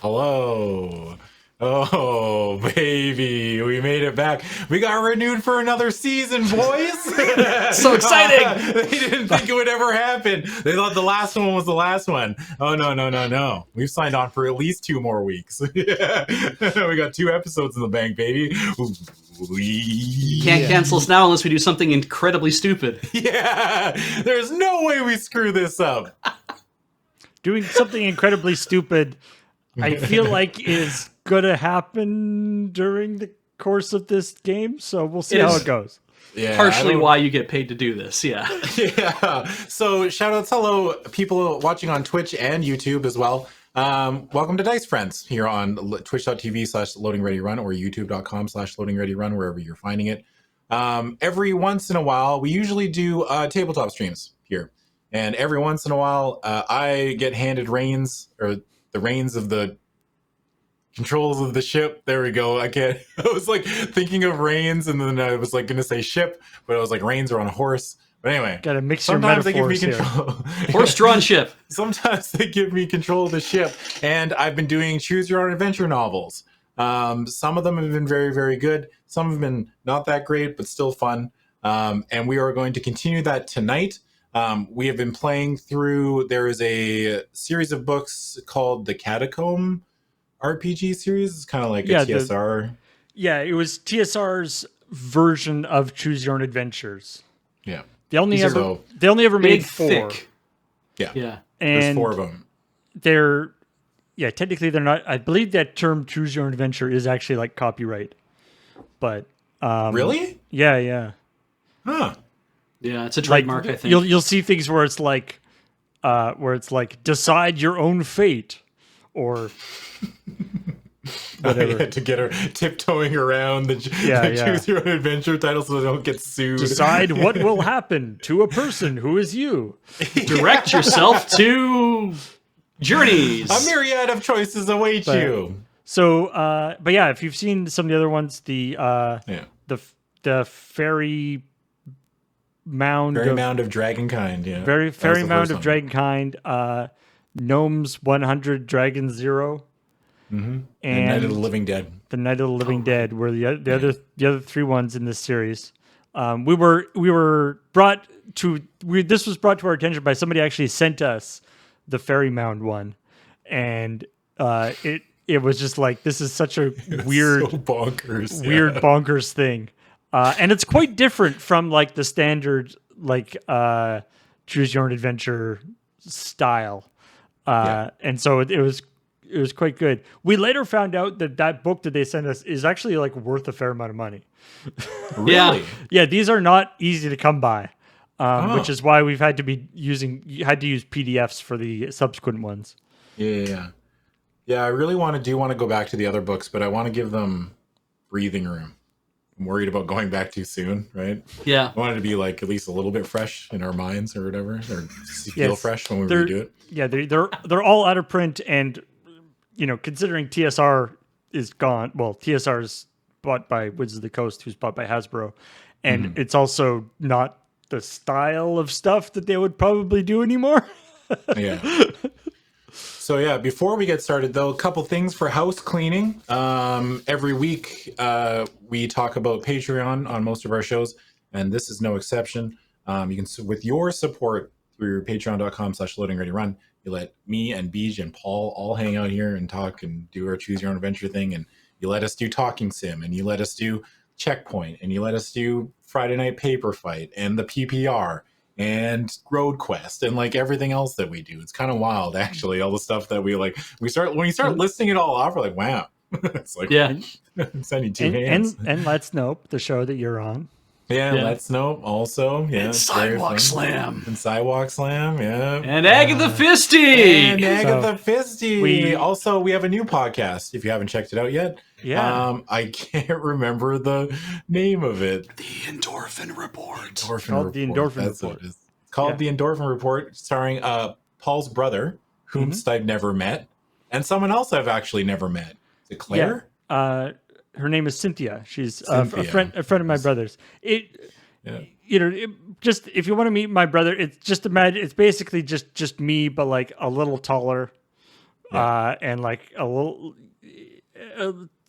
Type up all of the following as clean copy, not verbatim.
Hello. Oh, baby. We made it back. We got renewed for another season, boys. So exciting. They didn't think it would ever happen. They thought the last one was the last one. Oh, no. We've signed on for at least 2 more weeks. We got 2 episodes in the bank, baby. You can't cancel us now unless we do something incredibly stupid. Yeah. There's no way we screw this up. Doing something incredibly stupid, I feel like is gonna happen during the course of this game, so we'll see how it goes. Yeah, partially why you get paid to do this. Yeah. So shout outs, hello people watching on Twitch and YouTube as well. Welcome to Dice Friends here on twitch.tv/loadingreadyrun or youtube.com/loadingreadyrun, wherever you're finding it. Every once in a while, we usually do tabletop streams here. And every once in a while, I get handed reins, or the reins of the controls of the ship. There we go. I was like thinking of reins, and then I was like going to say ship, but I was like reins are on a horse. But anyway, gotta mix sometimes your metaphors they give me control. Horse-drawn ship. Sometimes they give me control of the ship, and I've been doing choose your own adventure novels. Some of them have been very, very good. Some have been not that great, but still fun. And we are going to continue that tonight. We have been playing through, there is a series of books called the Catacomb RPG series. It's kind of like a TSR. It was TSR's version of Choose Your Own Adventures. Yeah. They only ever made 4. Thick. Yeah. And there's 4 of them. Technically they're not, I believe that term Choose Your Own Adventure is actually like copyright. But really? Yeah. Huh. Yeah, it's a trademark, I think. You'll see things where it's like decide your own fate, or whatever. To get her tiptoeing around the Choose Your Own Adventure title so they don't get sued. Decide what will happen to a person who is you. Direct yourself to journeys. A myriad of choices await you. So, but yeah, if you've seen some of the other ones, the fairy mound of Dragonkind, yeah. Fairy mound of Dragonkind, Gnomes 100, Dragon 0, and the Night of the Living Dead. The Night of the Living Dead were the other 3 ones in this series. We were brought to this was brought to our attention by somebody actually sent us the fairy mound one, and it was just like, this is such a weird, so bonkers, bonkers thing. And it's quite different from like the standard like Choose Your Own Adventure style. And so it was quite good. We later found out that book that they sent us is actually like worth a fair amount of money. Really? Yeah, these are not easy to come by. Which is why we've had to use PDFs for the subsequent ones. Yeah. I really want to go back to the other books, but I want to give them breathing room. I'm worried about going back too soon, right? Yeah. I want it to be like at least a little bit fresh in our minds or whatever, or feel fresh when we redo it. Yeah, they're all out of print, and considering TSR is gone. Well, TSR is bought by Wizards of the Coast, who's bought by Hasbro, and it's also not the style of stuff that they would probably do anymore. Yeah. So yeah, before we get started though, a couple things for house cleaning. Every week we talk about Patreon on most of our shows, and this is no exception. You can, with your support through patreon.com/loadingreadyrun, you let me and Beej and Paul all hang out here and talk and do our Choose Your Own Adventure thing, and you let us do Talking Sim, and you let us do Checkpoint, and you let us do Friday Night Paper Fight and the PPR and Road Quest and like everything else that we do. It's kind of wild, actually, all the stuff that when you start listing it all off, we're like, wow. It's like, sending 2 hands. And Let's Nope, the show that you're on. Yeah, Let's Nope also. Yeah, and Sidewalk Slam. And Sidewalk Slam, yeah. And Agatha Fisty. And Agatha Fisty. We have a new podcast, if you haven't checked it out yet. Yeah. I can't remember the name of it. The Endorphin Report. The Endorphin Report. It's called The Endorphin Report, starring Paul's brother, whom I've never met, and someone else I've actually never met. Is it Claire? Yeah. Her name is Cynthia. She's a friend of my brother's. Just if you want to meet my brother, it's just it's basically just me, but like a little taller. and like a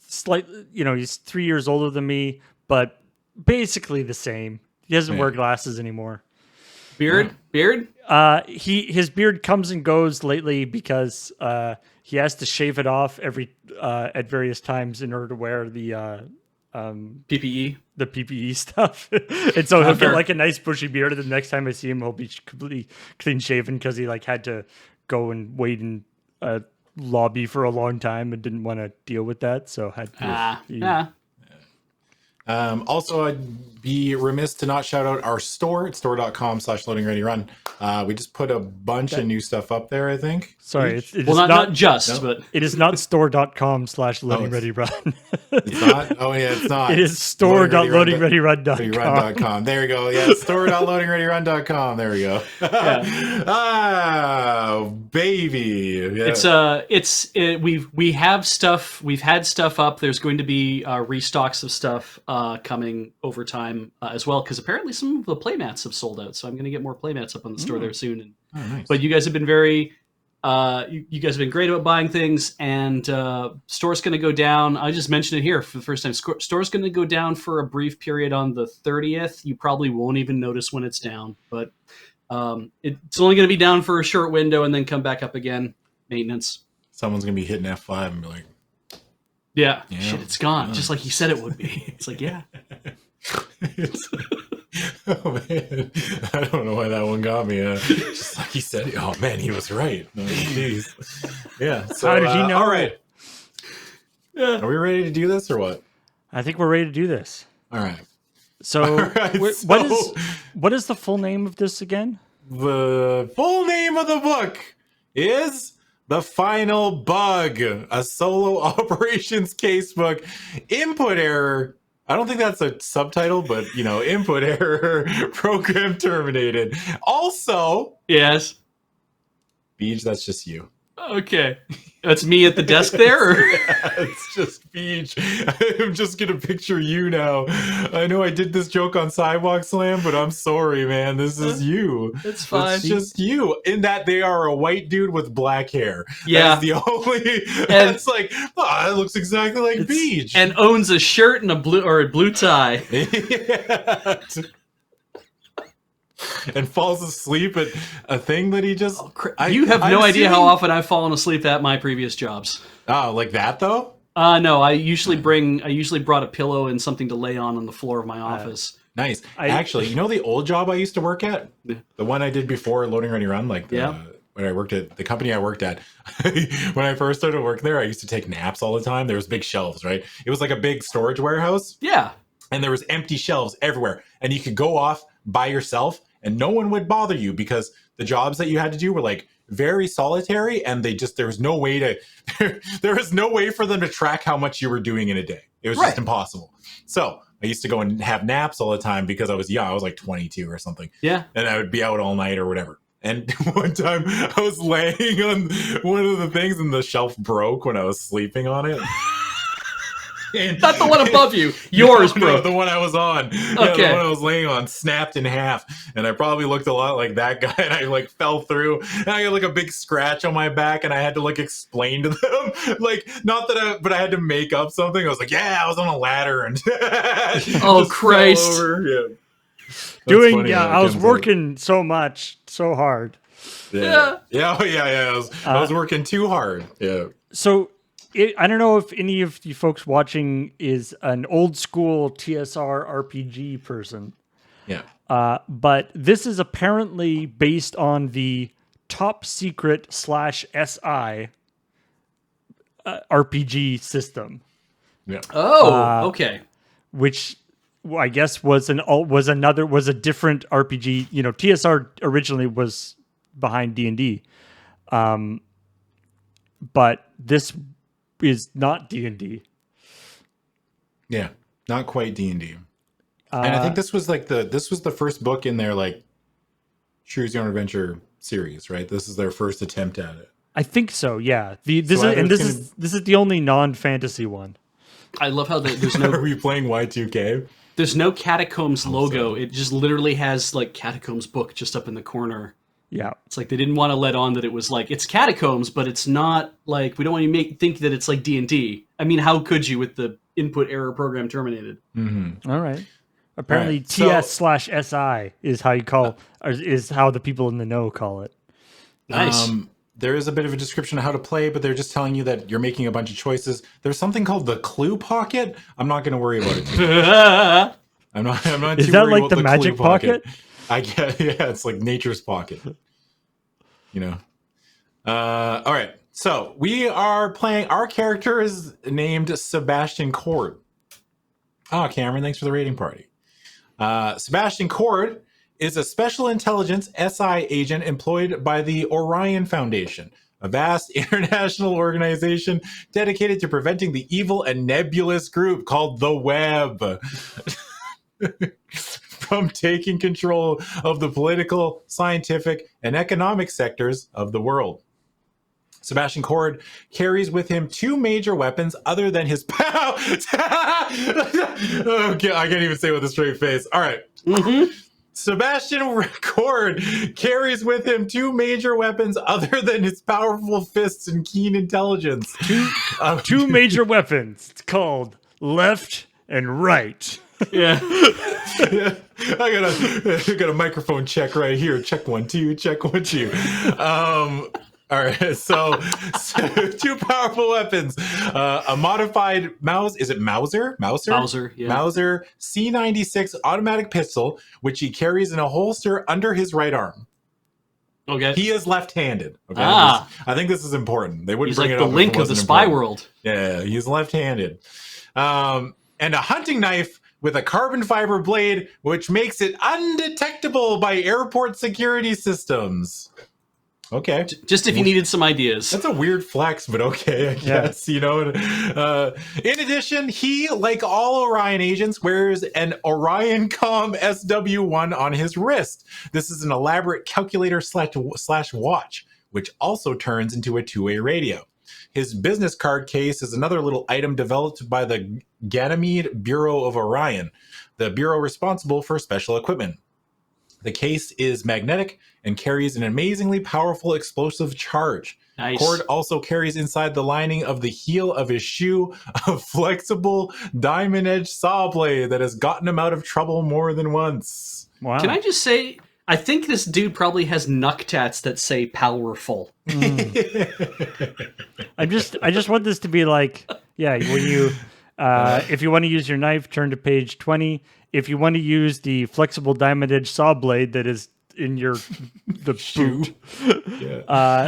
slight, he's 3 years older than me, but basically the same. He doesn't wear glasses anymore. Beard? His beard comes and goes lately because he has to shave it off at various times in order to wear the PPE stuff. And so he'll get like a nice bushy beard, and the next time I see him, he'll be completely clean shaven because he like had to go and wait in a lobby for a long time and didn't want to deal with that. So had to also, I'd be remiss to not shout out our store. It's store.com/loadingreadyrun. We just put a bunch of new stuff up there, I think. Sorry, not just, but it is not store.com/loadingreadyrun. It's not? Oh, yeah, it's not. It is store.loadingreadyrun.com. There we go. Yeah, store.loadingreadyrun.com. There we go. Baby. Yeah. We have stuff. We've had stuff up. There's going to be restocks of stuff coming over time as well, because apparently some of the playmats have sold out. So I'm going to get more playmats up on the store there soon. Nice. But you guys have been very, you guys have been great about buying things, and store's going to go down. I just mentioned it here for the first time. Store's going to go down for a brief period on the 30th. You probably won't even notice when it's down, but it's only going to be down for a short window and then come back up again. Maintenance. Someone's going to be hitting F5 and be like, yeah, shit, it's gone. Just like he said it would be. It's like, yeah. Oh, man. I don't know why that one got me. Just like he said, oh, man, he was right. No, geez. Yeah. So, how did he know? All right. Are we ready to do this or what? I think we're ready to do this. All right. So, what is the full name of this again? The full name of the book is The Final Bug, a Solo Operations Casebook. Input error. I don't think that's a subtitle, but, input error, program terminated. Also, yes. Beej, that's just you. Okay. That's me at the desk there? Or? Yeah, it's just Beej. I'm just going to picture you now. I know I did this joke on Sidewalk Slam, but I'm sorry, man. This is you. It's fine. It's just you. In that they are a white dude with black hair. Yeah. That's the only... And it's like, it looks exactly like Beej. And owns a shirt and a blue tie. Yeah. And falls asleep at a thing that he just... You have no idea how often I've fallen asleep at my previous jobs. Oh, like that, though? No, I usually brought a pillow and something to lay on the floor of my office. Nice. Actually, the old job I used to work at? The one I did before Loading Ready Run, when I worked at the company I worked at, when I first started working there, I used to take naps all the time. There was big shelves, right? It was like a big storage warehouse. Yeah. And there was empty shelves everywhere. And you could go off by yourself and no one would bother you because the jobs that you had to do were like very solitary, and there was no way for them to track how much you were doing in a day. It was just impossible. So I used to go and have naps all the time because I was young. I was like 22 or something. Yeah. And I would be out all night or whatever. And one time I was laying on one of the things and the shelf broke when I was sleeping on it. Not the one above you. Yours, bro. No, the one I was on. Okay. Yeah, the one I was laying on snapped in half. And I probably looked a lot like that guy. And I fell through. And I got a big scratch on my back. And I had to explain to them. But I had to make up something. I was like, yeah, I was on a ladder. And oh, Christ. Yeah. I was working so hard. Yeah. I was working too hard. Yeah. So, I don't know if any of you folks watching is an old school TSR RPG person. Yeah. But this is apparently based on the Top Secret /SI RPG system. Yeah. Oh, okay. Which I guess was a different RPG. TSR originally was behind D&D. But this is not D&D. Yeah, not quite D&D. And I think this was the first book in their Choose Your Own Adventure series, right? This is their first attempt at it. I think so. Yeah. This is the only non-fantasy one. I love how there's no. Are we playing Y2K? There's no Catacombs logo. It just literally has Catacombs book just up in the corner. Yeah. It's like they didn't want to let on that it was like it's catacombs, but it's not like we don't want to think that it's like D&D. I mean, how could you with the input error program terminated? All right. Apparently, All right, so- TS/SI is how you call, or is how the people in the know call it. Nice. There is a bit of a description of how to play, but they're just telling you that you're making a bunch of choices. There's something called the clue pocket. I'm not going to worry about it too much. I'm not Is too that worried like about the clue magic pocket? I get, yeah, it's like nature's pocket. You know. All right. So we are playing. Our character is named Sebastian Cord. Oh, Cameron, thanks for the rating party. Sebastian Cord is a special intelligence SI agent employed by the Orion Foundation, a vast international organization dedicated to preventing the evil and nebulous group called the Web from taking control of the political, scientific, and economic sectors of the world. Sebastian Cord carries with him two major weapons other than his pow. Okay, I can't even say with a straight face. All right. Sebastian Cord carries with him two major weapons other than his powerful fists and keen intelligence. Two major weapons. It's called left and right. Yeah. I got a microphone check right here. Check 1 2. Check 1 2. All right, so two powerful weapons. A modified is it Mauser? Mauser, yeah. Mauser C96 automatic pistol, which he carries in a holster under his right arm. Okay. He is left-handed. Okay, Ah. I think this is important. They wouldn't He's bring like it the up if Link it of the wasn't spy important. world. Yeah, he's left-handed. And a hunting knife with a carbon fiber blade, which makes it undetectable by airport security systems. Okay. Just if you needed some ideas. That's a weird flex, but okay, I guess, you know. In addition, he, like all Orion agents, wears an Orion Com SW1 on his wrist. This is an elaborate calculator slash watch, which also turns into a two-way radio. His business card case is another little item developed by the Ganymede Bureau of Orion, the bureau responsible for special equipment. The case is magnetic and carries an amazingly powerful explosive charge. Nice. Cord also carries inside the lining of the heel of his shoe a flexible diamond-edged saw blade that has gotten him out of trouble more than once. Wow. Can I just say, I think this dude probably has knucktats that say powerful. I just want this to be like, yeah, when you if you want to use your knife, turn to page 20. If you want to use the flexible diamond edge saw blade that is in the Shoe. boot, Yeah.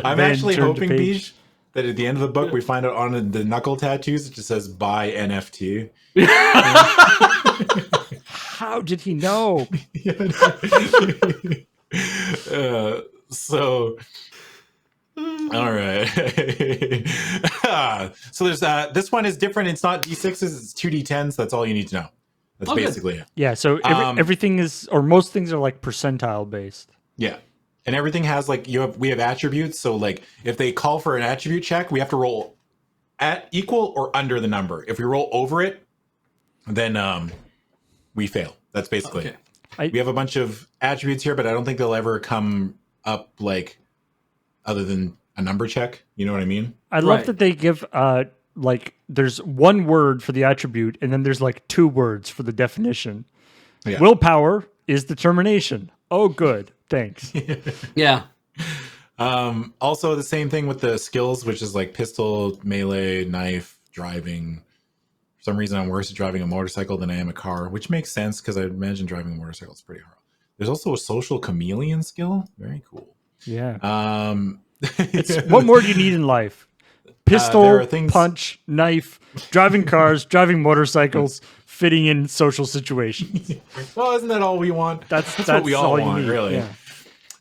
I'm then actually turn to hoping, page- Beej, that at the end of the book we find out on the knuckle tattoos it just says buy NFT. How did he know? So all right. So there's this one is different. It's not D6s, it's 2D10s. That's all you need to know. That's Okay. basically it. Yeah, so everything is, or most things are like percentile based. Yeah. And everything has like we have attributes. So like if they call for an attribute check, we have to roll at equal or under the number. If we roll over it, then we fail. That's basically Okay. it. We have a bunch of attributes here, but I don't think they'll ever come up like other than a number check. You know what I mean? I love Right. that they give like there's one word for the attribute and then there's like two words for the definition. Yeah. Willpower is determination. Oh, good. Thanks. Yeah. Also the same thing with the skills, which is like pistol, melee, knife, driving. For some reason I'm worse at driving a motorcycle than I am a car, which makes sense because I imagine driving a motorcycle is pretty hard. There's also a social chameleon skill. Very cool. Yeah. What What more do you need in life? Pistol, there are things- punch, knife, driving cars, driving motorcycles, fitting in social situations. Well, isn't that all we want? That's what we all you want, need. really.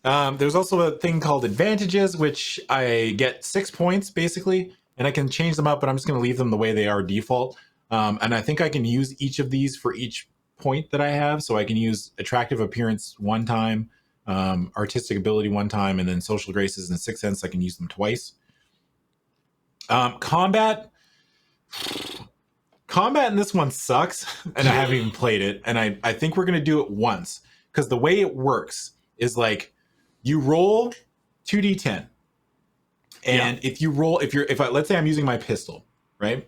Yeah. There's also a thing called advantages, which I get 6 points basically, and I can change them up, but I'm just going to leave them the way they are default. And I think I can use each of these for each point that I have. So I can use attractive appearance one time, artistic ability one time, and then social graces and sixth sense. I can use them twice. Combat in this one sucks, and I haven't even played it. And I think we're going to do it once because the way it works is like you roll 2d10. And if you roll, let's say I'm using my pistol, right?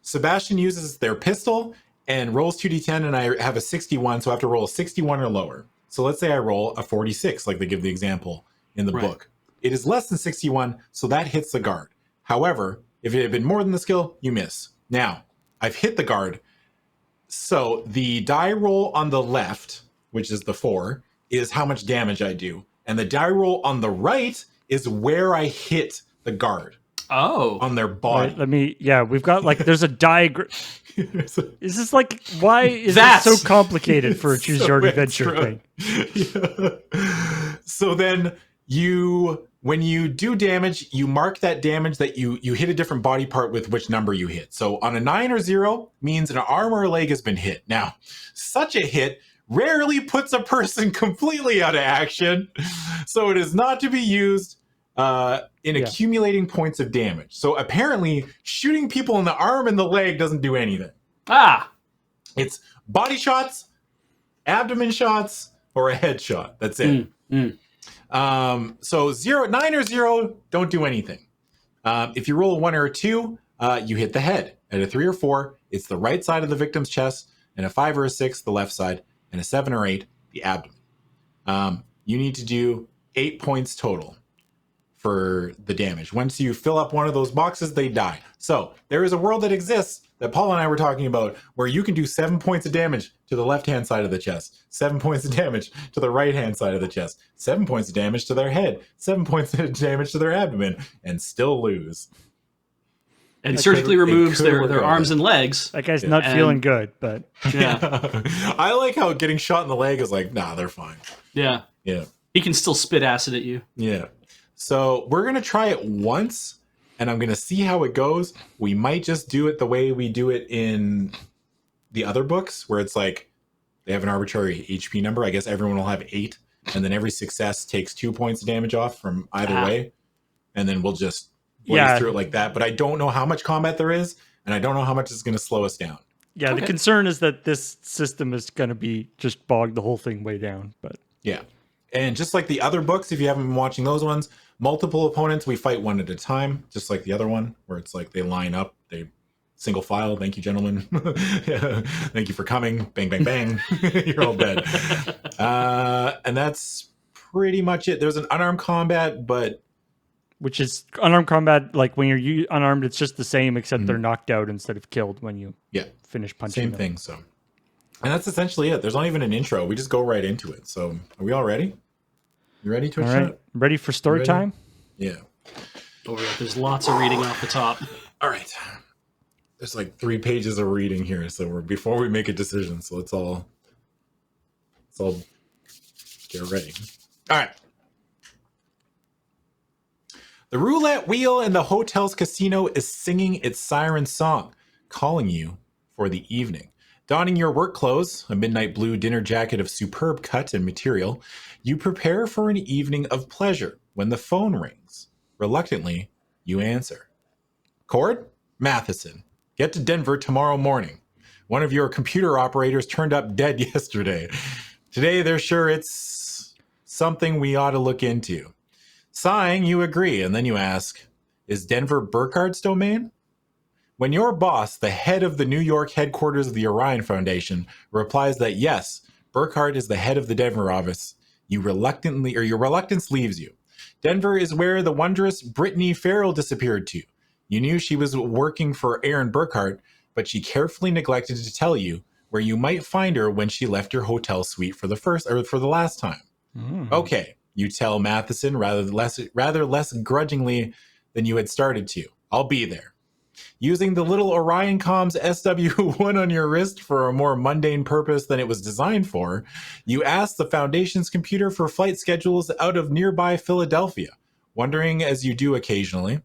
Sebastian uses their pistol and rolls 2d10, and I have a 61, so I have to roll a 61 or lower. So let's say I roll a 46, like they give the example in the book. It is less than 61, so that hits the guard. However, if it had been more than the skill, you miss. Now, I've hit the guard. So the die roll on the left, which is the 4, is how much damage I do. And the die roll on the right is where I hit the guard. Oh. On their body. Right, we've got there's a diagram. Is this why is this so complicated for a choose your own adventure thing? Yeah. So then when you do damage, you mark that damage that you hit a different body part with which number you hit. So on a 9 or 0 means an arm or a leg has been hit. Now, such a hit rarely puts a person completely out of action. So it is not to be used in accumulating points of damage. So apparently shooting people in the arm and the leg doesn't do anything. It's body shots, abdomen shots, or a headshot. That's it. So 9 or 0 don't do anything. If you roll a 1 or a 2, you hit the head. At a 3 or 4, it's the right side of the victim's chest, and a 5 or a 6, the left side, and a 7 or 8, the abdomen. You need to do 8 points total for the damage. Once you fill up one of those boxes, they die. So there is a world that exists that Paul and I were talking about where you can do 7 points of damage to the left-hand side of the chest, 7 points of damage to the right-hand side of the chest, 7 points of damage to their head, 7 points of damage to their abdomen, and still lose. And surgically removes their arms and legs. That guy's not feeling good, but... Yeah. I like how getting shot in the leg is nah, they're fine. Yeah. Yeah. He can still spit acid at you. Yeah. So we're going to try it once, and I'm going to see how it goes. We might just do it the way we do it in the other books, where it's they have an arbitrary HP number. I guess everyone will have 8, and then every success takes 2 points of damage off from either way, and then we'll just blaze through it like that. But I don't know how much combat there is, and I don't know how much it's going to slow us down. Yeah, the concern is that this system is going to be just bog the whole thing way down. But yeah. And just like the other books, if you haven't been watching those ones, multiple opponents, we fight one at a time, just like the other one, where it's they line up, they single file. Thank you, gentlemen. Thank you for coming. Bang, bang, bang. You're all dead. And that's pretty much it. There's an unarmed combat, but... Which is unarmed combat, when you're unarmed, it's just the same, except they're knocked out instead of killed when you finish punching them. Same thing, so... And that's essentially it. There's not even an intro. We just go right into it. So, are we all ready? You ready to? All right. Ready for story time? Yeah. There's lots of reading off the top. All right. There's 3 pages of reading here. So before we make a decision. So let's all get ready. All right. The roulette wheel in the hotel's casino is singing its siren song, calling you for the evening. Donning your work clothes, a midnight blue dinner jacket of superb cut and material, you prepare for an evening of pleasure when the phone rings. Reluctantly, you answer. Cord? Matheson. Get to Denver tomorrow morning. One of your computer operators turned up dead yesterday. Today they're sure it's something we ought to look into. Sighing, you agree, and then you ask, is Denver Burkhardt's domain? When your boss, the head of the New York headquarters of the Orion Foundation, replies that yes, Burkhardt is the head of the Denver office, your reluctance leaves you. Denver is where the wondrous Brittany Farrell disappeared to. You knew she was working for Aaron Burkhardt, but she carefully neglected to tell you where you might find her when she left your hotel suite for the last time. Okay, you tell Matheson rather less grudgingly than you had started to. I'll be there. Using the little Orion Comms SW1 on your wrist for a more mundane purpose than it was designed for, you ask the Foundation's computer for flight schedules out of nearby Philadelphia, wondering, as you do occasionally,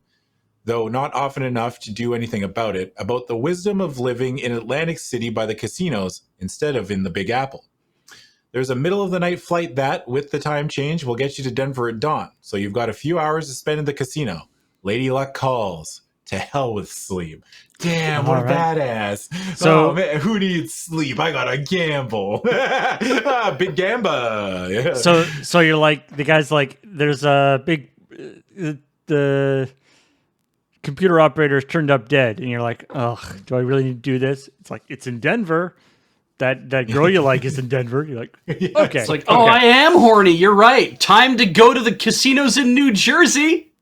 though not often enough to do anything about it, about the wisdom of living in Atlantic City by the casinos instead of in the Big Apple. There's a middle-of-the-night flight that, with the time change, will get you to Denver at dawn, so you've got a few hours to spend in the casino. Lady Luck calls. To hell with sleep. Damn, what All a right. badass. So- oh, man, who needs sleep? I gotta gamble. Big gamba. Yeah. So you're like, the guy's like, there's a big, the computer operator's turned up dead, and you're like, ugh, do I really need to do this? It's like, it's in Denver. That girl you like is in Denver. You're like, Yeah, okay. It's like, oh, I am horny. You're right. Time to go to the casinos in New Jersey.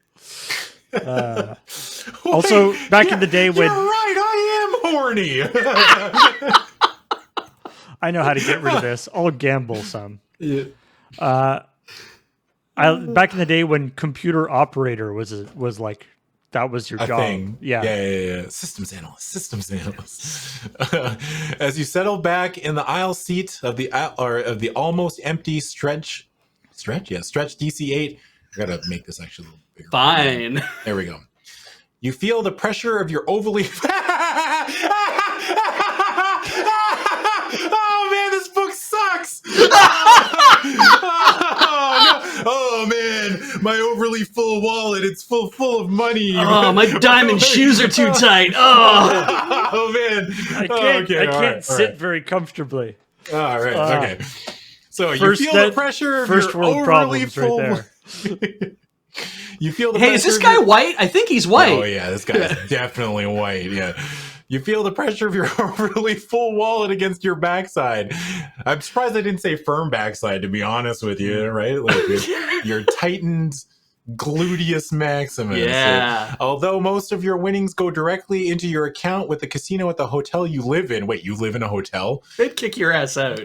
Also, back in the day when- You're right, I am horny. I know how to get rid of this. I'll gamble some. Yeah. Back in the day when computer operator was like, that was your A job. thing. Yeah. Yeah. Systems analyst. As you settle back in the aisle seat of the almost empty stretch DC-8. I gotta make this actually a little bigger. Fine. There we go. You feel the pressure of your overly. Oh man, this book sucks. Oh man, my overly full wallet. It's full of money. Oh, my diamond shoes are too tight. Oh. Oh man, I can't all right, sit very comfortably. All right, okay. So you First feel that- the pressure of first your world overly problems right full. there. You feel the Hey, pressure is this of guy your- white? I think he's white. Oh yeah, this guy's definitely white. Yeah. You feel the pressure of your overly full wallet against your backside. I'm surprised I didn't say firm backside, to be honest with you, right? Like your tightened gluteus maximus. Yeah. Although most of your winnings go directly into your account with the casino at the hotel you live in. Wait, you live in a hotel? They'd kick your ass out.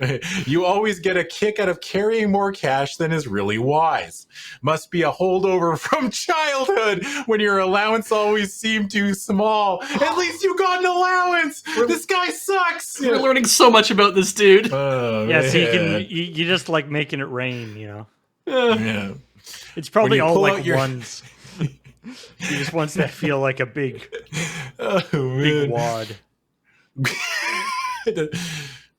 You always get a kick out of carrying more cash than is really wise. Must be a holdover from childhood when your allowance always seemed too small. At least you got an allowance. This guy sucks. We're learning so much about this dude. Oh, Yeah, so man. you just like making it rain, you know. Yeah. It's probably you all pull like out your- ones. You just wants that feel like a big Oh, big man. wad.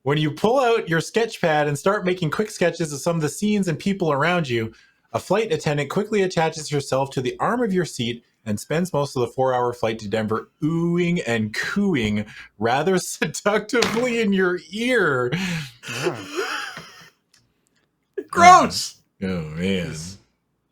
When you pull out your sketch pad and start making quick sketches of some of the scenes and people around you, a flight attendant quickly attaches herself to the arm of your seat and spends most of the 4-hour flight to Denver oohing and cooing rather seductively in your ear. Gross. Oh man,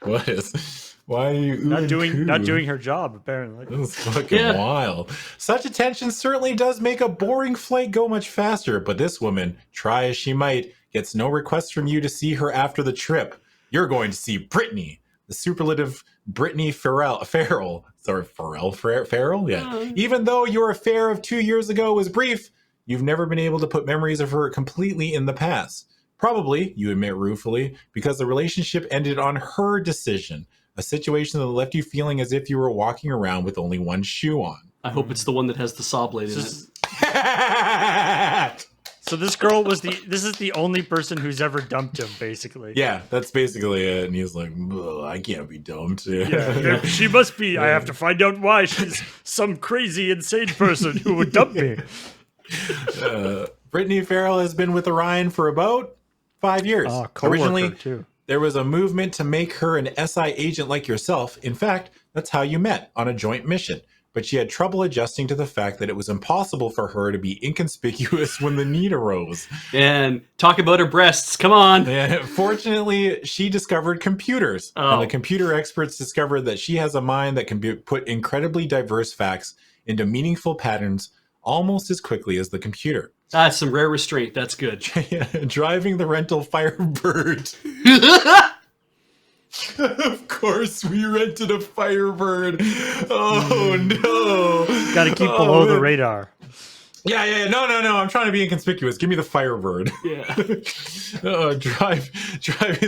what is? Why are you oohing Not coo? doing her job apparently. This is fucking Yeah. wild. Such attention certainly does make a boring flight go much faster, but this woman, try as she might, gets no requests from you to see her after the trip. You're going to see Brittany, the superlative Brittany Farrell. Sorry, Farrell? Yeah. Even though your affair of 2 years ago was brief, you've never been able to put memories of her completely in the past. Probably, you admit ruefully, because the relationship ended on her decision. A situation that left you feeling as if you were walking around with only one shoe on. I hope it's the one that has the saw blade in it. So this girl this is the only person who's ever dumped him, basically. Yeah, that's basically it. And he's like, "Ugh, I can't be dumped. Yeah, she must be. I have to find out why she's some crazy, insane person who would dump me. Brittany Farrell has been with Orion for about 5 years. Oh, coworker Originally, too. there was a movement to make her an SI agent like yourself. In fact, that's how you met, on a joint mission. But she had trouble adjusting to the fact that it was impossible for her to be inconspicuous when the need arose. And talk about her breasts. Come on. And fortunately, she discovered computers. Oh. And the computer experts discovered that she has a mind that can put incredibly diverse facts into meaningful patterns almost as quickly as the computer. That's some rare restraint. That's good. Driving the rental Firebird. Of course, we rented a Firebird. Oh no! Got to keep below the radar. Yeah. No. I'm trying to be inconspicuous. Give me the Firebird. Yeah. Driving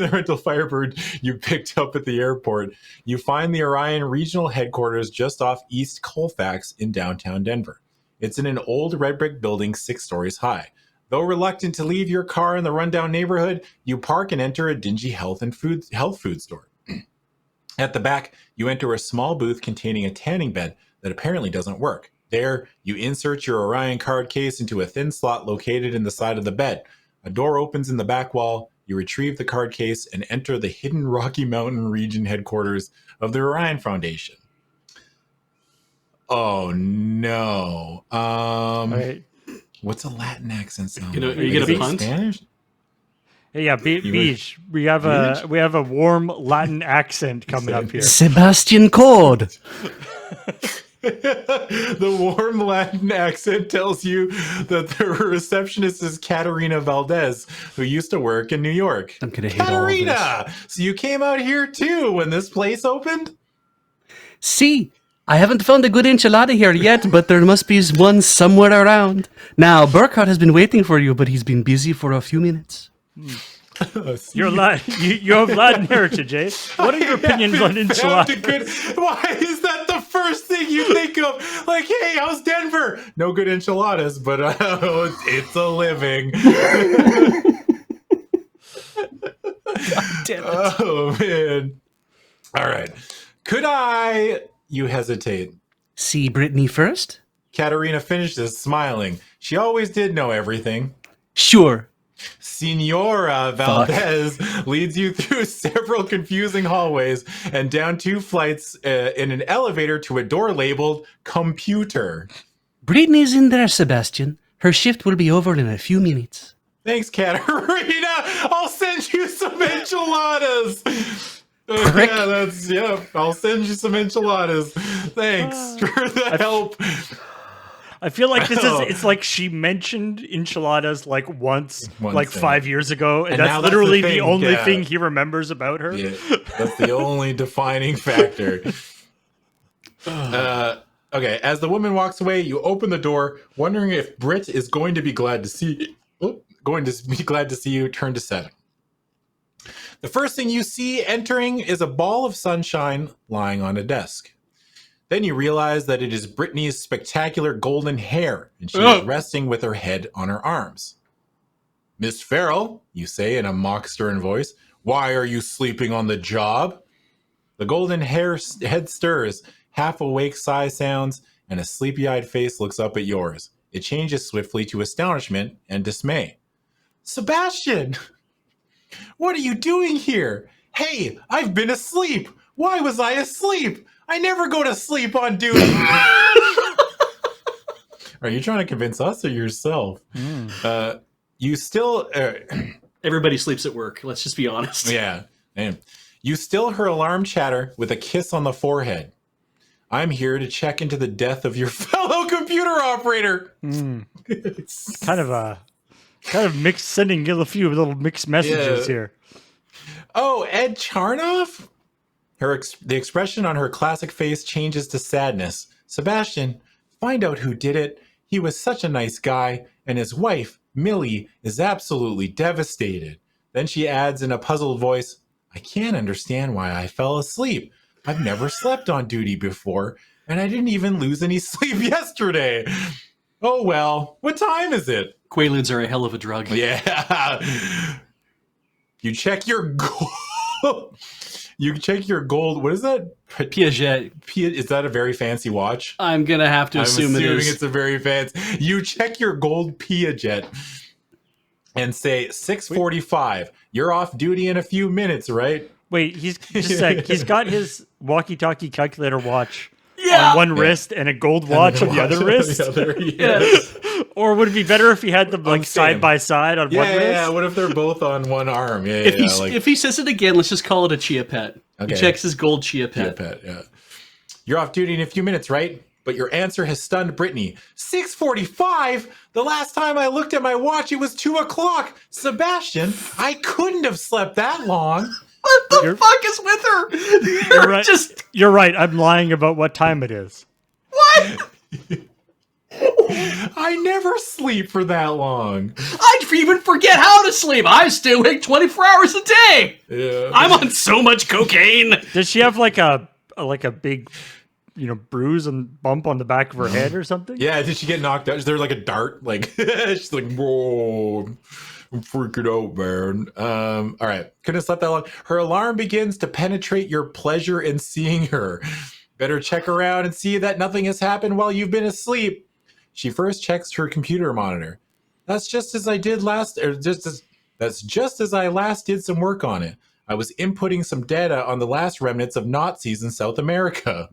the rental Firebird you picked up at the airport, you find the Orion regional headquarters just off East Colfax in downtown Denver. It's in an old red brick building 6 stories high. Though reluctant to leave your car in the rundown neighborhood, you park and enter a dingy health food store. At the back, you enter a small booth containing a tanning bed that apparently doesn't work. There, you insert your Orion card case into a thin slot located in the side of the bed. A door opens in the back wall. You retrieve the card case and enter the hidden Rocky Mountain region headquarters of the Orion Foundation. Oh no. All right. What's a Latin accent sound? You know, like? are you Is gonna it punt? Spanish? Hey, yeah, Beej. We have a warm Latin accent coming up here. Sebastian Cord. The warm Latin accent tells you that the receptionist is Katerina Valdez, who used to work in New York. I'm gonna hate all of this. Katerina! So you came out here too when this place opened? See, I haven't found a good enchilada here yet, but there must be one somewhere around. Now, Burkhardt has been waiting for you, but he's been busy for a few minutes. You're Latin. You have Latin heritage, eh? What are your opinions on enchiladas? Why is that the first thing you think of? Like, hey, how's Denver? No good enchiladas, but it's a living. Damn it. Oh, man. All right. Could I... You hesitate. See Brittany first? Katerina finishes, smiling. She always did know everything. Sure. Senora Valdez leads you through several confusing hallways and down 2 flights in an elevator to a door labeled computer. Brittany's in there, Sebastian. Her shift will be over in a few minutes. Thanks, Katerina. I'll send you some enchiladas. Prick. I'll send you some enchiladas. Thanks for the help. I feel like it's like she mentioned enchiladas like once like 5 years ago, and now that's that's literally the the thing, only yeah. thing he remembers about her. Yeah, that's the only defining factor. Okay, as the woman walks away, you open the door, wondering if Britt is going to be glad to see you. Turn to 7. The first thing you see entering is a ball of sunshine lying on a desk. Then you realize that it is Brittany's spectacular golden hair, and she is resting with her head on her arms. Miss Farrell, you say in a mock stern voice, why are you sleeping on the job? The golden head stirs, half awake sigh sounds, and a sleepy-eyed face looks up at yours. It changes swiftly to astonishment and dismay. Sebastian! What are you doing here? Hey, I've been asleep! Why was I asleep? I never go to sleep on duty! Are you trying to convince us or yourself? You still... Everybody sleeps at work. Let's just be honest. Yeah. Man. You still her alarm chatter with a kiss on the forehead. I'm here to check into the death of your fellow computer operator. Kind of mixed, sending a few little mixed messages here. Oh, Ed Charnoff? The expression on her classic face changes to sadness. Sebastian, find out who did it. He was such a nice guy, and his wife, Millie, is absolutely devastated. Then she adds in a puzzled voice, I can't understand why I fell asleep. I've never slept on duty before, and I didn't even lose any sleep yesterday. Oh well, what time is it? Quaaludes are a hell of a drug. Yeah. You check your gold. You check your gold. What is that? Piaget. Is that a very fancy watch? I'm going to have to assume it is. It's a very fancy. You check your gold Piaget and say 6:45. You're off duty in a few minutes, right? Wait, he's got his walkie-talkie calculator watch on one wrist and a gold watch on the other wrist. Yes. Or would it be better if he had them like side by side on one wrist? Yeah. What if they're both on one arm? If he says it again, let's just call it a Chia Pet. Okay. He checks his gold Chia Pet. Yeah. You're off duty in a few minutes, right? But your answer has stunned Brittany. 6:45? The last time I looked at my watch, it was 2:00. Sebastian, I couldn't have slept that long. What the fuck is with her? You're right. You're right. I'm lying about what time it is. What? I never sleep for that long. I even forget how to sleep. I stay awake 24 hours a day. Yeah. I'm on so much cocaine. Does she have like a big, bruise and bump on the back of her head or something? Yeah, did she get knocked out? Is there like a dart? Like she's like, whoa, I'm freaking out, man. All right. Couldn't have slept that long. Her alarm begins to penetrate your pleasure in seeing her. Better check around and see that nothing has happened while you've been asleep. She first checks her computer monitor. That's just as I last did some work on it. I was inputting some data on the last remnants of Nazis in South America.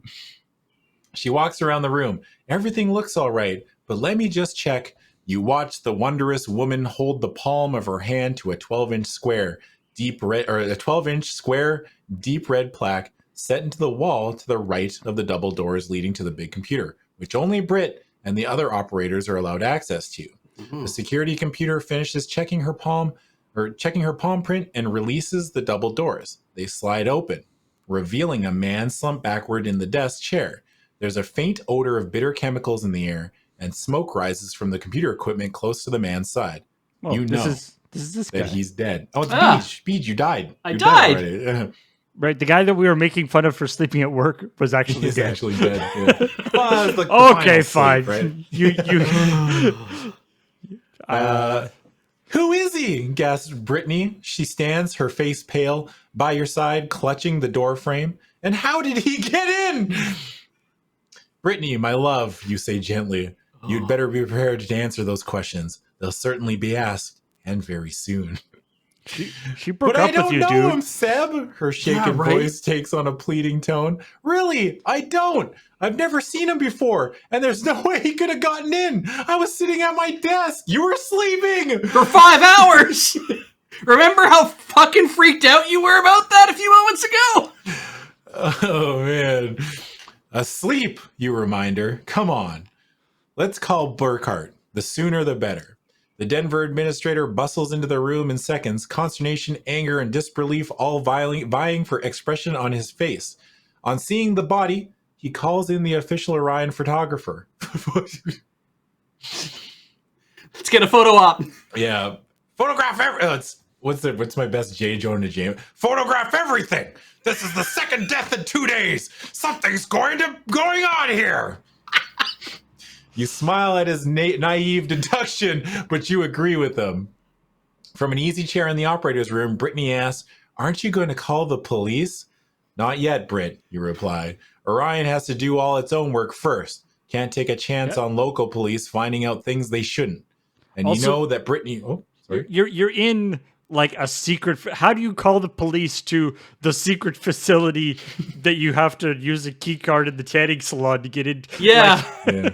She walks around the room. Everything looks all right, but let me just check. You watch the wondrous woman hold the palm of her hand to a 12-inch square, deep red, or a 12-inch square, deep red plaque set into the wall to the right of the double doors leading to the big computer, which only Britt and the other operators are allowed access to. The security computer finishes checking her palm print and releases the double doors. They slide open, revealing a man slumped backward in the desk chair. There's a faint odor of bitter chemicals in the air, and smoke rises from the computer equipment close to the man's side. Well, You know this is this guy. that he's dead. Oh, it's Ah. Beej. Beej, you died. I You're died. Dead already. Right, the guy that we were making fun of for sleeping at work was actually He's dead. actually dead. Yeah. Well, it's like the Okay, final fine. sleep, right? Who is he? Gasped Brittany. She stands, her face pale, by your side, clutching the door frame. And how did he get in? Brittany, my love, you say gently. You'd better be prepared to answer those questions. They'll certainly be asked, and very soon. She broke But up I don't with you, know dude. him, Seb. Her shaken Yeah, right. voice takes on a pleading tone. Really, I don't. I've never seen him before, and there's no way he could have gotten in. I was sitting at my desk. You were sleeping. For 5 hours! Remember how fucking freaked out you were about that a few moments ago? Oh, man. Asleep, you remind her. Come on. Let's call Burkhart. The sooner the better. The Denver administrator bustles into the room in seconds, consternation, anger, and disbelief all vying for expression on his face. On seeing the body, he calls in the official Orion photographer. Let's get a photo op. Yeah. Photograph what's my best J. Jonah James? Photograph everything. This is the second death in 2 days. Something's going on here. You smile at his naive deduction, but you agree with him. From an easy chair in the operator's room, Brittany asks, "Aren't you going to call the police?" "Not yet, Britt," you reply. "Orion has to do all its own work first. Can't take a chance on local police finding out things they shouldn't." And Also, you know that Brittany... Oh, sorry. You're in like a secret. How do you call the police to the secret facility that you have to use a key card in the tanning salon to get in? Yeah. Yeah.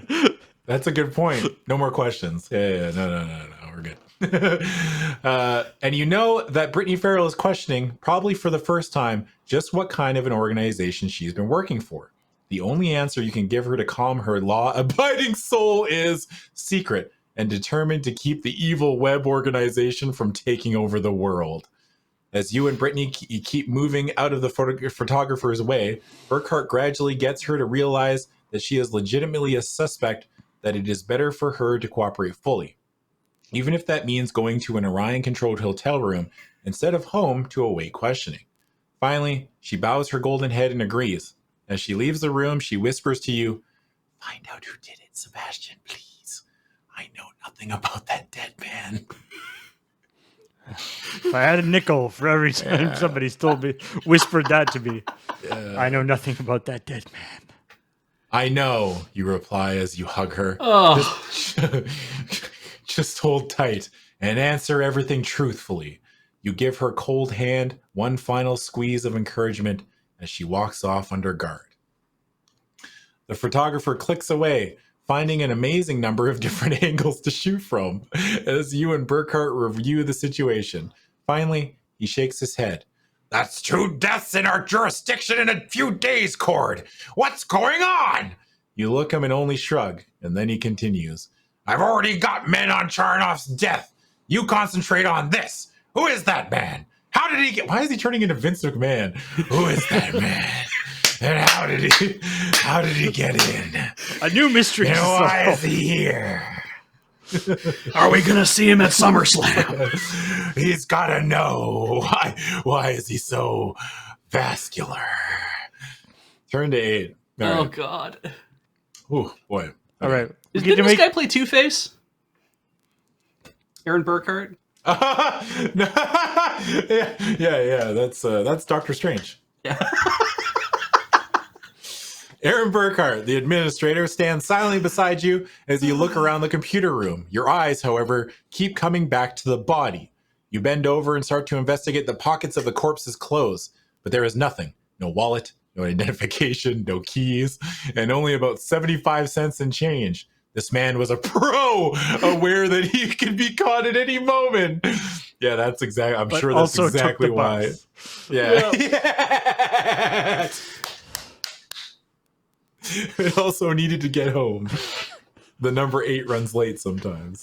That's a good point. No more questions. Yeah. No. We're good. And you know that Brittany Farrell is questioning, probably for the first time, just what kind of an organization she's been working for. The only answer you can give her to calm her law-abiding soul is secret and determined to keep the evil web organization from taking over the world. As you and Brittany keep moving out of the photographer's way, Burkhart gradually gets her to realize that she is legitimately a suspect, that it is better for her to cooperate fully, even if that means going to an Orion-controlled hotel room instead of home to await questioning. Finally, she bows her golden head and agrees. As she leaves the room, she whispers to you, "Find out who did it, Sebastian, please. I know nothing about that dead man." If I had a nickel for every time somebody's whispered that to me, I know nothing about that dead man. "I know," you reply as you hug her. Oh. Just hold tight and answer everything truthfully. You give her cold hand one final squeeze of encouragement as she walks off under guard. The photographer clicks away, finding an amazing number of different angles to shoot from as you and Burkhart review the situation. Finally, he shakes his head. "That's 2 deaths in our jurisdiction in a few days, Cord. What's going on?" You look him and only shrug, and then he continues. "I've already got men on Charnoff's death. You concentrate on this. Who is that man? How did he get... Why is he turning into Vince McMahon? Who is that man? And how did he get in? A new mystery. And to why solve. is he here? Are we gonna see him at SummerSlam? He's gotta know. Why is he so vascular?" Turn to 8. All Oh right. God. Ooh, boy. All right. Didn't this guy play Two-Face? Aaron Burkhart? Yeah. That's Doctor Strange. Yeah. Aaron Burkhart, the administrator, stands silently beside you as you look around the computer room. Your eyes, however, keep coming back to the body. You bend over and start to investigate the pockets of the corpse's clothes, but there is nothing. No wallet, No identification, no keys, and only about 75 cents in change. This man was a pro, aware that he could be caught at any moment. Yeah, that's exactly. I'm But sure that's also took exactly the why. bus. Yeah. Yes. It also needed to get home. The number 8 runs late sometimes.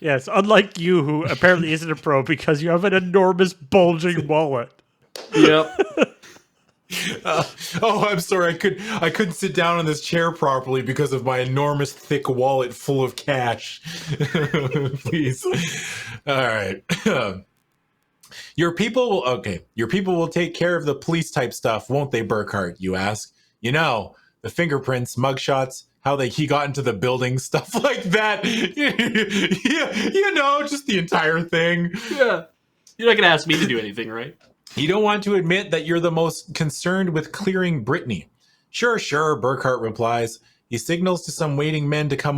Yes, unlike you, who apparently isn't a pro because you have an enormous bulging wallet. Yep. Oh, I'm sorry. I couldn't sit down on this chair properly because of my enormous thick wallet full of cash. Please. All right. Your people will take care of the police type stuff, won't they, Burkhart? You ask. You know, the fingerprints, mugshots, how he got into the building, stuff like that. Yeah, you know, just the entire thing. Yeah. You're not going to ask me to do anything, right? You don't want to admit that you're the most concerned with clearing Brittany. Sure, Burkhart replies. He signals to some waiting men to come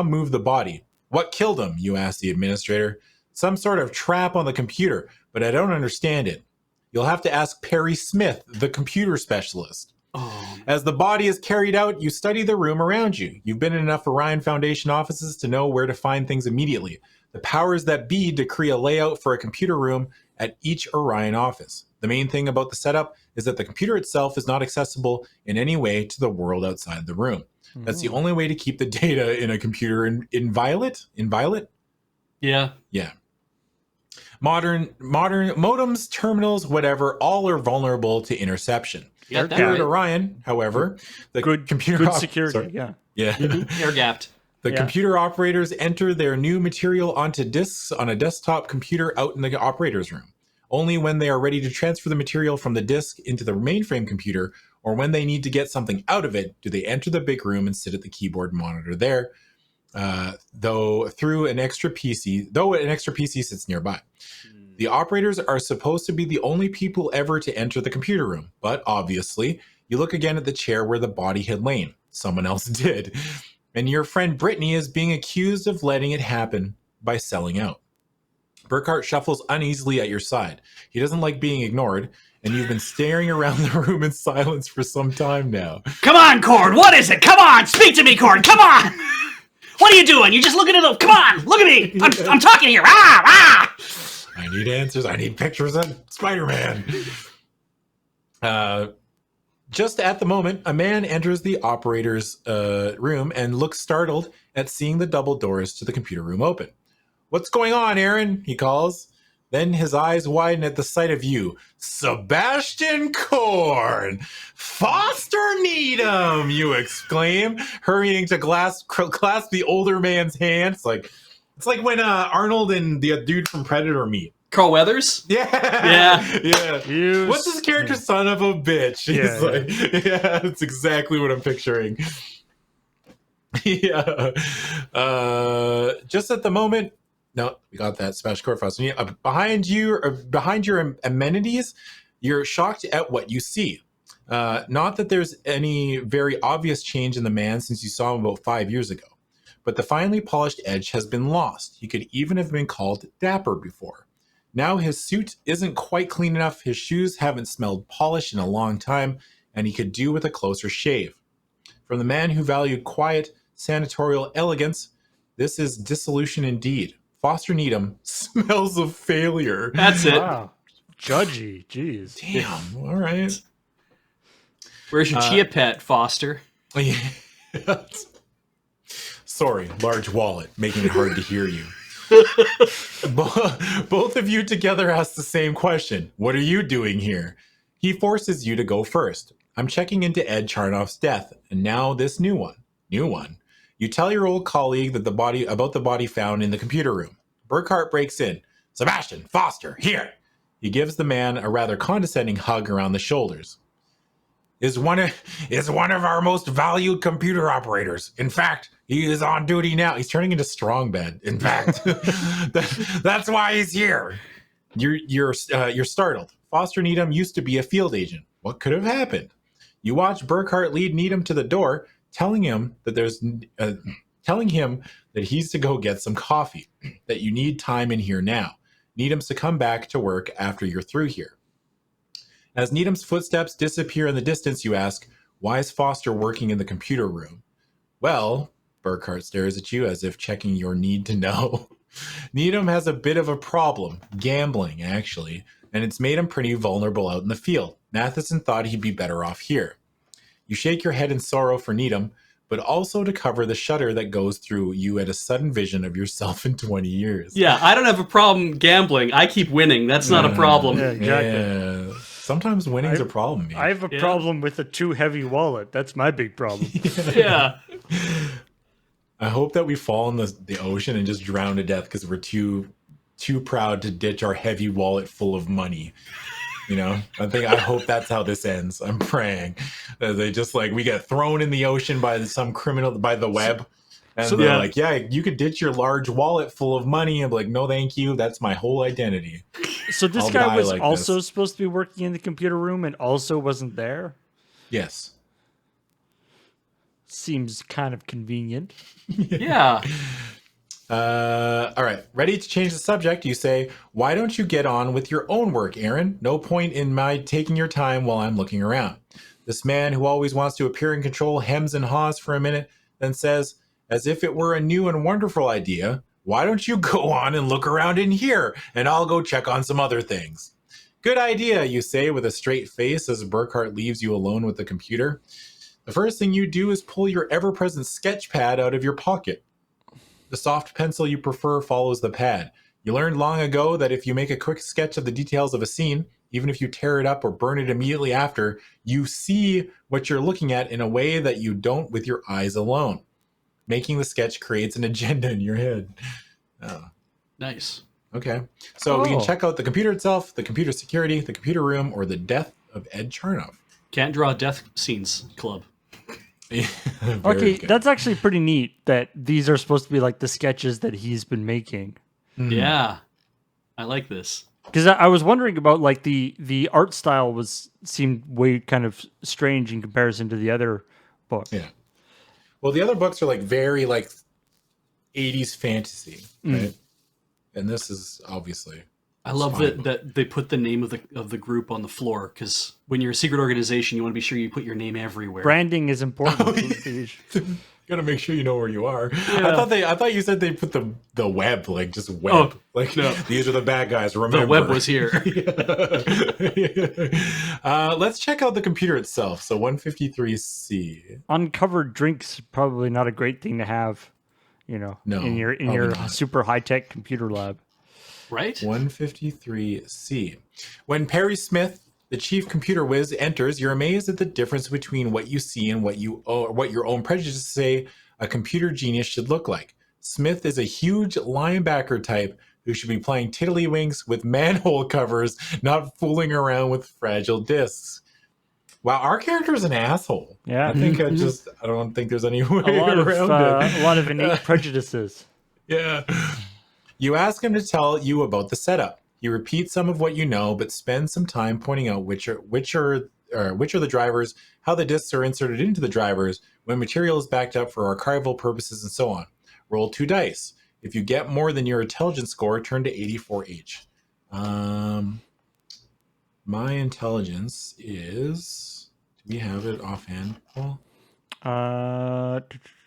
move the body. What killed him, you ask the administrator. Some sort of trap on the computer, but I don't understand it. You'll have to ask Perry Smith, the computer specialist. Oh. As the body is carried out, you study the room around you. You've been in enough Orion Foundation offices to know where to find things immediately. The powers that be decree a layout for a computer room at each Orion office. The main thing about the setup is that the computer itself is not accessible in any way to the world outside the room. That's the only way to keep the data in a computer inviolate? Yeah. Yeah. Modern modems, terminals, whatever, all are vulnerable to interception. Yeah, that Here at right. Orion, however, the Good security. Sorry. Yeah. Yeah. Air gapped. The computer operators enter their new material onto disks on a desktop computer out in the operator's room. Only when they are ready to transfer the material from the disk into the mainframe computer, or when they need to get something out of it, do they enter the big room and sit at the keyboard monitor there, though an extra PC sits nearby. The operators are supposed to be the only people ever to enter the computer room, but obviously, you look again at the chair where the body had lain. Someone else did. And your friend Brittany is being accused of letting it happen by selling out. Burkhart shuffles uneasily at your side. He doesn't like being ignored, and you've been staring around the room in silence for some time now. Come on, Cord. What is it? Come on. Speak to me, Cord. Come on. What are you doing? You're just looking at the... Come on. Look at me. I'm talking here. Ah. I need answers. I need pictures of Spider-Man. Just at the moment, a man enters the operator's room and looks startled at seeing the double doors to the computer room open. What's going on, Aaron? He calls. Then his eyes widen at the sight of you. Sebastian Korn! Foster Needham! You exclaim, hurrying to clasp the older man's hand. It's like when Arnold and the dude from Predator meet. Carl Weathers? Yeah. What's his character? Son of a bitch. Yeah, that's exactly what I'm picturing. Yeah. Just at the moment. No, we got that Smash Court Foster. Behind your amenities, you're shocked at what you see. Not that there's any very obvious change in the man since you saw him about 5 years ago. But the finely polished edge has been lost. He could even have been called dapper before. Now his suit isn't quite clean enough, his shoes haven't smelled polished in a long time, and he could do with a closer shave. From the man who valued quiet, senatorial elegance, this is dissolution indeed. Foster Needham smells of failure. That's it. Wow. Judgy. Jeez. Damn. All right. Where's your chia pet, Foster? Sorry, large wallet, making it hard to hear you. Both of you together ask the same question. What are you doing here? He forces you to go first. I'm checking into Ed Charnoff's death, and now this new one. You tell your old colleague about the body found in the computer room. Burkhart breaks in. Sebastian, Foster, here. He gives the man a rather condescending hug around the shoulders. Is one of our most valued computer operators. In fact, he is on duty now. He's turning into Strong Bed. In fact, that's why he's here. You're startled. Foster Needham used to be a field agent. What could have happened? You watch Burkhart lead Needham to the door, telling him that he's to go get some coffee. That you need time in here now. Needham's to come back to work after you're through here. As Needham's footsteps disappear in the distance, you ask, why is Foster working in the computer room? Well, Burkhart stares at you as if checking your need to know. Needham has a bit of a problem, gambling actually, and it's made him pretty vulnerable out in the field. Matheson thought he'd be better off here. You shake your head in sorrow for Needham, but also to cover the shudder that goes through you at a sudden vision of yourself in 20 years. Yeah, I don't have a problem gambling. I keep winning. That's not a problem. Yeah, exactly. Yeah. Sometimes winning's a problem. Man. I have a problem with a too heavy wallet. That's my big problem. Yeah. I hope that we fall in the ocean and just drown to death because we're too proud to ditch our heavy wallet full of money. You know, I hope that's how this ends. I'm praying that they just we get thrown in the ocean by some criminal, by the web. And So, they're yeah. like, yeah, you could ditch your large wallet full of money. I'm like, no, thank you. That's my whole identity. So this I'll guy die was like also this. supposed to be working in the computer room and also wasn't there? Yes. Seems kind of convenient. Yeah. All right. Ready to change the subject? You say, why don't you get on with your own work, Aaron? No point in my taking your time while I'm looking around. This man who always wants to appear in control hems and haws for a minute, then says, as if it were a new and wonderful idea, why don't you go on and look around in here, and I'll go check on some other things. Good idea, you say with a straight face as Burkhart leaves you alone with the computer. The first thing you do is pull your ever-present sketch pad out of your pocket. The soft pencil you prefer follows the pad. You learned long ago that if you make a quick sketch of the details of a scene, even if you tear it up or burn it immediately after, you see what you're looking at in a way that you don't with your eyes alone. Making the sketch creates an agenda in your head. Oh. Nice. Okay. So we can Oh. check out the computer itself, the computer security, the computer room, or the death of Ed Charnoff. Can't draw death scenes club. Very Okay, good. that's actually pretty neat that these are supposed to be like the sketches that he's been making. Yeah. I like this. Because I was wondering about like the art style seemed way kind of strange in comparison to the other book. Yeah. Well, the other books are very 80s fantasy, right? And this is obviously. I love spy that they put the name of the group on the floor, because when you're a secret organization, you want to be sure you put your name everywhere. Branding is important. You gotta make sure you know where you are. I thought you said they put the web, just web. Oh, no. These are the bad guys. Remember, The web was here. Let's check out the computer itself. So 153C. Uncovered drinks probably not a great thing to have, No, in your probably not. super high tech computer lab. Right? 153C. When Perry Smith, the chief computer whiz, enters, you're amazed at the difference between what you see and what your own prejudices say a computer genius should look like. Smith is a huge linebacker type who should be playing tiddlywinks with manhole covers, not fooling around with fragile discs. Wow, our character is an asshole. Yeah. I think I don't think there's any way A lot around it. a lot of innate prejudices. Yeah. You ask him to tell you about the setup. He repeats some of what you know, but spends some time pointing out which are the drivers, how the disks are inserted into the drivers, when material is backed up for archival purposes, and so on. Roll 2 dice. If you get more than your intelligence score, turn to 84H. My intelligence is. Do we have it offhand, Paul? Is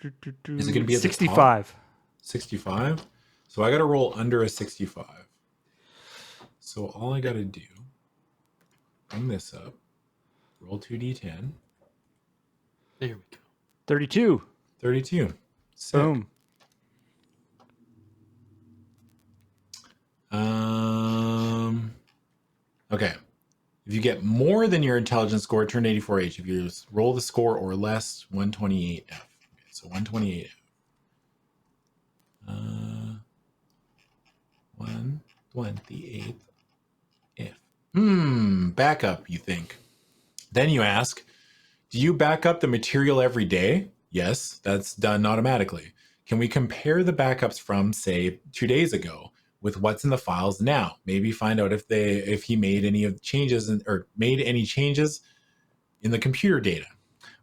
it going to be at the 65? 65. So I got to roll under a 65. So all I got to do, bring this up, roll 2d10, There we go. 32. 32. Sick. Boom. Okay. If you get more than your intelligence score, turn to 84H. If you just roll the score or less, 128F. Okay, so 128F. 128F. Backup, you think. Then you ask, do you back up the material every day? Yes, that's done automatically. Can we compare the backups from, say, 2 days ago with what's in the files now? Maybe find out if he made any changes in the computer data.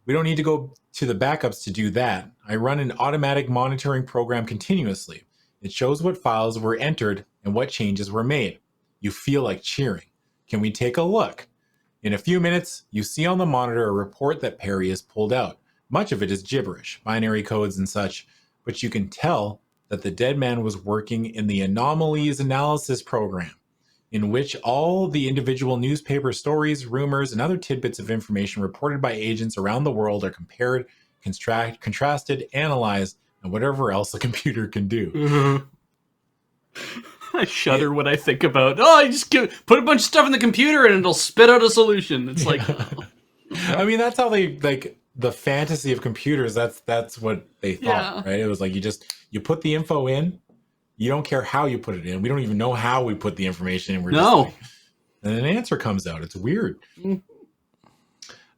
We don't need to go to the backups to do that. I run an automatic monitoring program continuously. It shows what files were entered and what changes were made. You feel like cheering. Can we take a look? In a few minutes, you see on the monitor a report that Perry has pulled out. Much of it is gibberish, binary codes and such, but you can tell that the dead man was working in the anomalies analysis program, in which all the individual newspaper stories, rumors, and other tidbits of information reported by agents around the world are compared, contrasted, analyzed, and whatever else a computer can do. I shudder when I think about, you just put a bunch of stuff in the computer and it'll spit out a solution. It's like, I mean, that's how they, like, the fantasy of computers, that's what they thought, right? It was like you put the info in, you don't care how you put it in. We don't even know how we put the information in. We're just like, and an answer comes out. It's weird. The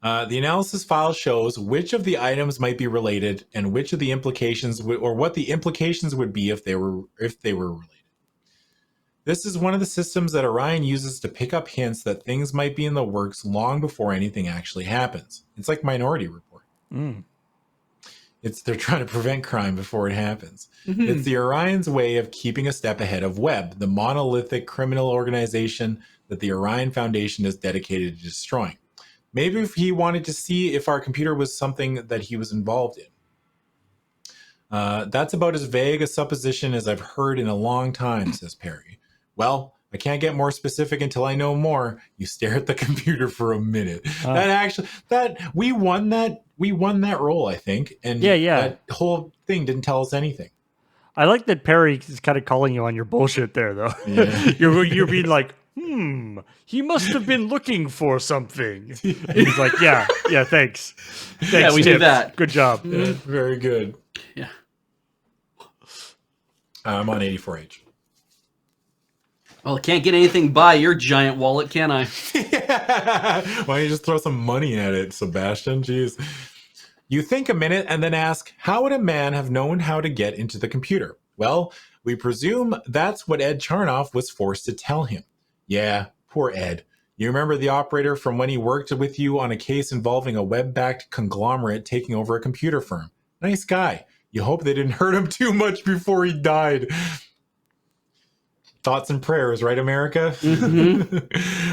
analysis file shows which of the items might be related and which of the implications or what the implications would be if they were related. This is one of the systems that Orion uses to pick up hints that things might be in the works long before anything actually happens. It's like Minority Report. They're trying to prevent crime before it happens. It's the Orion's way of keeping a step ahead of Webb, the monolithic criminal organization that the Orion Foundation is dedicated to destroying. Maybe if he wanted to see if our computer was something that he was involved in. That's about as vague a supposition as I've heard in a long time, says Perry. Well, I can't get more specific until I know more. You stare at the computer for a minute. We won that role, I think. And that whole thing didn't tell us anything. I like that Perry is kind of calling you on your bullshit there, though. Yeah. you're being like, he must have been looking for something. And he's like, yeah, thanks. Yeah, we did that. Good job. Yeah, very good. Yeah. I'm on 84H. Well, I can't get anything by your giant wallet, can I? Why don't you just throw some money at it, Sebastian? Jeez. You think a minute and then ask, how would a man have known how to get into the computer? Well, we presume that's what Ed Charnoff was forced to tell him. Yeah, poor Ed. You remember the operator from when he worked with you on a case involving a web-backed conglomerate taking over a computer firm. Nice guy. You hope they didn't hurt him too much before he died. Thoughts and prayers, right, America?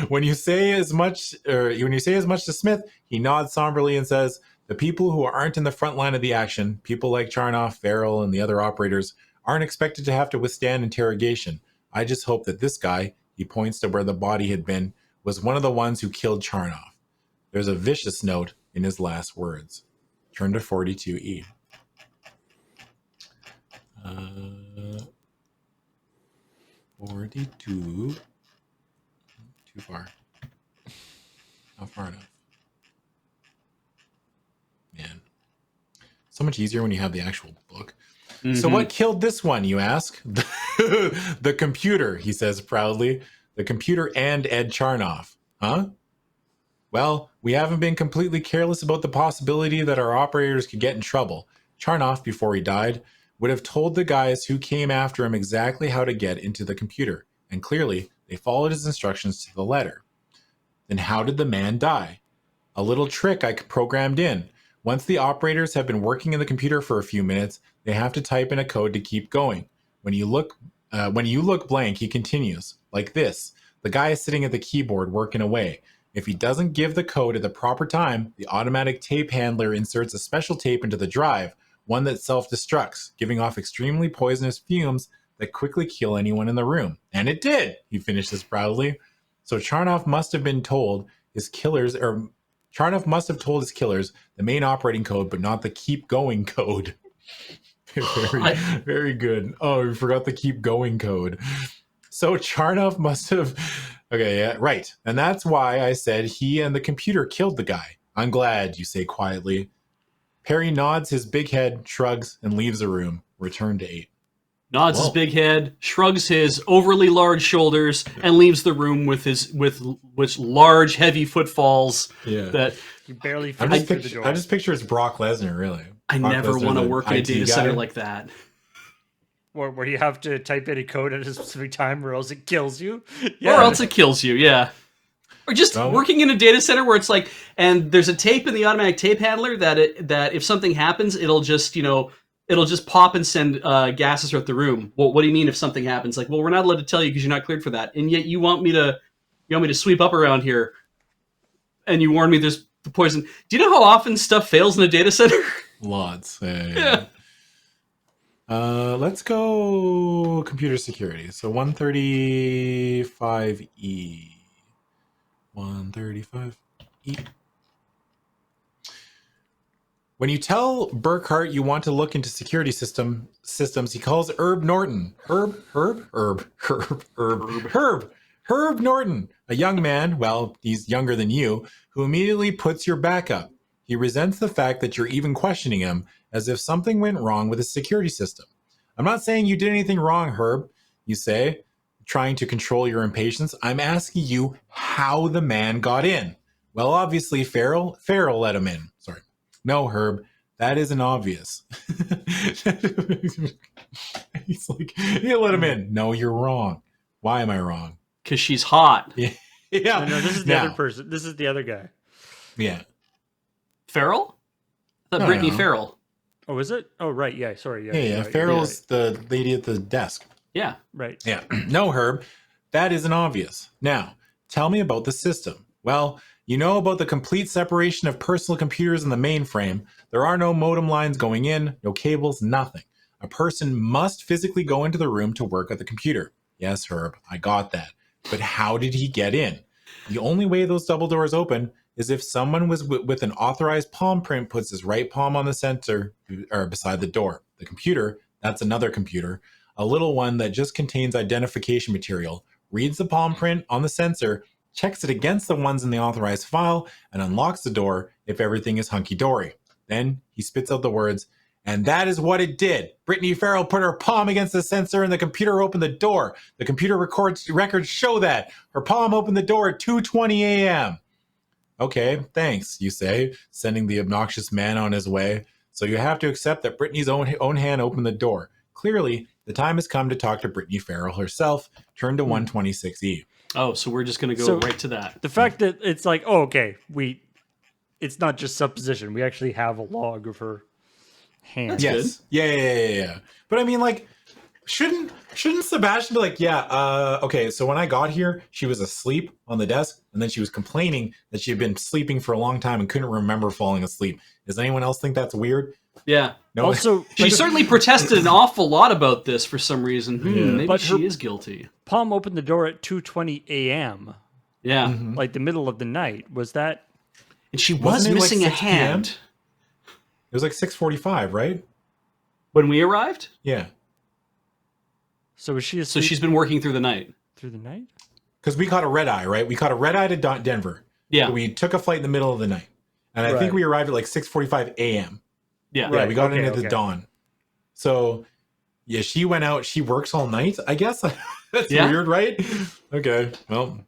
When you say as much to Smith, he nods somberly and says, the people who aren't in the front line of the action, people like Charnoff, Farrell, and the other operators, aren't expected to have to withstand interrogation. I just hope that this guy, he points to where the body had been, was one of the ones who killed Charnoff. There's a vicious note in his last words. Turn to 42E. 42. Too far. Not far enough. Man. So much easier when you have the actual book. So what killed this one, you ask? The computer, he says proudly. The computer and Ed Charnoff. Huh? Well, we haven't been completely careless about the possibility that our operators could get in trouble. Charnoff, before he died, would have told the guys who came after him exactly how to get into the computer, and clearly they followed his instructions to the letter. Then how did the man die? A little trick I programmed in. Once the operators have been working in the computer for a few minutes, they have to type in a code to keep going. When you look blank, he continues, like this. The guy is sitting at the keyboard working away. If he doesn't give the code at the proper time, the automatic tape handler inserts a special tape into the drive, one that self-destructs, giving off extremely poisonous fumes that quickly kill anyone in the room. And it did, he finishes proudly. So Charnoff must have told his killers the main operating code, but not the keep going code. Very good. Oh, we forgot the keep going code. So Charnoff must have... Okay, yeah, right. And that's why I said he and the computer killed the guy. I'm glad, you say quietly. Perry nods his big head, shrugs, and leaves the room. Return to 8. Nods his big head, shrugs his overly large shoulders, and leaves the room with large, heavy footfalls. Yeah. That you barely fit through the door. I just picture it's Brock Lesnar, really. I never want to work in a data center like that. Where you have to type in a code at a specific time, or else it kills you. Yeah. Or else it kills you, yeah. Or just working in a data center where it's like, and there's a tape in the automatic tape handler that if something happens, it'll just pop and send gases throughout the room. Well, what do you mean if something happens? Like, well, we're not allowed to tell you because you're not cleared for that, and yet you want me to sweep up around here. and you warned me there's the poison. Do you know how often stuff fails in a data center? Lots. Yeah. Let's go computer security. So 135E. 135E. When you tell Burkhart you want to look into security systems, he calls Herb Norton. Herb Norton, a young man, well, he's younger than you, who immediately puts your back up. He resents the fact that you're even questioning him, as if something went wrong with his security system. I'm not saying you did anything wrong, Herb, you say, trying to control your impatience. I'm asking you how the man got in. Well, obviously, Farrell let him in. Sorry. No, Herb, that isn't obvious. He's like, you let him in. No, you're wrong. Why am I wrong? Because she's hot. Yeah. No, this is the other person. This is the other guy. Yeah. Farrell? I thought No, Brittany no. Farrell. Oh, is it? Oh, right. Yeah. Sorry. Yeah. Right, Farrell's the lady at the desk. Yeah. right. Yeah. No, Herb, that isn't obvious. Now, tell me about the system. Well, you know about the complete separation of personal computers in the mainframe. There are no modem lines going in, no cables, nothing. A person must physically go into the room to work at the computer. Yes, Herb, I got that. But how did he get in? The only way those double doors open is if someone was with an authorized palm print puts his right palm on the sensor or beside the door. The computer, that's another computer, a little one that just contains identification material, reads the palm print on the sensor, checks it against the ones in the authorized file, and unlocks the door if everything is hunky-dory. Then he spits out the words, and that is what it did. Brittany Farrell put her palm against the sensor and the computer opened the door. The computer records show that. Her palm opened the door at 2:20 a.m. Okay, thanks, you say, sending the obnoxious man on his way. So you have to accept that Brittany's own hand opened the door. Clearly, the time has come to talk to Brittany Farrell herself. Turn to 126E. Oh, so we're just going to go So- right to that. The fact that it's like, oh, okay, it's not just supposition. We actually have a log of her hand. That's Yes. Yeah. But I mean, like, shouldn't Sebastian be like, okay, so when I got here, she was asleep on the desk, and then she was complaining that she had been sleeping for a long time and couldn't remember falling asleep. Does anyone else think that's weird? Yeah. No. Also, She certainly protested an awful lot about this for some reason. Maybe But she her- is guilty. palm opened the door at 2:20 a.m. Yeah. Mm-hmm. like the middle of the night. Was that? And she was Wasn't it like missing a 6 p.m.? hand It was like 6:45, right? when we arrived. Yeah. So was she So asleep she's been working through the night. through the night? Because we caught a red eye, right? We caught a red eye to Denver. Yeah. We took a flight in the middle of the night. And I think Right. we arrived at like 6:45 a.m. Yeah. Yeah, Right, we got okay, into the okay. dawn. So, yeah, she went out. She works all night, I guess. That's Yeah. weird, right? Okay, well.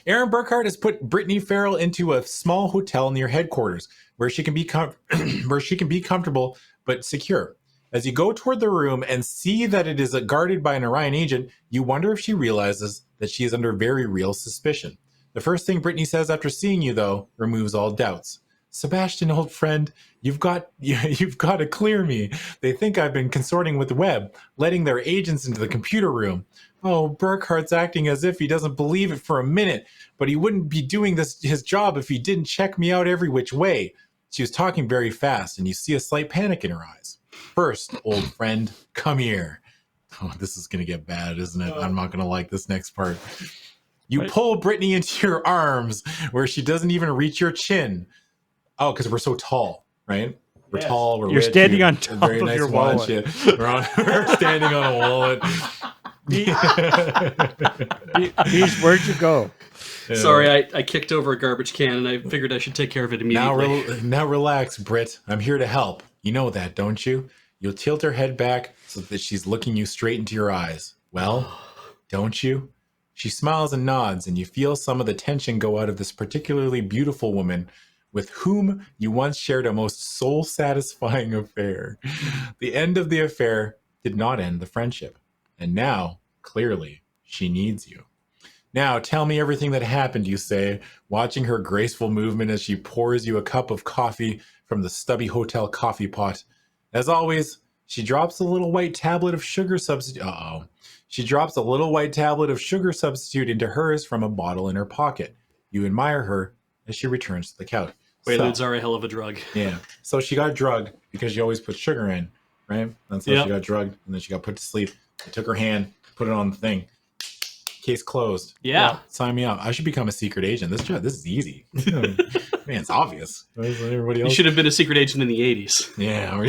Aaron Burkhart has put Brittany Farrell into a small hotel near headquarters where she can be comfortable but secure. As you go toward the room and see that it is guarded by an Orion agent, you wonder if she realizes that she is under very real suspicion. The first thing Brittany says after seeing you, though, removes all doubts. Sebastian, old friend, you've got to clear me. They think I've been consorting with Webb, letting their agents into the computer room. Oh, Burkhart's acting as if he doesn't believe it for a minute, but he wouldn't be doing his job if he didn't check me out every which way. She was talking very fast, and you see a slight panic in her eyes. First, old friend, come here. Oh, this is going to get bad, isn't it? I'm not going to like this next part. You What? pull Brittany into your arms where she doesn't even reach your chin. Oh, because we're so tall, right? We're Yes. tall. We're You're rich, standing we on have top very of nice your watch, wallet. yeah. We're standing on a wallet. Beej, where'd you go? Yeah. Sorry, I kicked over a garbage can and I figured I should take care of it immediately. Now relax, Britt. I'm here to help. You know that, don't you? You'll tilt her head back so that she's looking you straight into your eyes. Well, don't you? She smiles and nods, and you feel some of the tension go out of this particularly beautiful woman with whom you once shared a most soul-satisfying affair. The end of the affair did not end the friendship. And now, clearly, she needs you. Now, tell me everything that happened, you say, watching her graceful movement as she pours you a cup of coffee from the stubby hotel coffee pot. As always, she drops a little white tablet of sugar substitute. She drops a little white tablet of sugar substitute into hers from a bottle in her pocket. You admire her, as she returns to the couch. Quaaludes are a hell of a drug. Yeah. So she got drugged because she always put sugar in, right? That's how she got drugged. And then she got put to sleep. I took her hand, put it on the thing. Case closed. Yeah. Sign me up. I should become a secret agent. This is easy. Man, it's obvious. Everybody else. You should have been a secret agent in the 80s. Yeah.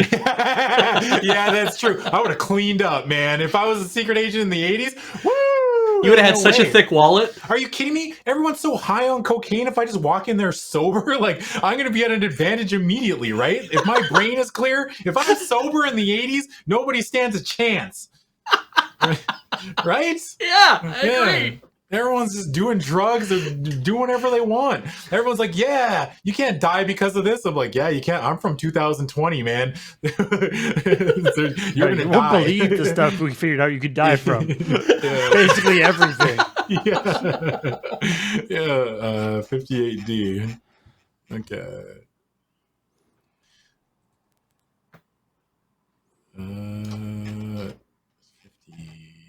Yeah, that's true. I would have cleaned up, man. If I was a secret agent in the 80s, woo! You would have had such a thick wallet. Are you kidding me? Everyone's so high on cocaine. If I just walk in there sober, like, I'm going to be at an advantage immediately, right? If my brain is clear, if I'm sober in the 80s, nobody stands a chance. Right? Yeah, I agree. Everyone's just doing drugs. They're doing whatever they want. Everyone's like, yeah, you can't die because of this. I'm like, yeah, you can't. I'm from 2020, man. You're you won't believe the stuff we figured out you could die from. Basically everything. Yeah. Yeah. 58D. Okay.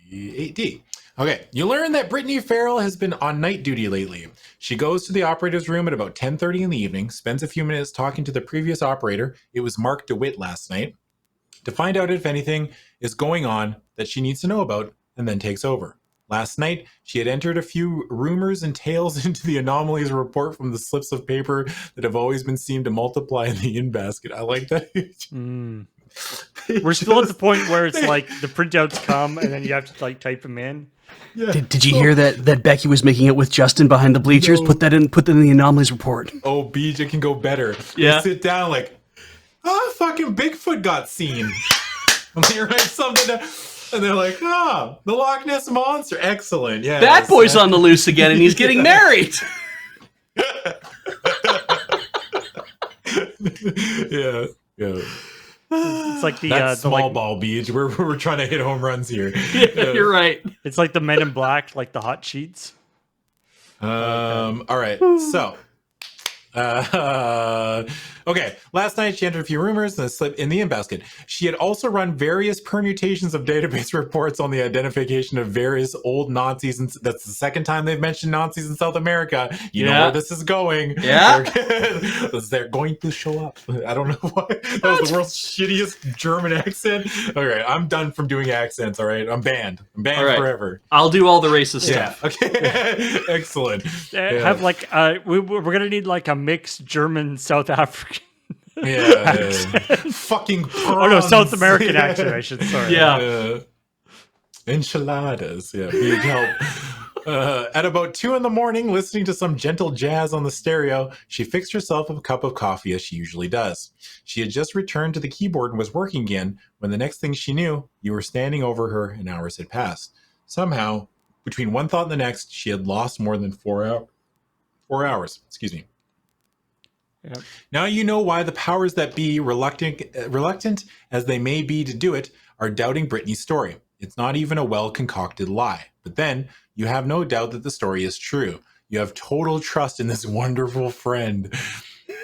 58D. Okay, you learn that Brittany Farrell has been on night duty lately. She goes to the operator's room at about 10:30 in the evening, spends a few minutes talking to the previous operator, it was Mark DeWitt last night, to find out if anything is going on that she needs to know about, and then takes over. Last night, she had entered a few rumors and tales into the anomalies report from the slips of paper that have always been seen to multiply in the in-basket. I like that. We're still at the point where it's like the printouts come and then you have to like type them in. Yeah. Did you hear that Becky was making it with Justin behind the bleachers? No. Put that in the anomalies report. Oh, Beej, it can go better. Yeah. They sit down like, fucking Bigfoot got seen. And they write something down, and they're like, the Loch Ness Monster. Excellent. Yeah. That boy's on the loose again, and he's getting married. Yeah. It's like the small ball Beej. We're trying to hit home runs here. Yeah, you're right. It's like the Men in Black, like the hot sheets. All right. So, okay. Last night she entered a few rumors and slipped in the in-basket. She had also run various permutations of database reports on the identification of various old Nazis, and that's the second time they've mentioned Nazis in South America. You know where this is going. Yeah, they're going to show up. I don't know why. That was the world's shittiest German accent. All right, I'm done from doing accents. All right, I'm banned. I'm banned forever. I'll do all the racist stuff. Okay, excellent. Have like we're gonna need like a mixed German South African. Fucking prawns. Oh no, South American accent. I should. Sorry. Yeah. Enchiladas. Yeah, big help. At about 2 a.m, listening to some gentle jazz on the stereo, she fixed herself a cup of coffee as she usually does. She had just returned to the keyboard and was working again when the next thing she knew, you were standing over her and hours had passed. Somehow, between one thought and the next, she had lost more than 4 hours. Excuse me. Yep. Now you know why the powers that be, reluctant as they may be to do it, are doubting Brittany's story. It's not even a well-concocted lie. But then, you have no doubt that the story is true. You have total trust in this wonderful friend.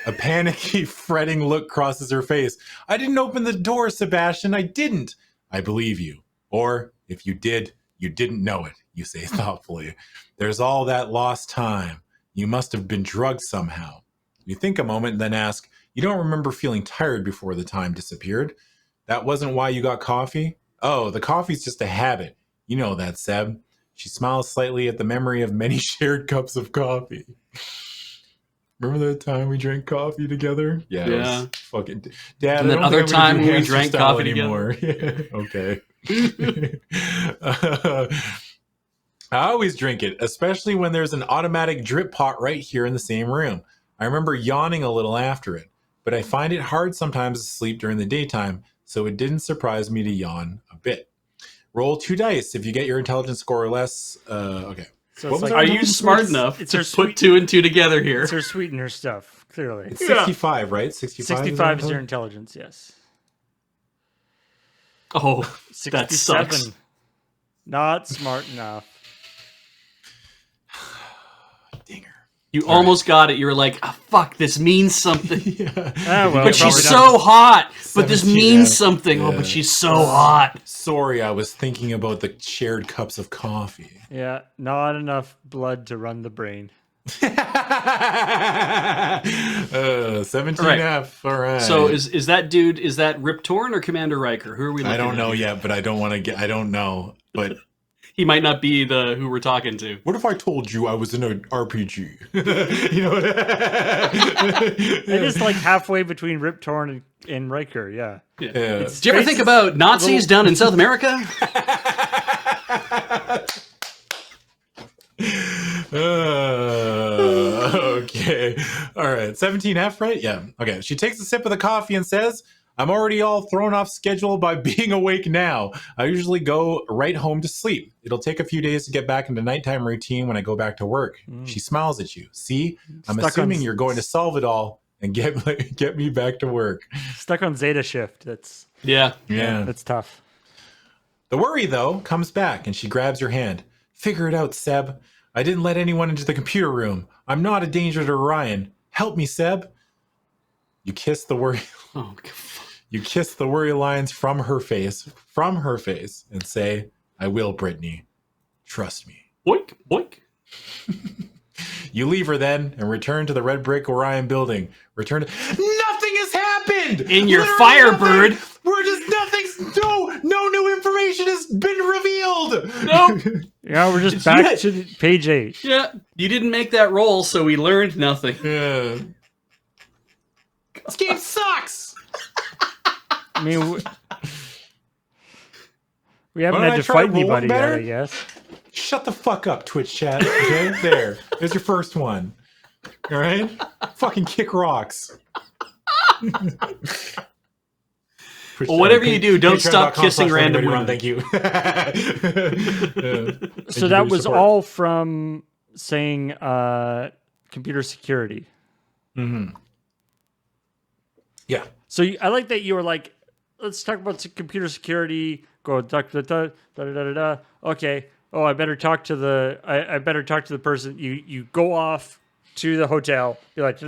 A panicky, fretting look crosses her face. I didn't open the door, Sebastian. I didn't. I believe you. Or, if you did, you didn't know it, you say thoughtfully. There's all that lost time. You must have been drugged somehow. You think a moment and then ask, you don't remember feeling tired before the time disappeared? That wasn't why you got coffee? Oh, the coffee's just a habit. You know that, Seb. She smiles slightly at the memory of many shared cups of coffee. Remember that time we drank coffee together? Yeah. It was fucking... Dad, and that other time when we drank coffee anymore. Together? Okay. I always drink it, especially when there's an automatic drip pot right here in the same room. I remember yawning a little after it, but I find it hard sometimes to sleep during the daytime, so it didn't surprise me to yawn a bit. Roll 2 dice if you get your intelligence score or less. Okay. So what was are you smart enough to put 2 and 2 together here? It's her sweetener stuff, clearly. It's 65, right? 65 is your intelligence, yes. Oh, 67. that sucks. Not smart enough. Dinger. You almost got it. You were like, fuck, this means something. But she's so hot. But this means something. Yeah. Oh, but she's so hot. Sorry, I was thinking about the shared cups of coffee. Yeah, not enough blood to run the brain. 17F. All right. So is that dude? Is that Rip Torn or Commander Riker? Who are we? I don't looking know at here? yet, but I don't want to get. I don't know, but He might not be the who we're talking to. what if I told you I was in an RPG? You know. It is like halfway between Rip Torn and Riker. Yeah. Yeah. Did you ever think about Nazis down in South America? Okay. All right. 17F, right? Yeah. Okay. She takes a sip of the coffee and says, I'm already all thrown off schedule by being awake now. I usually go right home to sleep. It'll take a few days to get back into nighttime routine when I go back to work. She smiles at you. See, I'm assuming you're going to solve it all and get me back to work. Stuck on Zeta shift. That's Yeah. that's tough. The worry, though, comes back and she grabs your hand. Figure it out, Seb. I didn't let anyone into the computer room. I'm not a danger to Orion. Help me, Seb. You kiss the worry. Oh, God. You kiss the worry lines from her face, and say, I will, Brittany. Trust me. Boink, boink. You leave her then and return to the red brick Orion building. Nothing has happened! In your Literally Firebird. nothing. We're just nothing's no new information has been revealed. Nope. Yeah, we're just back to page 8. Yeah, you didn't make that roll, so we learned nothing. Yeah. This game sucks. I mean, we haven't Why don't had I to try fight rolling anybody yet, better? I guess. Shut the fuck up, Twitch chat. Okay, there's your first one. All right, fucking kick rocks. Well, whatever you do, don't stop kissing random women. Thank you. So that was all from saying computer security. Mm-hmm. Yeah. So I like that you were like, let's talk about computer security. Go da da da da da da. Okay. Oh, I better talk to the. I better talk to the person. You go off to the hotel. You're like,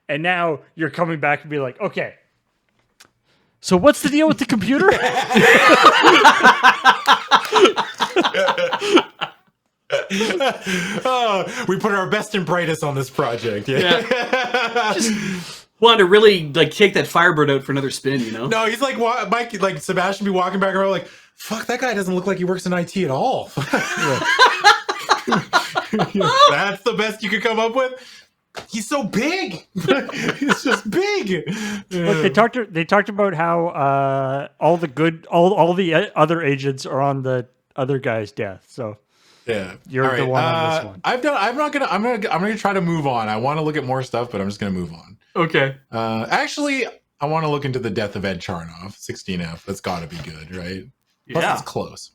and now you're coming back and be like, okay. So what's the deal with the computer? Oh, we put our best and brightest on this project. Yeah. Just wanted to really like take that Firebird out for another spin, you know? No, he's like Mike, like Sebastian be walking back around like, fuck, that guy doesn't look like he works in IT at all. That's the best you could come up with. He's so big. He's just big. Look, they talked about how all the other agents are on the other guy's death. So yeah, you're the one on this one. I'm gonna try to move on. I want to look at more stuff, but I'm just gonna move on. Okay. Actually, I want to look into the death of Ed Charnoff. 16F. That's got to be good, right? Plus, Yeah. it's close.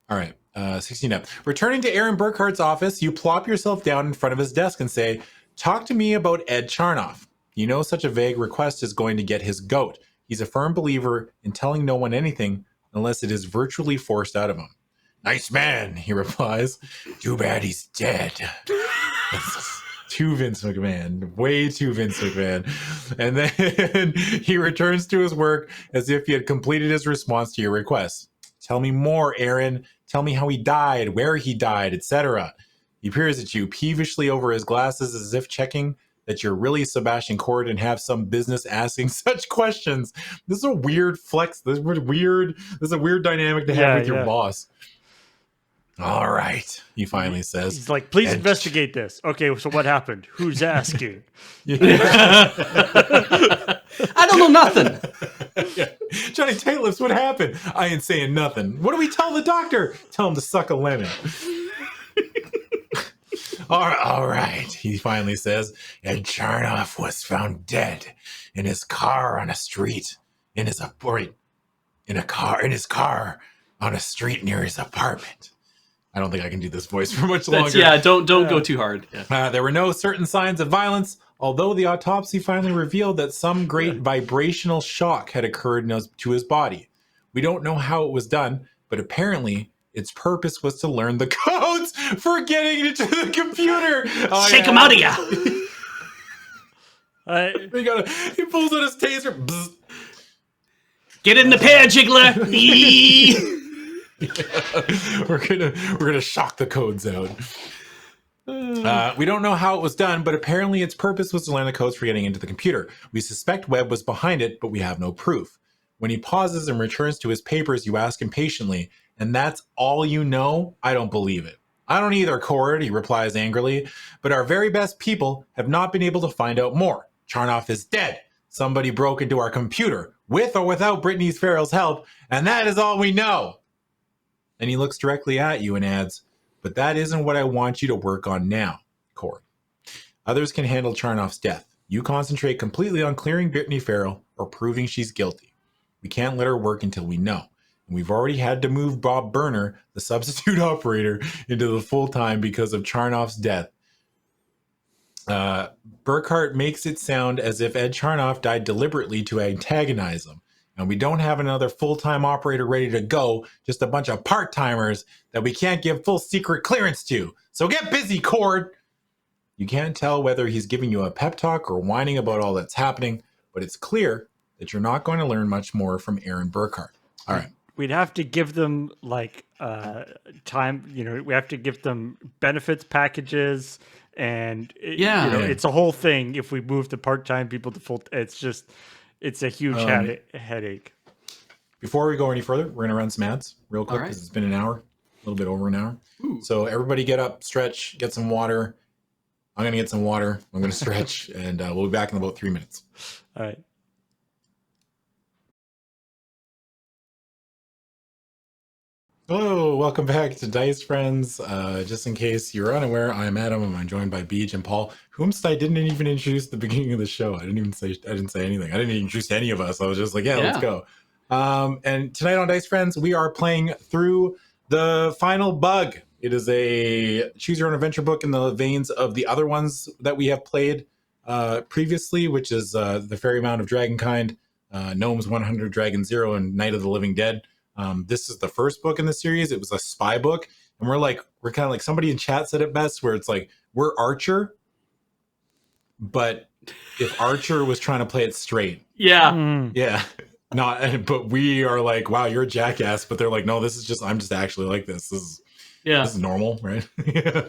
All right. 16F. Returning to Aaron Burkhart's office, you plop yourself down in front of his desk and say, talk to me about Ed Charnoff. You know such a vague request is going to get his goat. He's a firm believer in telling no one anything unless it is virtually forced out of him. Nice man, he replies. Too bad he's dead. Too Vince McMahon. Way too Vince McMahon. And then he returns to his work as if he had completed his response to your request. Tell me more, Aaron. Tell me how he died, where he died, etc. He peers at you peevishly over his glasses as if checking that you're really Sebastian Cord and have some business asking such questions. This is a weird flex. This is a weird dynamic to have with your boss. All right, he finally says. He's like, please investigate this. Okay, so what happened? Who's asking? I don't know nothing. Yeah. Johnny Taitlips, what happened? I ain't saying nothing. What do we tell the doctor? Tell him to suck a lemon. All right, he finally says. Ed Charnoff was found dead in his car on a street. In his car on a street near his apartment. I don't think I can do this voice for much longer. Don't go too hard. Yeah. There were no certain signs of violence, although the autopsy finally revealed that some great vibrational shock had occurred to his body. We don't know how it was done, but apparently its purpose was to learn the codes for getting into the computer. Shake him out of ya. He pulls out his taser. Bzz. Get in the pair, Jiggler. Yeah. We're gonna shock the codes out. We don't know how it was done, but apparently its purpose was to learn the codes for getting into the computer. We suspect Webb was behind it, but we have no proof. When he pauses and returns to his papers, you ask him patiently, and that's all you know? I don't believe it. I don't either, Cord, he replies angrily, but our very best people have not been able to find out more. Charnoff is dead. Somebody broke into our computer, with or without Brittany Farrell's help, and that is all we know. And he looks directly at you and adds, but that isn't what I want you to work on now, Cord. Others can handle Charnoff's death. You concentrate completely on clearing Brittany Farrell or proving she's guilty. We can't let her work until we know. And we've already had to move Bob Burner, the substitute operator, into the full-time because of Charnoff's death. Burkhart makes it sound as if Ed Charnoff died deliberately to antagonize him. And we don't have another full-time operator ready to go, just a bunch of part-timers that we can't give full secret clearance to. So get busy, Cord! You can't tell whether he's giving you a pep talk or whining about all that's happening, but it's clear that you're not going to learn much more from Aaron Burkhart. All right. We'd have to give them like time, we have to give them benefits packages and it's a whole thing. If we move the part-time people to full, it's a huge headache. Before we go any further, we're going to run some ads real quick because it's been an hour, a little bit over an hour. Ooh. So everybody get up, stretch, get some water. I'm going to get some water. I'm going to stretch and we'll be back in about 3 minutes. All right. Hello, welcome back to Dice Friends. Just in case you're unaware, I'm Adam and I'm joined by Beej and Paul, whom I didn't even introduce at the beginning of the show. I didn't say anything. I didn't introduce any of us. I was just like, let's go. And tonight on Dice Friends, we are playing through The Final Bug. It is a choose your own adventure book in the veins of the other ones that we have played previously, which is The Fairy Mound of Dragonkind, Gnomes 100, Dragon Zero, and Night of the Living Dead. This is the first book in the series. It was a spy book. And we're kind of like, somebody in chat said it best, where it's like, we're Archer, but if Archer was trying to play it straight. Yeah. Yeah. But we are like, wow, you're a jackass. But they're like, no, I'm just actually like this. This is normal, right? Yeah.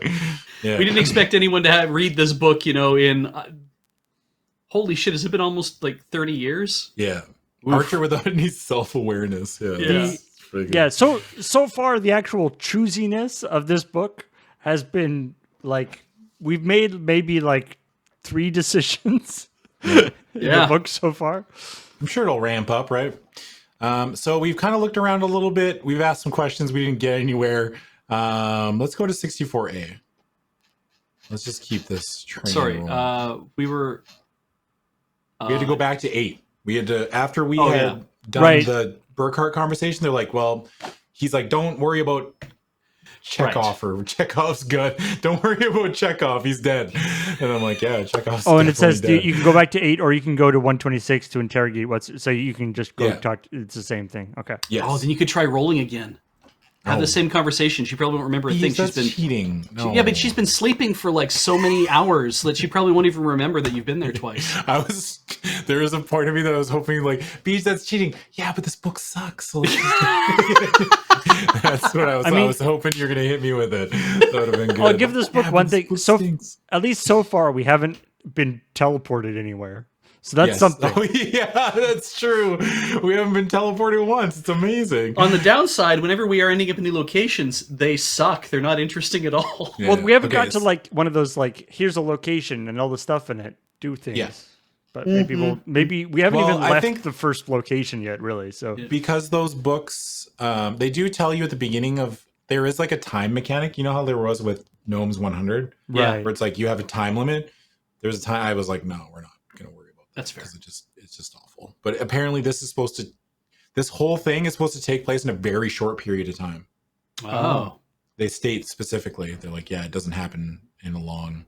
We didn't expect anyone to read this book, in, holy shit, has it been almost like 30 years? Yeah. Oof. Archer without any self-awareness. Yeah. So far, the actual choosiness of this book has been like, we've made maybe like 3 decisions in the book so far. I'm sure it'll ramp up, right? So we've kind of looked around a little bit. We've asked some questions. We didn't get anywhere. Let's go to 64A. Let's just keep this train rolling. We had to go back to 8. We had to, after we had done the Burkhart conversation, they're like, well, he's like, don't worry about Chekhov or Chekhov's good. Don't worry about Chekhov. He's dead. And I'm like, yeah, Chekhov's and it says you can go back to 8 or you can go to 126 to interrogate so you can just go talk. It's the same thing. Okay. Yes. Oh, then you could try rolling again. Have the same converation. She probably won't remember a thing. She's been cheating. No. But she's been sleeping for like so many hours that she probably won't even remember that you've been there twice. There was a part of me that I was hoping like, Beej, that's cheating. Yeah, but this book sucks. So that's what I was hoping you're gonna hit me with it. That would have been good. I'll give this book one thing. At least so far, we haven't been teleported anywhere. So that's something. Oh, yeah, that's true. We haven't been teleported once. It's amazing. On the downside, whenever we are ending up in new locations, they suck. They're not interesting at all. Yeah. Well, we haven't got to like one of those like, here's a location and all the stuff in it. Do things. Yes. But maybe we haven't even left the first location yet, really. So because those books, they do tell you at the beginning there is like a time mechanic. You know how there was with Gnomes 100, right? Where it's like you have a time limit. There's a time I was like, no, we're not going to worry about that. That's fair. It's just awful. But apparently, this whole thing is supposed to take place in a very short period of time. Oh, they state specifically. They're like, yeah, it doesn't happen in a long.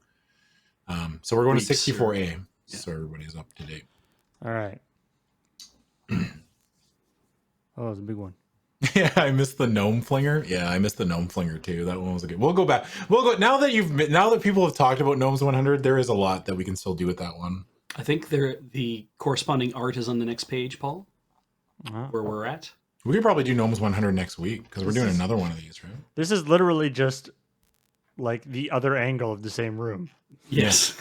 So we're going to 64A. So everybody's up to date. All right. Oh, it's a big one. Yeah, I missed the gnome flinger. Yeah, I missed the gnome flinger too. That one was good. We'll go back. Now that people have talked about Gnomes 100. There is a lot that we can still do with that one. I think the corresponding art is on the next page, Paul. Where we're at. We could probably do Gnomes 100 next week because we're doing another one of these, right? This is literally just like the other angle of the same room. Yes.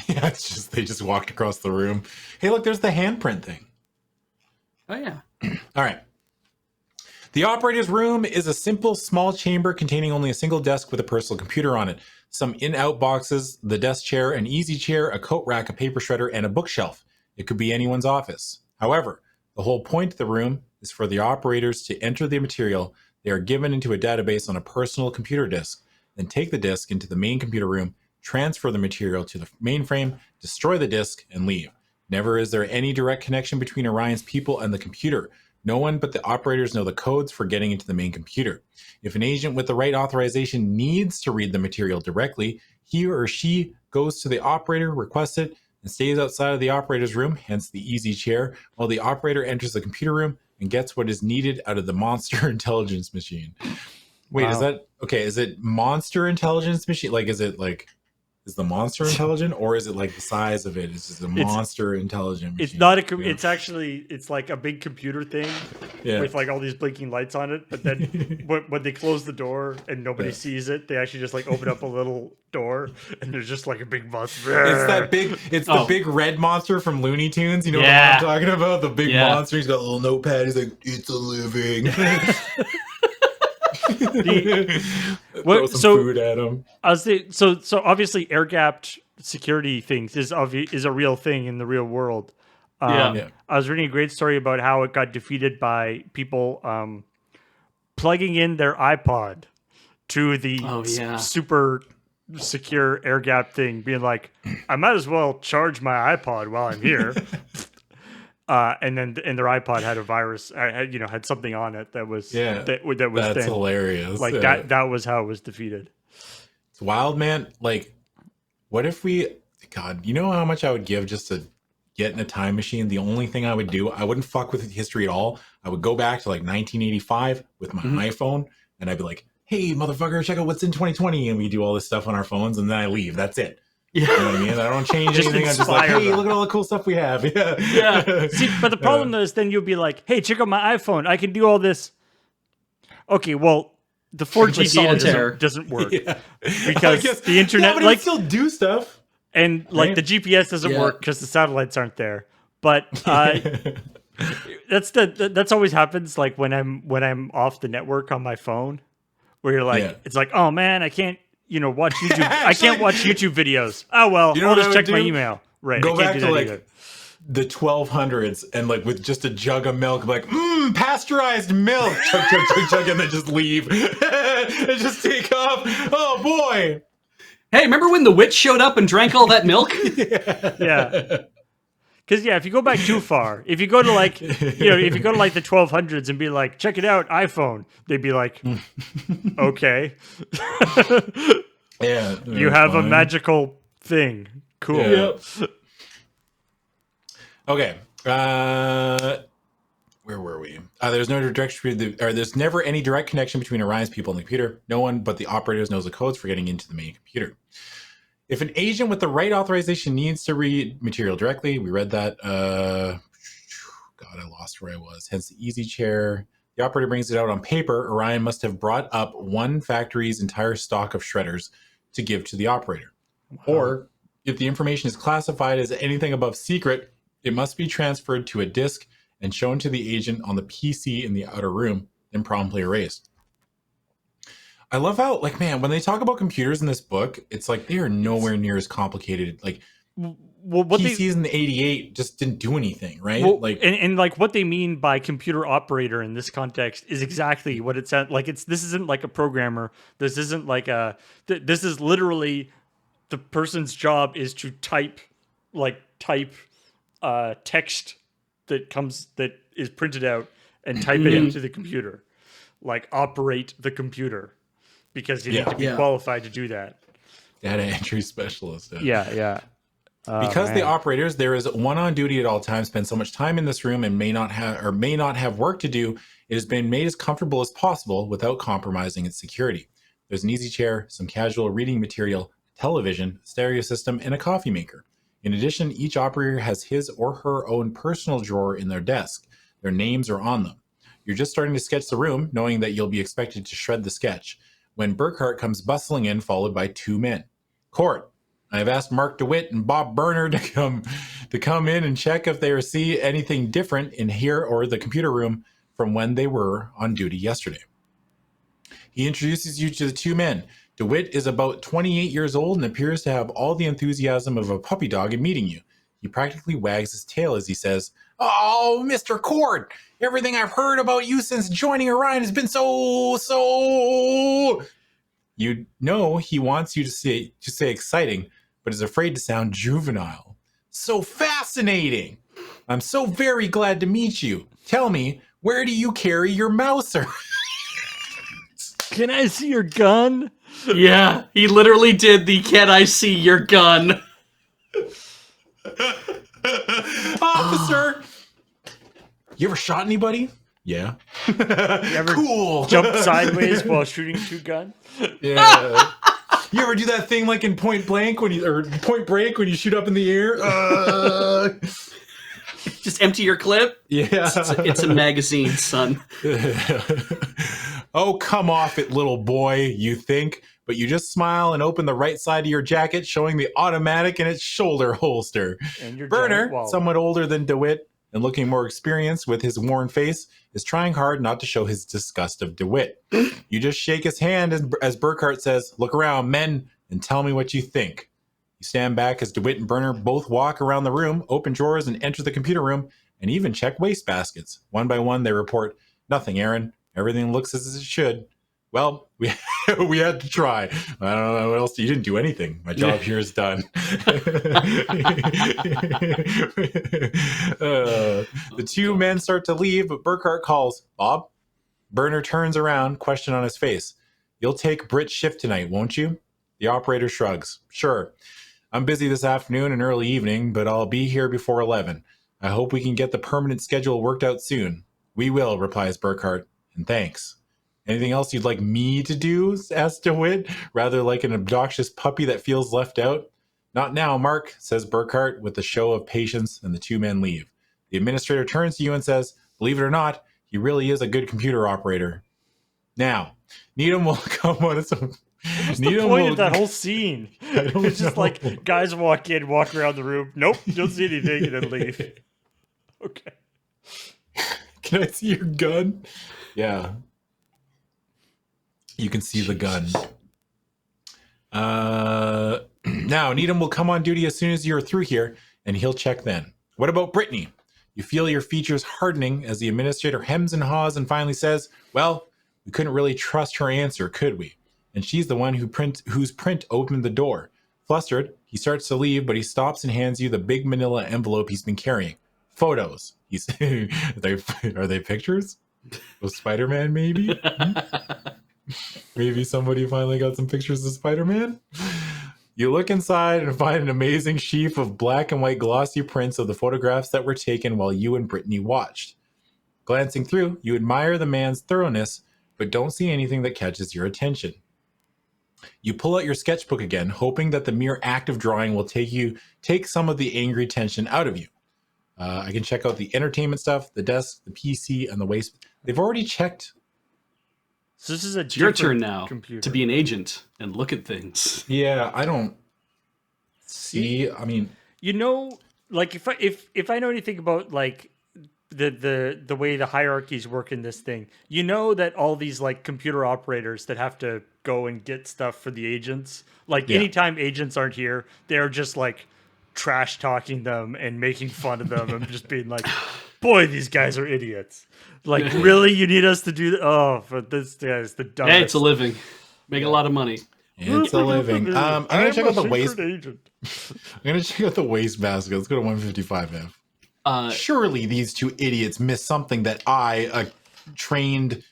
Yeah, it's just they just walked across the room. Hey, look, there's the handprint thing. Oh yeah. All right. The operator's room is a simple, small chamber containing only a single desk with a personal computer on it, some in-out boxes, the desk chair, an easy chair, a coat rack, a paper shredder, and a bookshelf. It could be anyone's office. However, the whole point of the room is for the operators to enter the material they are given into a database on a personal computer disk, then take the disk into the main computer room, transfer the material to the mainframe, destroy the disk, and leave. Never is there any direct connection between Orion's people and the computer. No one but the operators know the codes for getting into the main computer. If an agent with the right authorization needs to read the material directly, he or she goes to the operator, requests it, and stays outside of the operator's room, hence the easy chair, while the operator enters the computer room and gets what is needed out of the monster intelligence machine. Wait, Wow. is that okay? Is it monster intelligence machine? Like, is it like, is the monster intelligent, or is it like the size of it? Is it a monster intelligent machine? It's not a. Yeah. It's actually it's like a big computer thing Yeah. with like all these blinking lights on it. But then when they close the door and nobody Yeah. sees it, they actually just like open up a little door and there's just like a big monster. It's that big. It's the Oh. big red monster from Looney Tunes. You know Yeah. what I'm talking about? The big Yeah. monster. He's got a little notepad. He's like, "It's a living." Throw some so- food at him. I was saying, so obviously air gapped security things is a real thing in the real world. Yeah. I was reading a great story about how it got defeated by people plugging in their iPod to the Oh, yeah. super secure air gap thing, being like, I might as well charge my iPod while I'm here. And their iPod had a virus, had something on it that was that was That's thin. hilarious. Like Yeah. that was how it was defeated. It's wild, man. Like, what if God, you know how much I would give just to get in a time machine? The only thing I would do, I wouldn't fuck with history at all. I would go back to like 1985 with my iPhone, and I'd be like, "Hey, motherfucker, check out what's in 2020," and we do all this stuff on our phones, and then I leave. That's it. You know what I mean? I don't change Just anything. I'm just like, inspire "Hey, them. look at all the cool stuff we have." Yeah. Yeah. See, but the problem is then you'll be like, hey, check out my iPhone. I can do all this. Okay, well, the 4G play data solitaire. doesn't work. Yeah. Because I guess- the internet, yeah, but it like- would still do stuff. And like Right. the GPS doesn't Yeah. work because the satellites aren't there. But that's always happens like when I'm off the network on my phone, where you're like, Yeah. it's like, oh man, I can't watch YouTube. I Actually- can't watch YouTube videos. Oh well, You know I'll what just I check would my do? email. Right, Go I can't back do to that like either. the 1200s and like with just a jug of milk, like pasteurized milk, chug chug chug chug, and then just leave and just take off. Oh boy. Hey, remember when the witch showed up and drank all that milk? Yeah. Because if you go back too far, if you go to like, if you go to like the 1200s and be like, check it out, iPhone, they'd be like, okay, Yeah. you have a magical thing. Cool. Yeah. Okay. Where were we? There's there's never any direct connection between Orion's people and the computer. No one but the operators knows the codes for getting into the main computer. If an agent with the right authorization needs to read material directly, we read that. God, I lost where I was. Hence the easy chair. The operator brings it out on paper. Orion must have brought up one factory's entire stock of shredders to give to the operator. Or if the information is classified as anything above secret, it must be transferred to a disk and shown to the agent on the PC in the outer room, then promptly erased. I love how, like, man, when they talk about computers in this book, it's like they are nowhere near as complicated. Like, Well, what PCs in the 88 just didn't do anything, right? well, Like, and like what they mean by computer operator in this context is exactly what it sounds like. This isn't like a programmer. This isn't like this is literally the person's job is to type text that is printed out and type it into the computer, like operate the computer, because you need to be Yeah. qualified to do that. data entry specialist. Yeah. Because the operators, there is one on duty at all times, spend so much time in this room and may not have work to do, it has been made as comfortable as possible without compromising its security. There's an easy chair, some casual reading material, television, stereo system, and a coffee maker. In addition, each operator has his or her own personal drawer in their desk. Their names are on them. You're just starting to sketch the room, knowing that you'll be expected to shred the sketch. when Burkhart comes bustling in, followed by two men. Court, I have asked Mark DeWitt and Bob Burner to come in and check if they see anything different in here or the computer room from when they were on duty yesterday. He introduces you to the two men. DeWitt is about 28 years old and appears to have all the enthusiasm of a puppy dog in meeting you. He practically wags his tail as he says, "Oh, Mr. Court, everything I've heard about you since joining Orion has been so... You know he wants you to say exciting, but is afraid to sound juvenile. So fascinating! I'm so very glad to meet you. Tell me, where do you carry your mouser?" Can I see your gun? Yeah, he literally did the "Can I see your gun?" Officer! You ever shot anybody? Yeah. You ever Cool. jump sideways while shooting two guns? Yeah. You ever do that thing like in Point Break when you shoot up in the air? Just empty your clip. Yeah. It's a magazine, son. Oh, come off it, little boy, you think. But you just smile and open the right side of your jacket, showing the automatic in its shoulder holster. And your Burner, wallet. somewhat older than DeWitt and looking more experienced with his worn face, is trying hard not to show his disgust of DeWitt. You just shake his hand as Burkhart says, "Look around, men, and tell me what you think." You stand back as DeWitt and Burner both walk around the room, open drawers, and enter the computer room, and even check wastebaskets. One by one, they report, "Nothing, Aaron. Everything looks as it should." Well, we had to try. I don't know what else. You didn't do anything. My job here is done. The two men start to leave, but Burkhart calls, "Bob?" Burner turns around, question on his face. "You'll take Britt's shift tonight, won't you?" The operator shrugs. "Sure. I'm busy this afternoon and early evening, but I'll be here before 11. I hope we can get the permanent schedule worked out soon." "We will," replies Burkhart, "and thanks." "Anything else you'd like me to do?" asks DeWitt, rather like an obnoxious puppy that feels left out. "Not now, Mark," says Burkhart with a show of patience, and the two men leave. The administrator turns to you and says, "Believe it or not, he really is a good computer operator." Now, Needham will come on its own. What's the point of that whole scene? It's just like guys walk in, walk around the room. Nope, don't see anything, and then leave. Okay. "Can I see your gun?" Yeah. You can see the gun. Now, Needham will come on duty as soon as you're through here, and he'll check then. "What about Brittany?" You feel your features hardening as the administrator hems and haws and finally says, "Well, we couldn't really trust her answer, could we? And she's the one whose print opened the door." Flustered, he starts to leave, but he stops and hands you the big manila envelope he's been carrying. "Photos." He's are they pictures of Spider-Man, maybe? Maybe somebody finally got some pictures of Spider-Man? You look inside and find an amazing sheaf of black and white glossy prints of the photographs that were taken while you and Brittany watched. Glancing through, you admire the man's thoroughness, but don't see anything that catches your attention. You pull out your sketchbook again, hoping that the mere act of drawing will take some of the angry tension out of you. I can check out the entertainment stuff, the desk, the PC, and the waste. They've already checked. So this is a Your turn now computer. to be an agent and look at things. Yeah, I don't see. I mean, You know, like if I know anything about like the way the hierarchies work in this thing, you know that all these like computer operators that have to go and get stuff for the agents, like anytime agents aren't here, they're just like trash talking them and making fun of them and just being like, "Boy, these guys are idiots." Like, really, you need us to do that? Oh, but this guy's the dumbest. Hey, it's a living. Make a lot of money. it's a living. I'm gonna check out the waste. agent. I'm gonna check out the waste basket. Let's go to 155F. Surely these two idiots missed something that I, a trained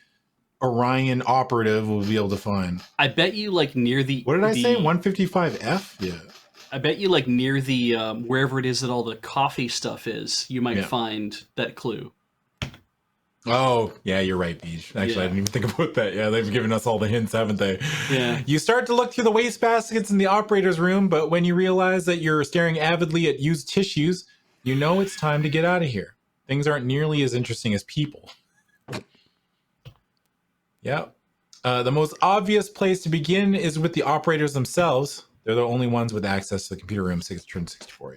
Orion operative, will be able to find. I bet you like near the... What did I say? 155F? Yeah. I bet you like near the, wherever it is that all the coffee stuff is, you might find that clue. Oh, yeah, you're right, Beej. Actually, I didn't even think about that. Yeah, they've given us all the hints, haven't they? Yeah. You start to look through the waste baskets in the operator's room, but when you realize that you're staring avidly at used tissues, you know it's time to get out of here. Things aren't nearly as interesting as people. Yeah. The most obvious place to begin is with the operators themselves. They're the only ones with access to the computer room 64.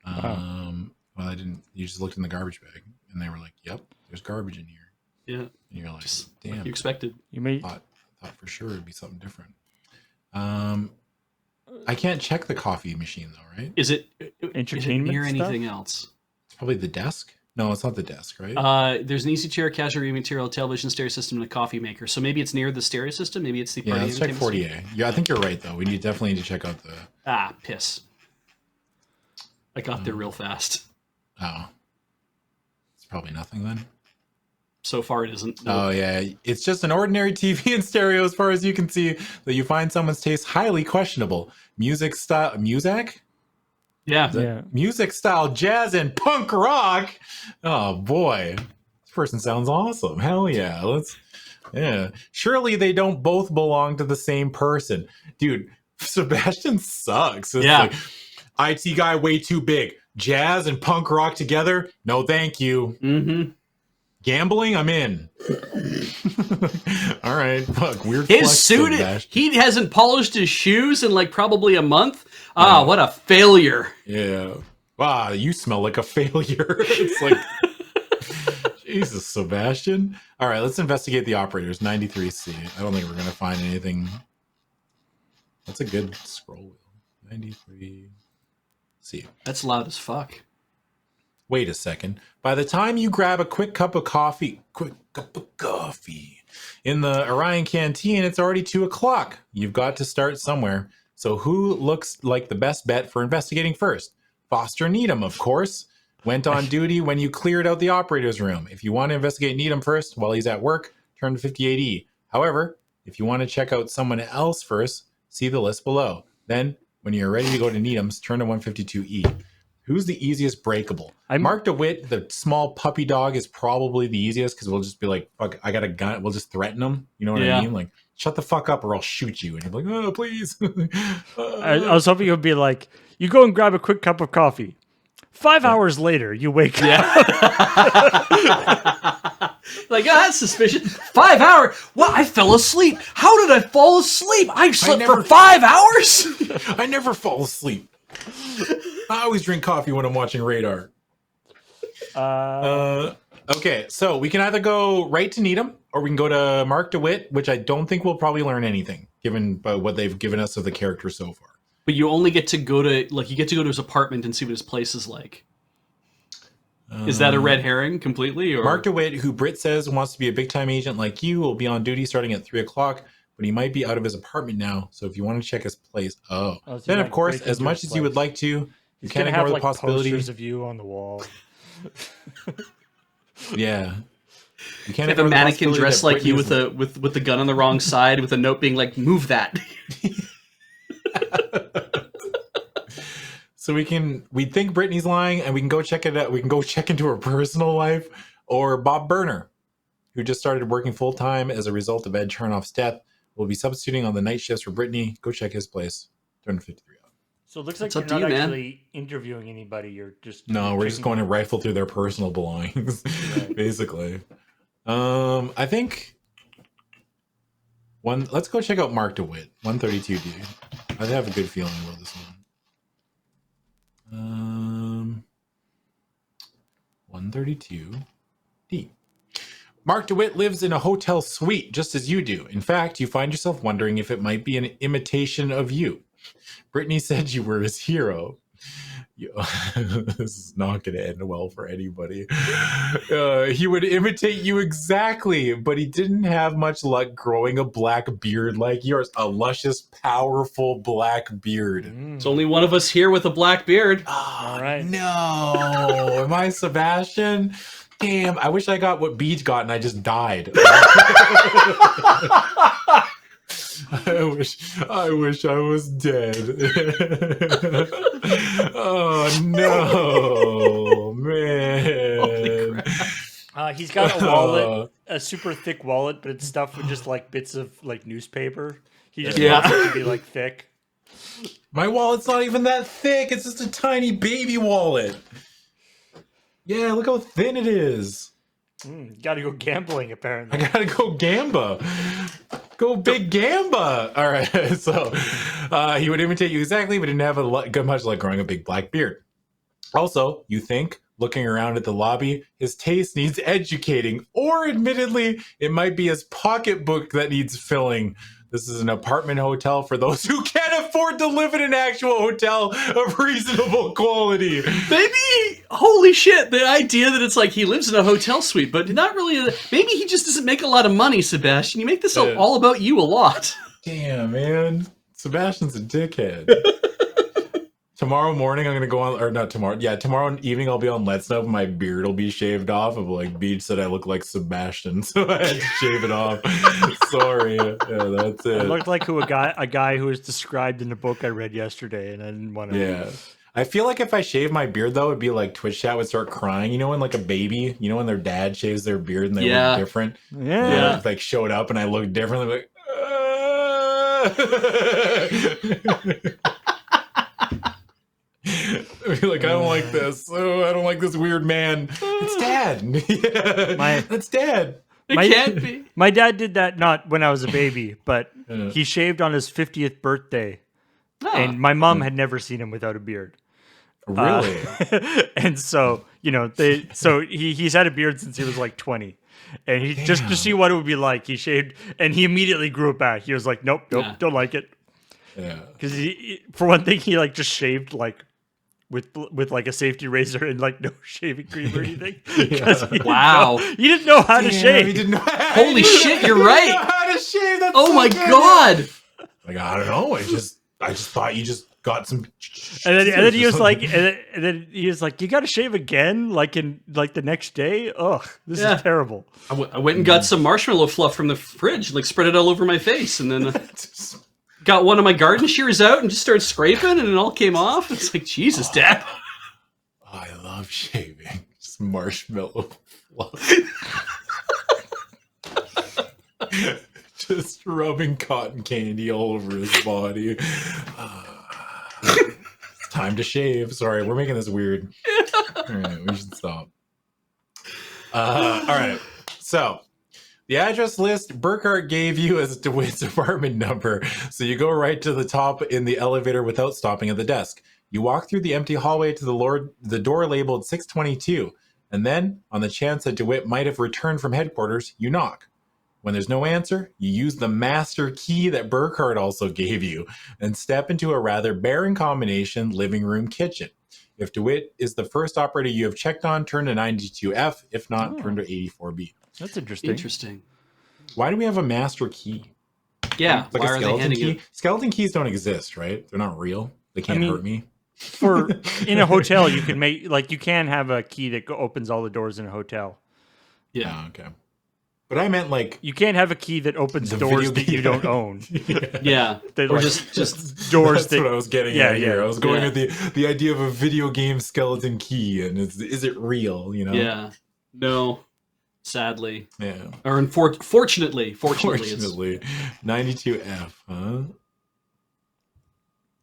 Well, I didn't. You just looked in the garbage bag, and they were like, "Yep, there's garbage in here." Yeah. And you're like, Just "Damn." like you expected. You may thought for sure it'd be something different. I can't check the coffee machine though, right? Is it Entertainment near stuff? anything else? It's probably the desk. No, it's not the desk, right? There's an easy chair, casual reading material, television, stereo system, and a coffee maker. So maybe it's near the stereo system. Maybe it's the Yeah, party let's check entertainment 40A. Yeah, I think you're right though. We definitely need to check out the. Ah, piss. I got there real fast. Oh, it's probably nothing then. So far, it isn't. Oh yeah, it's just an ordinary TV and stereo, as far as you can see. That you find someone's taste highly questionable. Music style, music style, jazz and punk rock. Oh boy, this person sounds awesome. Hell yeah, yeah. Surely they don't both belong to the same person, dude. Sebastian sucks. It's Yeah. like, IT guy way too big. Jazz and punk rock together? No, thank you. Mm-hmm. Gambling? I'm in. All right. Fuck. Weird. His flex, suit, Sebastian. he hasn't polished his shoes in like probably a month. Ah, what a failure. Yeah. Wow, you smell like a failure. It's like, Jesus, Sebastian. All right, let's investigate the operators. 93C. I don't think we're going to find anything. That's a good scroll wheel. 93C. That's loud as fuck. Wait a second. By the time you grab a quick cup of coffee in the Orion canteen, it's already 2:00. You've got to start somewhere. So who looks like the best bet for investigating first? Foster Needham, of course. Went on duty when you cleared out the operator's room. If you want to investigate Needham first while he's at work, turn to 58E. However, if you want to check out someone else first, see the list below. Then, when you're ready to go to Needham's, turn to 152E. Who's the easiest breakable? Mark DeWitt, the small puppy dog, is probably the easiest because we'll just be like, fuck, I got a gun. We'll just threaten him. You know what I mean? Like, shut the fuck up or I'll shoot you. And you're like, oh, please. I was hoping it would be like, you go and grab a quick cup of coffee. 5 hours later, you wake up. Like, that's suspicious. 5 hours? What? I fell asleep. How did I fall asleep? I slept for 5 hours? I never fall asleep. I always drink coffee when I'm watching Radar. Okay, so we can either go right to Needham or we can go to Mark DeWitt, which I don't think we'll probably learn anything given what they've given us of the character so far. But you only get to go to, like, you get to go to his apartment and see what his place is like. Is that a red herring completely? Or Mark DeWitt, who Britt says wants to be a big-time agent like you, will be on duty starting at 3:00, but he might be out of his apartment now. So if you want to check his place, so then like of course, break as into much his as you would place. like to, you He's can't gonna ignore have the like possibility. posters of you on the wall. Yeah. You can't have a ignore the mannequin possibility dressed that like you Britney's- with the gun on the wrong side with a note being like, move that. So we think Brittany's lying and we can go check it out. We can go check into her personal life, or Bob Burner, who just started working full time as a result of Ed Chernoff's death, will be substituting on the night shifts for Brittany. Go check his place. Turn 53 out. So it looks like It's you're up to not you, man. actually interviewing anybody. You're just We're just going to rifle through their personal belongings, basically. I think let's go check out Mark DeWitt, 132D. I have a good feeling about this one. 132D. Mark DeWitt lives in a hotel suite just as you do. In fact, you find yourself wondering if it might be an imitation of you. Brittany said you were his hero. This is not going to end well for anybody. He would imitate you exactly, but he didn't have much luck growing a black beard like yours. A luscious, powerful black beard. There's only one of us here with a black beard. Oh, All right. no. Am I Sebastian? Damn, I wish I got what Beej got and I just died. I wish I was dead. Oh no, man. He's got a wallet, a super thick wallet, but it's stuffed with just like bits of like newspaper. He just wants it to be like thick. My wallet's not even that thick. It's just a tiny baby wallet. Yeah, look how thin it is. Gotta go gambling, I apparently. gotta go Gamba. Go big Gamba. All right. So he would imitate you exactly, but didn't have much like growing a big black beard. Also, you think, looking around at the lobby, his taste needs educating, or admittedly, it might be his pocketbook that needs filling. This is an apartment hotel for those who can't afford to live in an actual hotel of reasonable quality. Maybe, holy shit, the idea that it's like he lives in a hotel suite, but not really. Maybe he just doesn't make a lot of money, Sebastian. You make this all about you a lot. Damn, man. Sebastian's a dickhead. Tomorrow morning, I'm going to go on, or not tomorrow. Yeah, tomorrow evening, I'll be on Let's Know. My beard will be shaved off. Of like, Beej said I look like Sebastian, so I had to shave it off. Sorry. Yeah, that's it. I looked like a guy who was described in the book I read yesterday, and I didn't want to. Yeah. I feel like if I shave my beard, though, it'd be like Twitch chat would start crying. You know, when like a baby, you know, when their dad shaves their beard and they look different? Yeah. Like showed up and I look different. Like, I'd be like, I don't like this. Oh, I don't like this weird man. It's dad. Yeah, that's dad. It can't be. My dad did that not when I was a baby, but he shaved on his 50th birthday. And my mom had never seen him without a beard. Really? And so, you know, he's had a beard since he was like 20. And he just to see what it would be like, he shaved and he immediately grew it back. He was like, nope, don't like it. Yeah. Because for one thing, he like just shaved like with like a safety razor and like no shaving cream or anything. Wow. He didn't know how to shave. He didn't know Holy shit, you're right. Know how to shave. That's oh so my good. God. Like, I don't know. I just thought you just got some. And then he was like, you got to shave again, like in like the next day. Ugh, this is terrible. I went and got some marshmallow fluff from the fridge, like spread it all over my face, and then got one of my garden shears out and just started scraping, and it all came off. It's like, Jesus, Dad. Oh, I love shaving. Just marshmallow fluff. Just rubbing cotton candy all over his body. It's time to shave. Sorry, we're making this weird. All right, we should stop. All right, so the address list Burkhart gave you is DeWitt's apartment number, so you go right to the top in the elevator without stopping at the desk. You walk through the empty hallway to the door labeled 622, and then, on the chance that DeWitt might have returned from headquarters, you knock. When there's no answer, you use the master key that Burkhart also gave you and step into a rather barren combination living room kitchen. If DeWitt is the first operator you have checked on, turn to 92F. If not, turn to 84B. That's interesting. Interesting. Why do we have a master key? Yeah, Like why a are they skeleton handing key? it? Skeleton keys don't exist, right? They're not real. They can't hurt me. For in a hotel, you can you can have a key that opens all the doors in a hotel. Yeah. Oh, okay. But I meant like You can't have a key that opens The doors video that you don't own. Yeah. They're Or like- just Doors that's that what I was getting Yeah, at here. yeah. I was going Yeah. with the idea of a video game skeleton key, and is it real? You know? yeah. No. Sadly. Yeah. Or fortunately. It's, Fortunately, 92F, huh?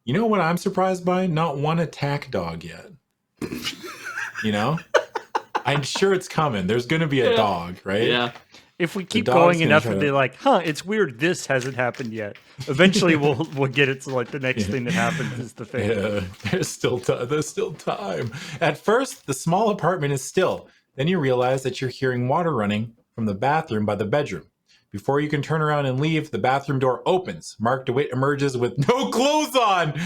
You know what I'm surprised by? Not one attack dog yet. You know? I'm sure it's coming. There's going to be a dog, right? yeah. If we keep dog's going gonna enough, try and to- they're like, it's weird. This hasn't happened yet. Eventually, we'll get it to like the next thing that happens is the thing. Yeah, there's still time. At first, the small apartment is still. Then you realize that you're hearing water running from the bathroom by the bedroom. Before you can turn around and leave, the bathroom door opens. Mark DeWitt emerges with no clothes on.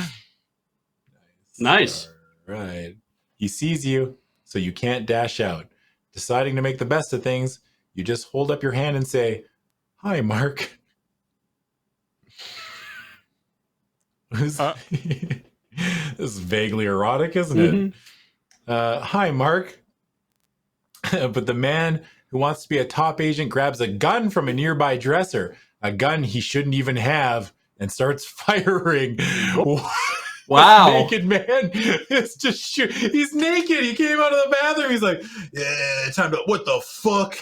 Nice. All right. He sees you, so you can't dash out. Deciding to make the best of things, you just hold up your hand and say, "Hi, Mark." This is vaguely erotic, isn't it? Hi, Mark. But the man who wants to be a top agent grabs a gun from a nearby dresser, a gun he shouldn't even have, and starts firing. Wow. Naked man is just shoot. He's naked. He came out of the bathroom. He's like, yeah, time to, what the fuck?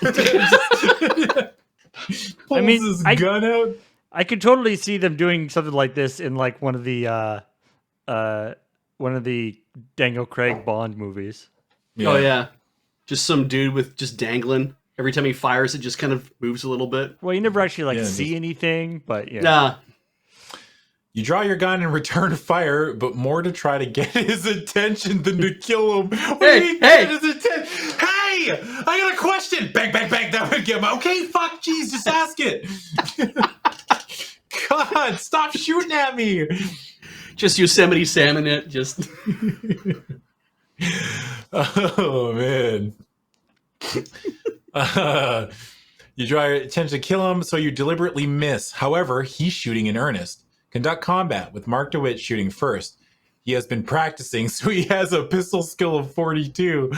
Pulls his gun out. I could totally see them doing something like this in like one of the Daniel Craig Bond movies. Oh, yeah. Just some dude with just dangling. Every time he fires, it just kind of moves a little bit. Well, you never actually Yeah, see anything, but yeah. Nah. You draw your gun and return fire, but more to try to get his attention than to kill him. What do you mean get his attention? Hey! I got a question! Bang, bang, bang, that would get him. Okay, fuck, jeez, just ask it. God, stop shooting at me. Just Yosemite salmon it. Just. Oh, man. You draw your attention to kill him, so you deliberately miss. However, he's shooting in earnest. Conduct combat with Mark DeWitt shooting first. He has been practicing, so he has a pistol skill of 42.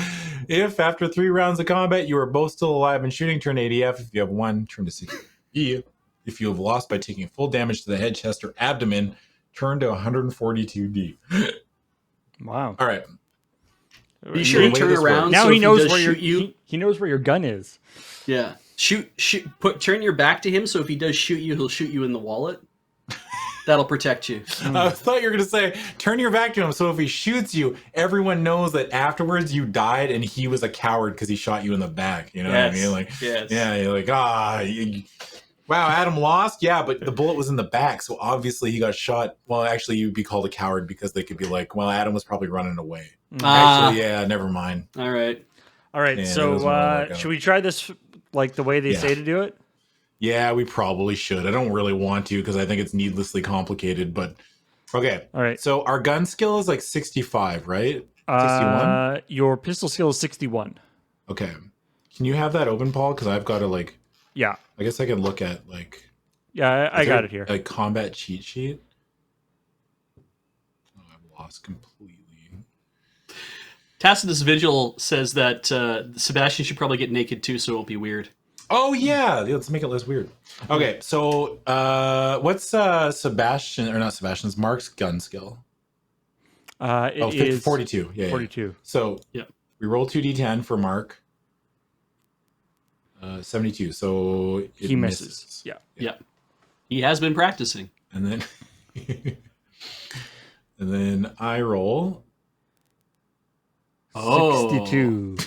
If, after 3 rounds of combat, you are both still alive and shooting, turn ADF. If you have 1, turn to 60. If you have lost by taking full damage to the head, chest, or abdomen, turn to 142D. Wow. All right. Be sure to turn around. Now so he if knows does where shoot he knows where your gun is. Yeah. Shoot. Turn your back to him, so if he does shoot you, he'll shoot you in the wallet. That'll protect you. I thought you were going to say, turn your back to him, so if he shoots you, everyone knows that afterwards you died and he was a coward because he shot you in the back. You know what I mean? Like, yeah, you're like, wow, Adam lost? Yeah, but the bullet was in the back, so obviously he got shot. Well, actually, you'd be called a coward because they could be like, well, Adam was probably running away. Actually, yeah, never mind. All right. Yeah, so should we try this like the way they say to do it? Yeah, we probably should. I don't really want to because I think it's needlessly complicated, but okay. All right. So our gun skill is like 65, right? 61? Your pistol skill is 61. Okay. Can you have that open, Paul? Because I've got to like... Yeah. I guess I can look at like... Yeah, I got it here. A combat cheat sheet? Oh, I've lost completely. Tacitus Vigil says that Sebastian should probably get naked too, so it won't be weird. Oh, yeah. Let's make it less weird. Okay, so what's Sebastian, or not Sebastian's, Mark's gun skill? It is 42. Yeah, 42. Yeah. So we roll 2d10 for Mark. 72. So he misses. Yeah. He has been practicing. And then and then I roll 62.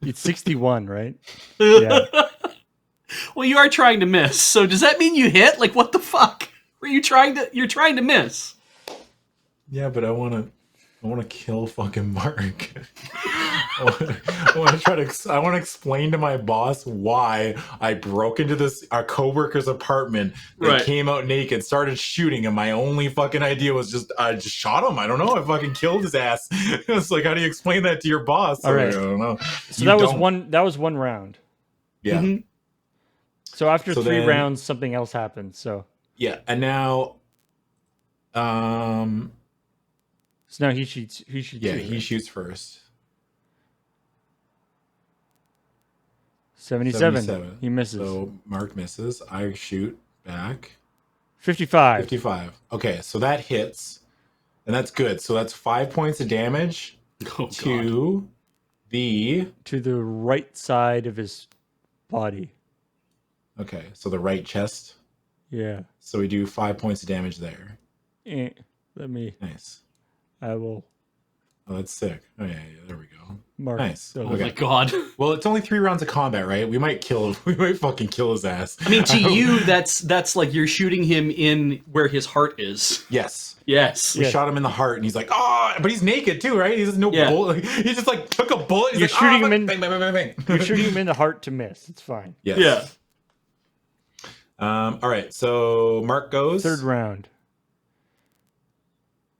It's 61, right? Yeah. Well, you are trying to miss. So does that mean you hit? Like, what the fuck? You're trying to miss. Yeah, but I want to kill fucking Mark. I want to explain to my boss why I broke into our coworker's apartment. They came out naked, started shooting, and my only fucking idea was I just shot him. I don't know. I fucking killed his ass. It's like, how do you explain that to your boss? All right. I don't know. So that was one round. Yeah. Mm-hmm. So after 3 rounds, something else happens. So yeah, and now, so now he shoots. Yeah, he shoots first. 77. He misses. So Mark misses. I shoot back. 55. 55. Okay, so that hits, and that's good. So that's 5 points of damage to the right side of his body. Okay, so the right chest. Yeah. So we do 5 points of damage there. Nice. I will. Oh, that's sick. Oh yeah, there we go. Mark. Nice. Oh my god. Well, it's only 3 rounds of combat, right? We might kill him. We might fucking kill his ass. I mean, to you, that's like you're shooting him in where his heart is. Yes. We shot him in the heart, and he's like, oh, but he's naked too, right? He has no bullet. He just like took a bullet. He's shooting him in. Bang, bang, bang, bang. You're shooting him in the heart to miss. It's fine. Yes. Yeah. All right. So Mark goes. 3rd round.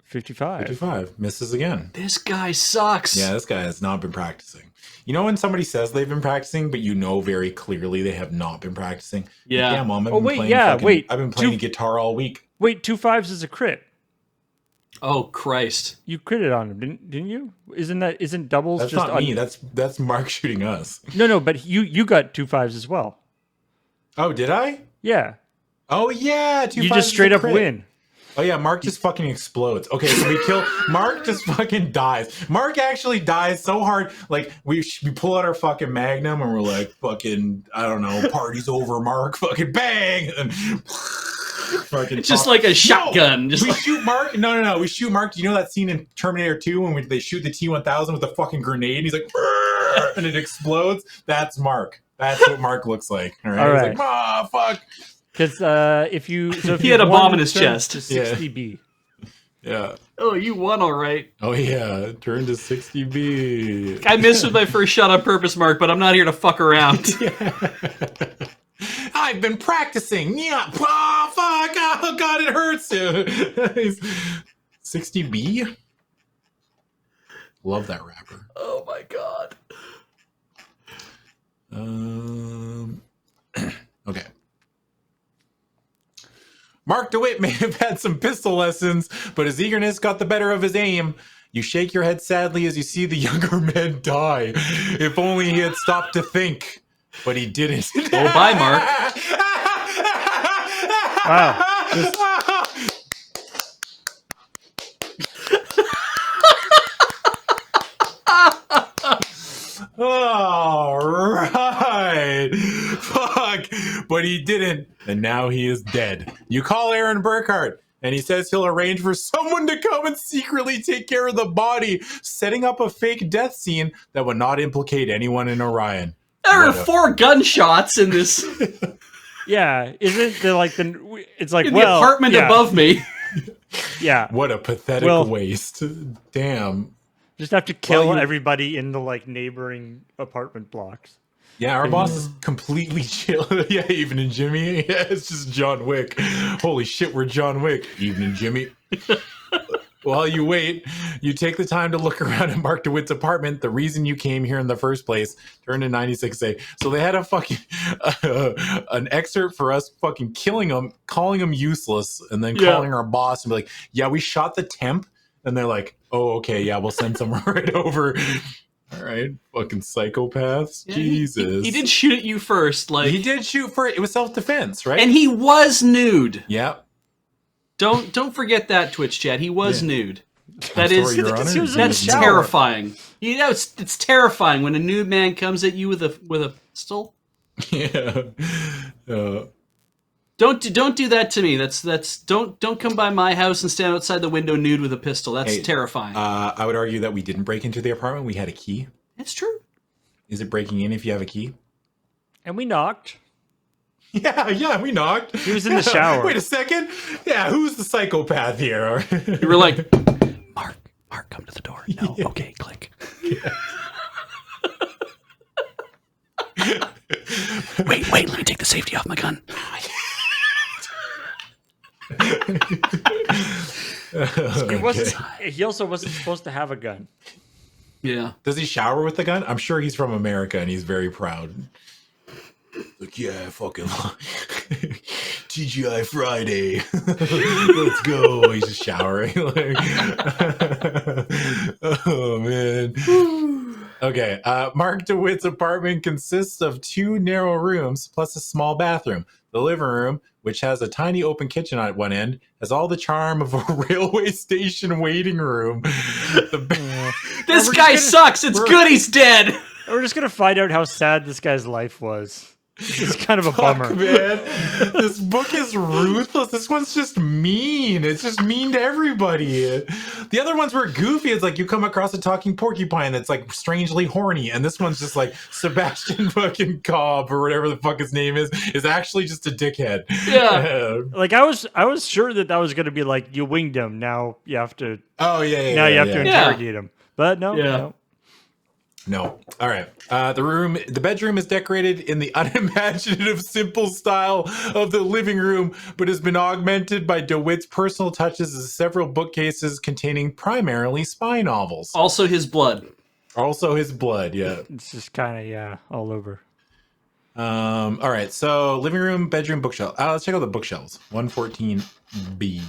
55. 55. Misses again. This guy sucks. Yeah, this guy has not been practicing. You know when somebody says they've been practicing, but you know very clearly they have not been practicing? Yeah. Like, yeah, Mom, I've been playing guitar all week. Wait, 2 5s is a crit. Oh, Christ. You critted on him, didn't you? Isn't doubles That's just not me. That's Mark shooting us. No, but you got 2 5s as well. Oh, did I? Yeah. Oh, yeah. 2 You 5s just straight is a up crit. win. Oh yeah, Mark just fucking explodes. Okay, so we kill Mark. Just fucking dies. Mark actually dies so hard. Like we pull out our fucking Magnum and we're like, fucking, I don't know, party's over, Mark. Fucking bang. And fucking it's just like a shotgun. We shoot Mark. No. We shoot Mark. Do you know that scene in Terminator 2 when they shoot the T-1000 with the fucking grenade? And he's like, and it explodes. That's Mark. That's what Mark looks like. All right. All He's right. like, ah, fuck. Because if He had a bomb in his chest. to 60B. Yeah. Oh, you won, all right. Oh yeah. Turn to 60B. I missed with my first shot on purpose, Mark, but I'm not here to fuck around. I've been practicing. Yeah. Oh, fuck. Oh, God, it hurts. 60B? Love that rapper. Oh my god. Okay. Mark DeWitt may have had some pistol lessons, but his eagerness got the better of his aim. You shake your head sadly as you see the younger man die. If only he had stopped to think. But he didn't. Oh, bye, Mark. Wow. All right. Fuck. But he didn't. And now he is dead. You call Aaron Burkhart, and he says he'll arrange for someone to come and secretly take care of the body, setting up a fake death scene that would not implicate anyone in Orion. There are 4 gunshots in this Yeah, isn't the like the? It's like in the apartment above me. Yeah, What a pathetic waste. Damn. just have to kill Well, you- everybody in the like neighboring apartment blocks. Yeah, our boss is completely chill. Yeah, Evening Jimmy. Yeah, it's just John Wick. Holy shit, we're John Wick. Evening Jimmy. While you wait, you take the time to look around at Mark DeWitt's apartment. The reason you came here in the first place. Turn to 96A. So they had a fucking an excerpt for us fucking killing him, calling him useless, and then calling our boss and be like, "Yeah, we shot the temp." And they're like, "Oh, okay, yeah, we'll send someone right over." All right, fucking psychopaths. Yeah, Jesus. He did shoot at you first, like He did shoot for it. It was self-defense, right? and he was nude. Yeah. Don't forget that, Twitch chat. He was nude. That Sorry, is Your Honor. he was in the that's shower. terrifying. You know, it's terrifying when a nude man comes at you with a pistol. Yeah. Don't do that to me. That's don't come by my house and stand outside the window nude with a pistol. That's terrifying. I would argue that we didn't break into the apartment. We had a key. It's true. Is it breaking in if you have a key? And we knocked. Yeah, we knocked. He was in the shower. Wait a second. Yeah, who's the psychopath here? You were like, Mark, come to the door. No, okay, click. Wait, let me take the safety off my gun. He also wasn't supposed to have a gun. Yeah. Does he shower with the gun? I'm sure he's from America and he's very proud. Like, yeah, fucking TGI Friday. Let's go. He's just showering. Like, oh, man. Okay. Mark DeWitt's apartment consists of 2 narrow rooms plus a small bathroom. The living room, which has a tiny open kitchen at one end, has all the charm of a railway station waiting room. This guy sucks. It's good he's dead. We're just gonna find out how sad this guy's life was. It's kind of a bummer. Man, this book is ruthless. This one's just mean. It's just mean to everybody. The other ones were goofy. It's like you come across a talking porcupine that's like strangely horny, and this one's just like Sebastian fucking Cobb or whatever the fuck his name is actually just a dickhead. Yeah. Like I was sure that was gonna be like you winged him. Now you have to. Oh yeah. Now you have to Yeah. interrogate him. But no. Yeah. No. No. All right. The bedroom is decorated in the unimaginative, simple style of the living room, but has been augmented by DeWitt's personal touches as several bookcases containing primarily spy novels. Also his blood. Also his blood, yeah. It's just kind of all over. All right. So living room, bedroom, bookshelf. Let's check out the bookshelves. 114B.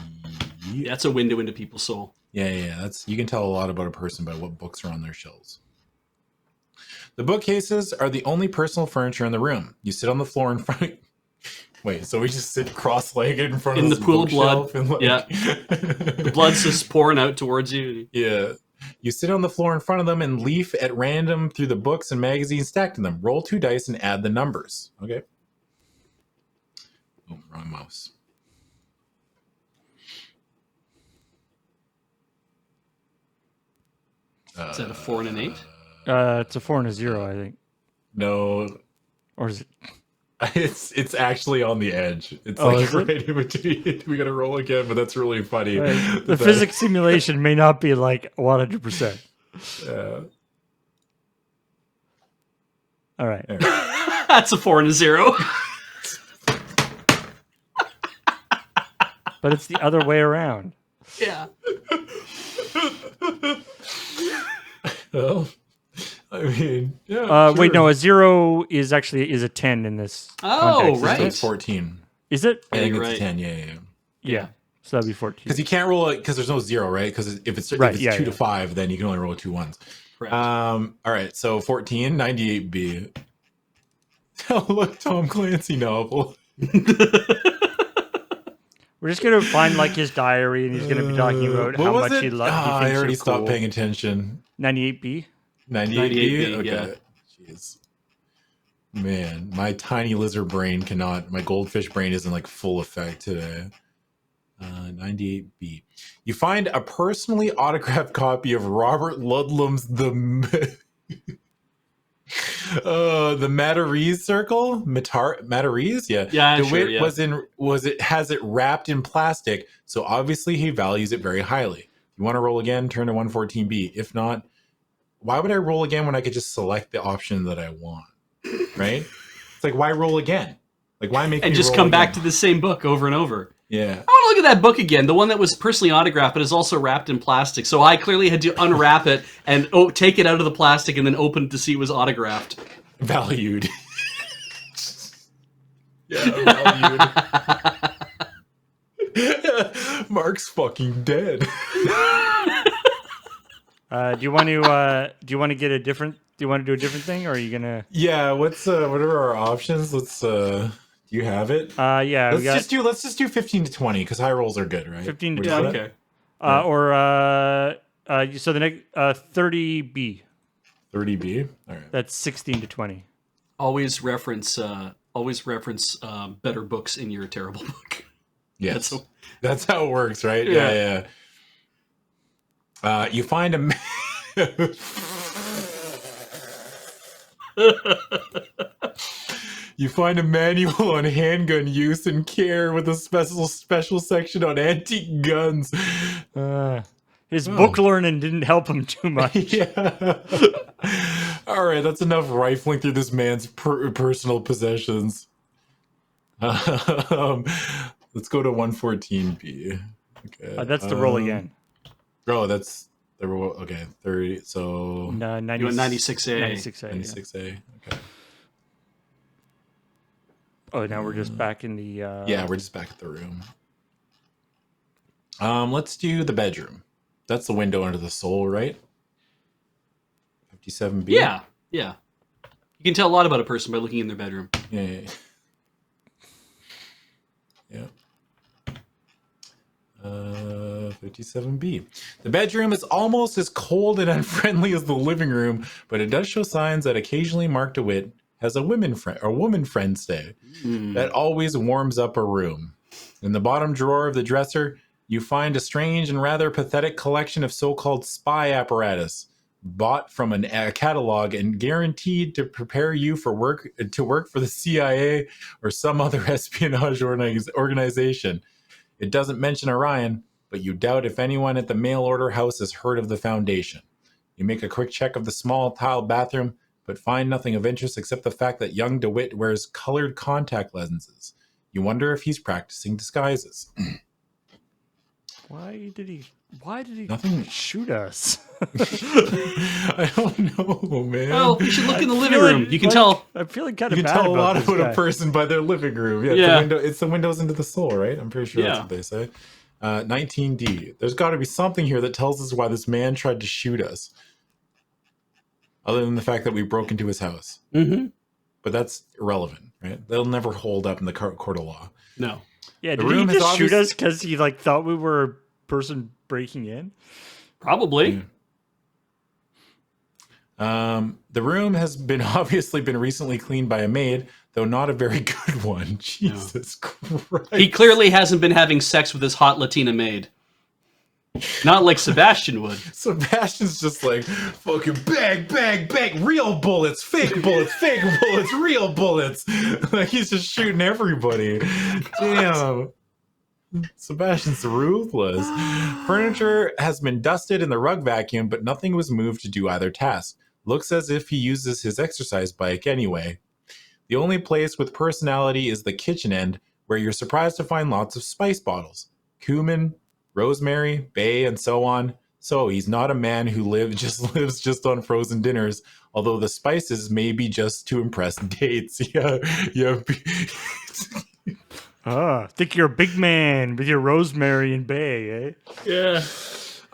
That's a window into people's soul. Yeah. That's you can tell a lot about a person by what books are on their shelves. The bookcases are the only personal furniture in the room. You sit on the floor in front. Wait, so we just sit cross-legged in front In of the this pool of blood. bookshelf and, like... Yeah. The blood's just pouring out towards you. Yeah. You sit on the floor in front of them and leaf at random through the books and magazines stacked in them. Roll 2 dice and add the numbers. Okay. Oh, wrong mouse. Is that a 4 and an 8? It's a 4 and a 0, I think. No, Or is it? it's actually on the edge. It's Oh, like is it? right in between. We gotta roll again, but that's really funny. Right. The That- physics simulation may not be like 100%. All right. That's a 4 and a 0. But it's the other way around. Yeah. Well, I mean, yeah. Wait, sure. no, a 0 is actually a 10 in this Oh, context. right. So it's 14. Is it? I think you're it's right. 10. Yeah. Yeah. So that'd be 14. Because you can't roll it because there's no 0, right? Because if it's Right, 2 to 5, then you can only roll 2 ones. Correct. All right, so 14, 98B. Oh, look, Tom Clancy novel. We're just gonna find like his diary, and he's gonna be talking about What how was much it? he loves. I already stopped paying attention. 98B. 98B? Okay. yeah. Jeez. Man, my tiny lizard brain cannot, my goldfish brain isn't like full effect today. 98B. You find a personally autographed copy of Robert Ludlum's The Matarese Circle? Matarese? Yeah. Yeah, DeWitt sure, has it wrapped in plastic, so obviously he values it very highly. You want to roll again, turn to 114B. If not, why would I roll again when I could just select the option that I want? Right? It's like, why roll again? Like, why make And me just roll come again? back to the same book over and over. Yeah. I want to look at that book again, the one that was personally autographed, but is also wrapped in plastic. So I clearly had to unwrap it and take it out of the plastic and then open it to see it was autographed. Valued. Yeah, valued. Mark's fucking dead. Do you want to get a different? Do you want to do a different thing, or are you gonna? Yeah, what are our options? Let's do you have it? Yeah, Let's just do 15 to 20 because high rolls are good, right? 15 to What do you 20. say? Or so the next 30B. 30B. All right. That's 16 to 20. Always reference better books in your terrible book. Yes. That's how it works, right? Yeah. You find a You find a manual on handgun use and care with a special section on antique guns. His book learning didn't help him too much. Yeah. All right, that's enough rifling through this man's personal possessions. Let's go to 114B. Okay. That's the roll again. Oh, that's the roll. Okay, 30. So No, You went 96A. 96A. 96A. Okay. Oh, now we're just back in the. Yeah, we're just back at the room. Let's do the bedroom. That's the window into the soul, right? 57B. Yeah. You can tell a lot about a person by looking in their bedroom. Yeah. 57B. The bedroom is almost as cold and unfriendly as the living room, but it does show signs that occasionally Mark DeWitt has a woman friend stay. That always warms up a room. In the bottom drawer of the dresser, you find a strange and rather pathetic collection of so-called spy apparatus bought from a catalog and guaranteed to prepare you for work for the CIA or some other espionage organization. It doesn't mention Orion, but you doubt if anyone at the mail order house has heard of the Foundation. You make a quick check of the small tiled bathroom, but find nothing of interest except the fact that young DeWitt wears colored contact lenses. You wonder if he's practicing disguises. Why did he Nothing. shoot us? I don't know, man. Well, you should look in the living feeling room. You can like- tell. I'm feeling kind You of can bad tell a lot this about guy. a person by their living room. Yeah. It's the windows into the soul, right? I'm pretty sure that's Yeah. what they say. 19D. There's got to be something here that tells us why this man tried to shoot us. Other than the fact that we broke into his house. Mm-hmm. But that's irrelevant, right? They'll never hold up in the court of law. No. Yeah, The did he room is just shoot obvious- us because he like thought we were a person breaking in? Probably. The room has been obviously been recently cleaned by a maid, though not a very good one. Jesus Christ. He clearly hasn't been having sex with his hot Latina maid. Not like Sebastian would. Sebastian's just like, fucking bang, bang, bang, real bullets, fake bullets, real bullets. Like, he's just shooting everybody. Damn. Sebastian's ruthless. Furniture has been dusted in the rug vacuum, but nothing was moved to do either task. Looks as if he uses his exercise bike anyway. The only place with personality is the kitchen end, where you're surprised to find lots of spice bottles. Cumin, rosemary, bay, and so on. So he's not a man who lives just on frozen dinners, although the spices may be just to impress dates. Yeah. Think you're a big man with your rosemary and bay, eh? Yeah.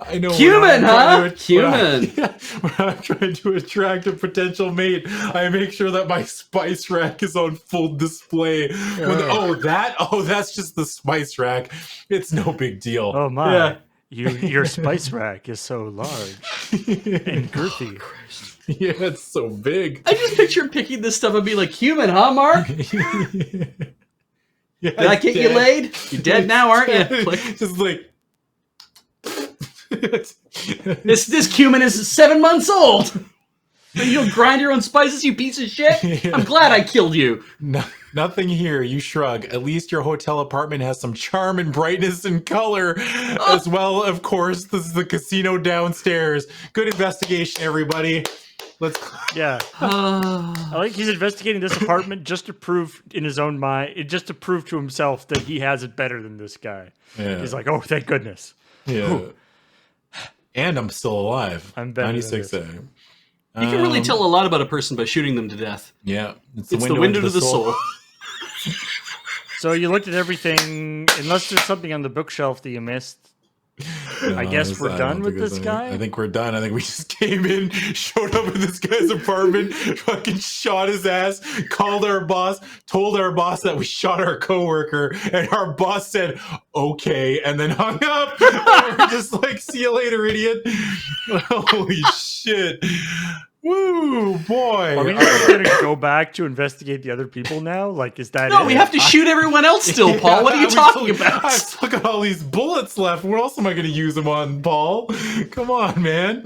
I know. Cumin, huh? Cumin. When I'm trying to attract a potential mate, I make sure that my spice rack is on full display. That's just the spice rack. It's no big deal. Oh my. Yeah. Your spice rack is so large and girthy. Yeah, it's so big. I just picture him picking this stuff and being like, "Cumin, huh, Mark? Yeah, Did I get you laid? You're dead now, aren't you?" Like, just like this cumin is 7 months old. You don't grind your own spices, you piece of shit. Yeah. I'm glad I killed you. Nothing here, you shrug. At least your hotel apartment has some charm and brightness and color. As well, of course, this is the casino downstairs. Good investigation, everybody. Yeah. I like he's investigating this apartment just to prove in his own mind, just to prove to himself that he has it better than this guy. Yeah. He's like, oh, thank goodness. Yeah. And I'm still alive. I'm better than 96A. You can really tell a lot about a person by shooting them to death. Yeah. It's the window to the soul. So you looked at everything, unless there's something on the bookshelf that you missed. I guess we're done with this guy? I think we're done. I think we just came in, showed up at this guy's apartment, fucking shot his ass, called our boss, told our boss that we shot our coworker, and our boss said, okay, and then hung up. And we're just like, see you later, idiot. Holy shit. Woo, boy. Are we not going to go back to investigate the other people now? Like, is that No, it? we have to shoot everyone else still, Paul. What are you talking about? I've still got all these bullets left. What else am I going to use them on, Paul? Come on, man.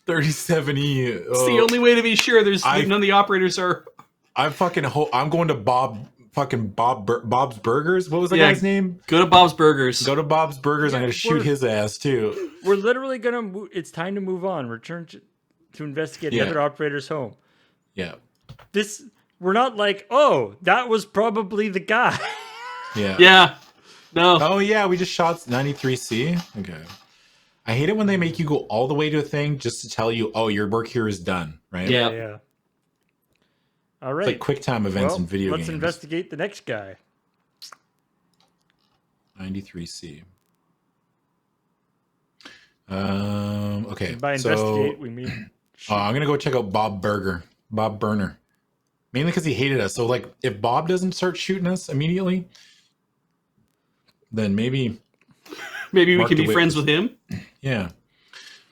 37E. It's the only way to be sure none of the operators are... I'm going to Bob's Burgers. What was that guy's name? Go to Bob's Burgers. Go to Bob's Burgers. I'm going to shoot his ass, too. We're literally going to... It's time to move on. Return to investigate the other operator's home. Yeah. We're not like, oh, that was probably the guy. Yeah. Yeah. No. Oh, yeah, we just shot 93C. Okay. I hate it when they make you go all the way to a thing just to tell you, oh, your work here is done, right? Yeah. All right. It's like quick time events in video games. Let's investigate the next guy. 93C. Okay. And by investigate, we mean... I'm going to go check out Bob Burner. Mainly because he hated us. So, like, if Bob doesn't start shooting us immediately, then maybe we can be friends with him. Yeah.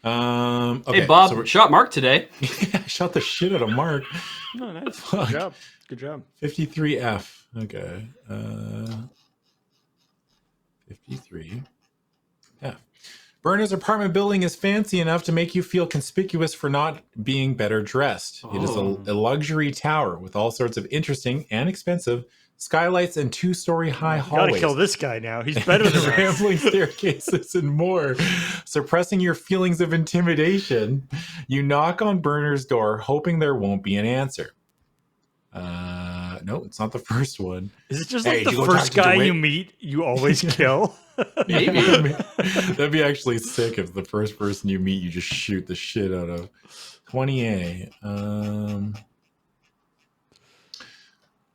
Okay, hey, Bob, shot Mark today. I shot the shit out of Mark. Oh, nice. Good job. Good job. 53F. Okay. 53F. Burner's apartment building is fancy enough to make you feel conspicuous for not being better dressed. It is a luxury tower with all sorts of interesting and expensive skylights and 2-story high hallways. Gotta kill this guy now. He's better than us. Rambling staircases and more. Suppressing your feelings of intimidation, you knock on Burner's door, hoping there won't be an answer. No, it's not the first one. Is it just like the first guy you meet, you always kill? Maybe. That'd be actually sick if the first person you meet, you just shoot the shit out of. 20A.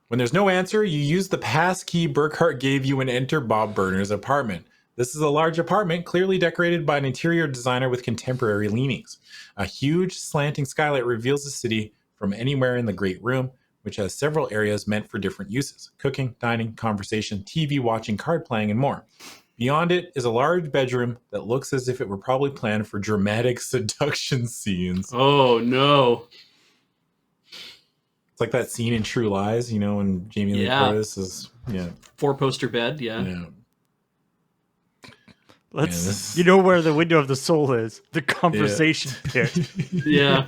When there's no answer, you use the pass key Burkhart gave you and enter Bob Burner's apartment. This is a large apartment, clearly decorated by an interior designer with contemporary leanings. A huge slanting skylight reveals the city from anywhere in the Great Room, which has several areas meant for different uses: cooking, dining, conversation, TV watching, card playing, and more. Beyond it is a large bedroom that looks as if it were probably planned for dramatic seduction scenes. Oh, no. It's like that scene in True Lies, you know, when Jamie Lee Curtis is... Yeah. 4-poster bed, yeah. You know where the window of the soul is? The conversation pit. Yeah.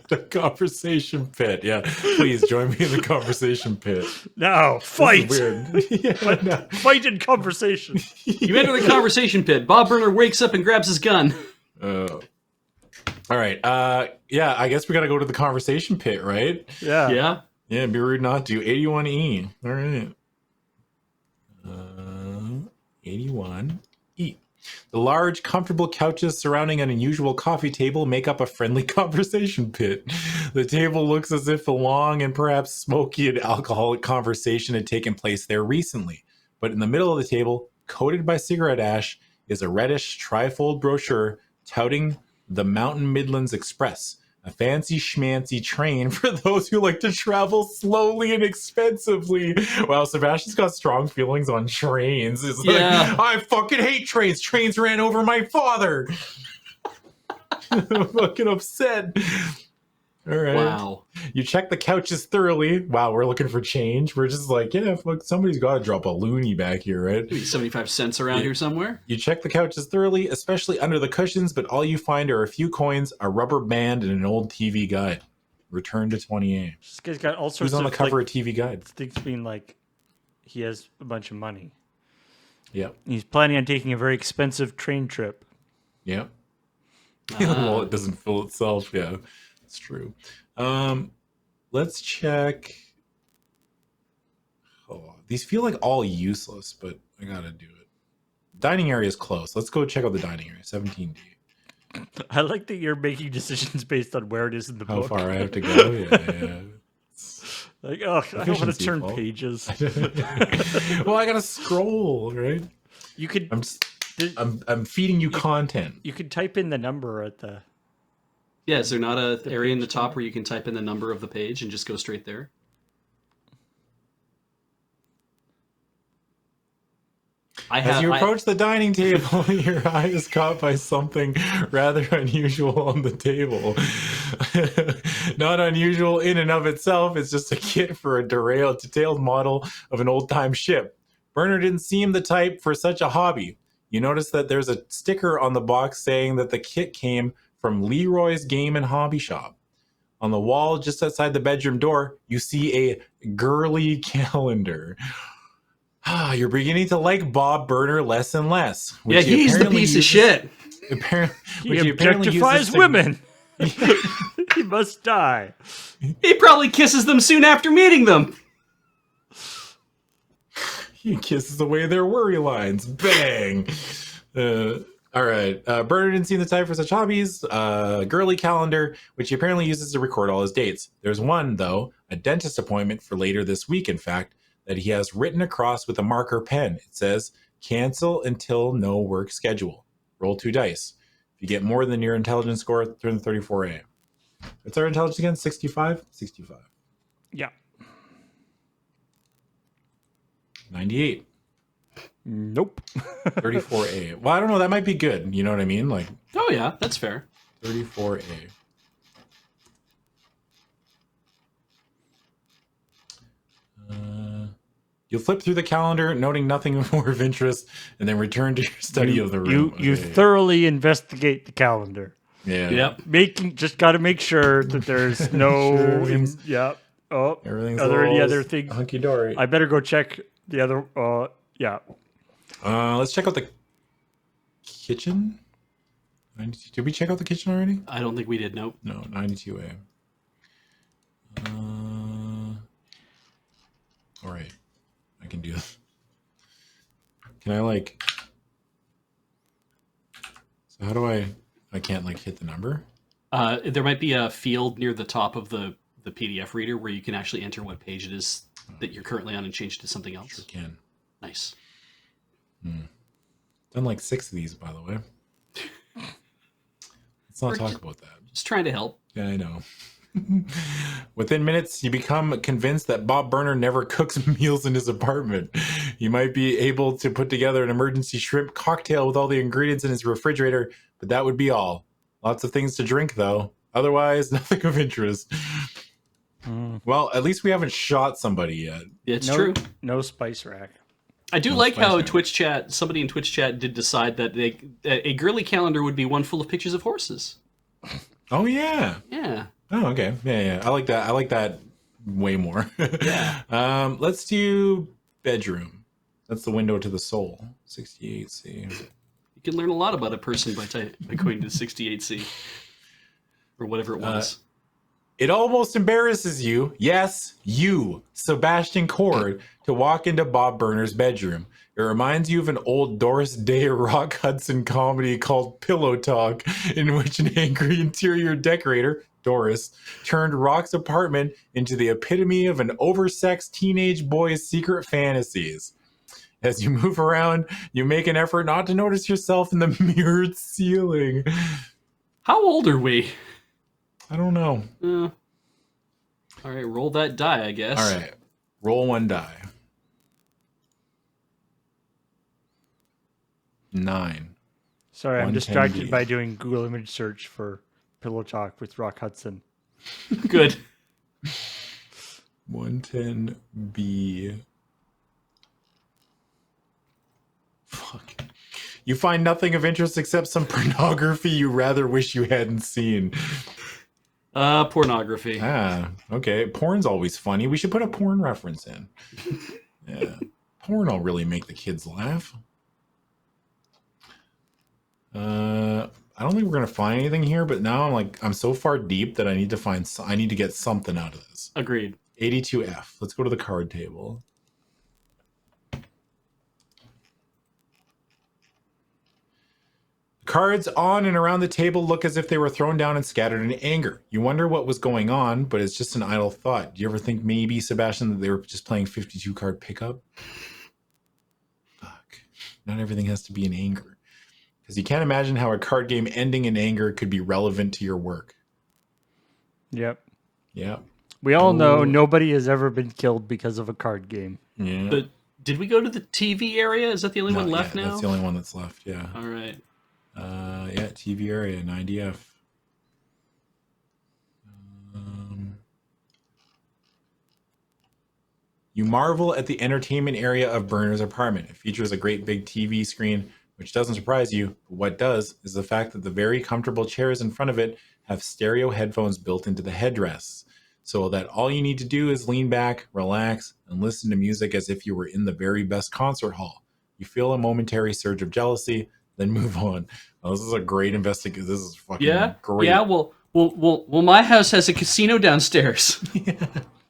The conversation pit. Yeah. Please join me in the conversation pit. Now, fight! This is weird. Yeah, no. Fight in conversation. You enter the conversation pit. Bob Burner wakes up and grabs his gun. All right. Yeah, I guess we got to go to the conversation pit, right? Yeah. Yeah. Yeah, it'd be rude not to. 81E. All right. 81E. The large, comfortable couches surrounding an unusual coffee table make up a friendly conversation pit. The table looks as if a long and perhaps smoky and alcoholic conversation had taken place there recently. But in the middle of the table, coated by cigarette ash, is a reddish trifold brochure touting the Mountain Midlands Express, a fancy schmancy train for those who like to travel slowly and expensively. Wow, Sebastian's got strong feelings on trains. It's like, I fucking hate trains. Trains ran over my father. I'm fucking upset. All right. Wow. You check the couches thoroughly. Wow, we're looking for change. We're just like, yeah, fuck, somebody's got to drop a loony back here, right? Maybe 75 cents around here somewhere. You check the couches thoroughly, especially under the cushions, but all you find are a few coins, a rubber band, and an old TV guide. Return to 20A. This guy's got all sorts Who's on of the cover of TV guides? things being like he has a bunch of money. Yep. He's planning on taking a very expensive train trip. Yep. Well, it doesn't fill itself. Yeah, it's true. Let's check. Oh, these feel like all useless, but I gotta do it. Dining area is close. Let's go check out the dining area. 17D. I like that you're making decisions based on where it is in the How book. far I have to go? Yeah. Like, oh, I don't want to turn Paul. pages. Well, I gotta scroll, right? You could. I'm feeding you content. You could type in the number at the. Yeah, is there not an area in the top where you can type in the number of the page and just go straight there? As you approach the dining table, your eye is caught by something rather unusual on the table. Not unusual in and of itself, it's just a kit for a detailed model of an old-time ship. Burner didn't seem the type for such a hobby. You notice that there's a sticker on the box saying that the kit came from Leroy's Game and Hobby Shop. On the wall just outside the bedroom door, you see a girly calendar. You're beginning to like Bob Burner less and less. Yeah, he's the piece of shit. He objectifies women. He must die. He probably kisses them soon after meeting them. He kisses away their worry lines. Bang. All right. Burner didn't seem the type for such hobbies. Girly calendar, which he apparently uses to record all his dates. There's one, though, a dentist appointment for later this week, in fact, that he has written across with a marker pen. It says, cancel until no work schedule. Roll 2 dice. If you get more than your intelligence score, turn the 34A. What's our intelligence again? 65? 65. Yeah. 98. Nope. 34A. Well, I don't know. That might be good. You know what I mean? Like, Oh yeah, that's fair. 34A. You'll flip through the calendar, noting nothing more of interest, and then return to your study of the room. You thoroughly investigate the calendar. Yeah. Yep. Just got to make sure that there's no. Sure. Oh, Everything's are there any all other things? hunky dory. I better go check the other. Yeah. Let's check out the kitchen. 92. Did we check out the kitchen already? I don't think we did. Nope. No, 92A. All right. I can do this. Can I like... So how do I can't like hit the number? There might be a field near the top of the PDF reader where you can actually enter what page it is that you're currently on and change it to something else. Sure can. Nice. Done like 6 of these, by the way. Let's not talk about that. Just trying to help. Yeah, I know. Within minutes, you become convinced that Bob Burner never cooks meals in his apartment. He might be able to put together an emergency shrimp cocktail with all the ingredients in his refrigerator, but that would be all. Lots of things to drink, though. Otherwise, nothing of interest. Well, at least we haven't shot somebody yet. It's true. No spice rack. I do No like spice how in it. Twitch chat, somebody in Twitch chat did decide that a girly calendar would be one full of pictures of horses. Oh yeah. Yeah. Oh okay. Yeah. I like that. I like that way more. Yeah. Let's do bedroom. That's the window to the soul. 68C. You can learn a lot about a person by going to 68C. Or whatever it was. It almost embarrasses you, yes, you, Sebastian Cord, to walk into Bob Burner's bedroom. It reminds you of an old Doris Day Rock Hudson comedy called Pillow Talk, in which an angry interior decorator, Doris, turned Rock's apartment into the epitome of an oversexed teenage boy's secret fantasies. As you move around, you make an effort not to notice yourself in the mirrored ceiling. How old are we? I don't know. All right, roll that die, I guess. All right, roll one die. 9. Sorry, I'm 110B. distracted by doing Google image search for Pillow Talk with Rock Hudson. Good. 110B. Fuck. You find nothing of interest except some pornography you rather wish you hadn't seen. Pornography. Okay. Porn's always funny. We should put a porn reference in. Yeah. Porn will really make the kids laugh. I don't think we're gonna find anything here, but now I'm so far deep that I need to get something out of this. Agreed. 82F. Let's go to the card table. Cards on and around the table look as if they were thrown down and scattered in anger. You wonder what was going on, but it's just an idle thought. Do you ever think maybe, Sebastian, that they were just playing 52 card pickup? Fuck. Not everything has to be in anger. Because you can't imagine how a card game ending in anger could be relevant to your work. Yep. Yeah. We all know nobody has ever been killed because of a card game. Yeah. But did we go to the TV area? Is that the only one left now? That's the only one that's left, yeah. All right. Yeah, TV area, 90F. You marvel at the entertainment area of Burner's apartment. It features a great big TV screen, which doesn't surprise you. But what does is the fact that the very comfortable chairs in front of it have stereo headphones built into the headrests, so that all you need to do is lean back, relax, and listen to music as if you were in the very best concert hall. You feel a momentary surge of jealousy, then move on. Oh, this is a great investigation. This is fucking great. Yeah. Well, my house has a casino downstairs,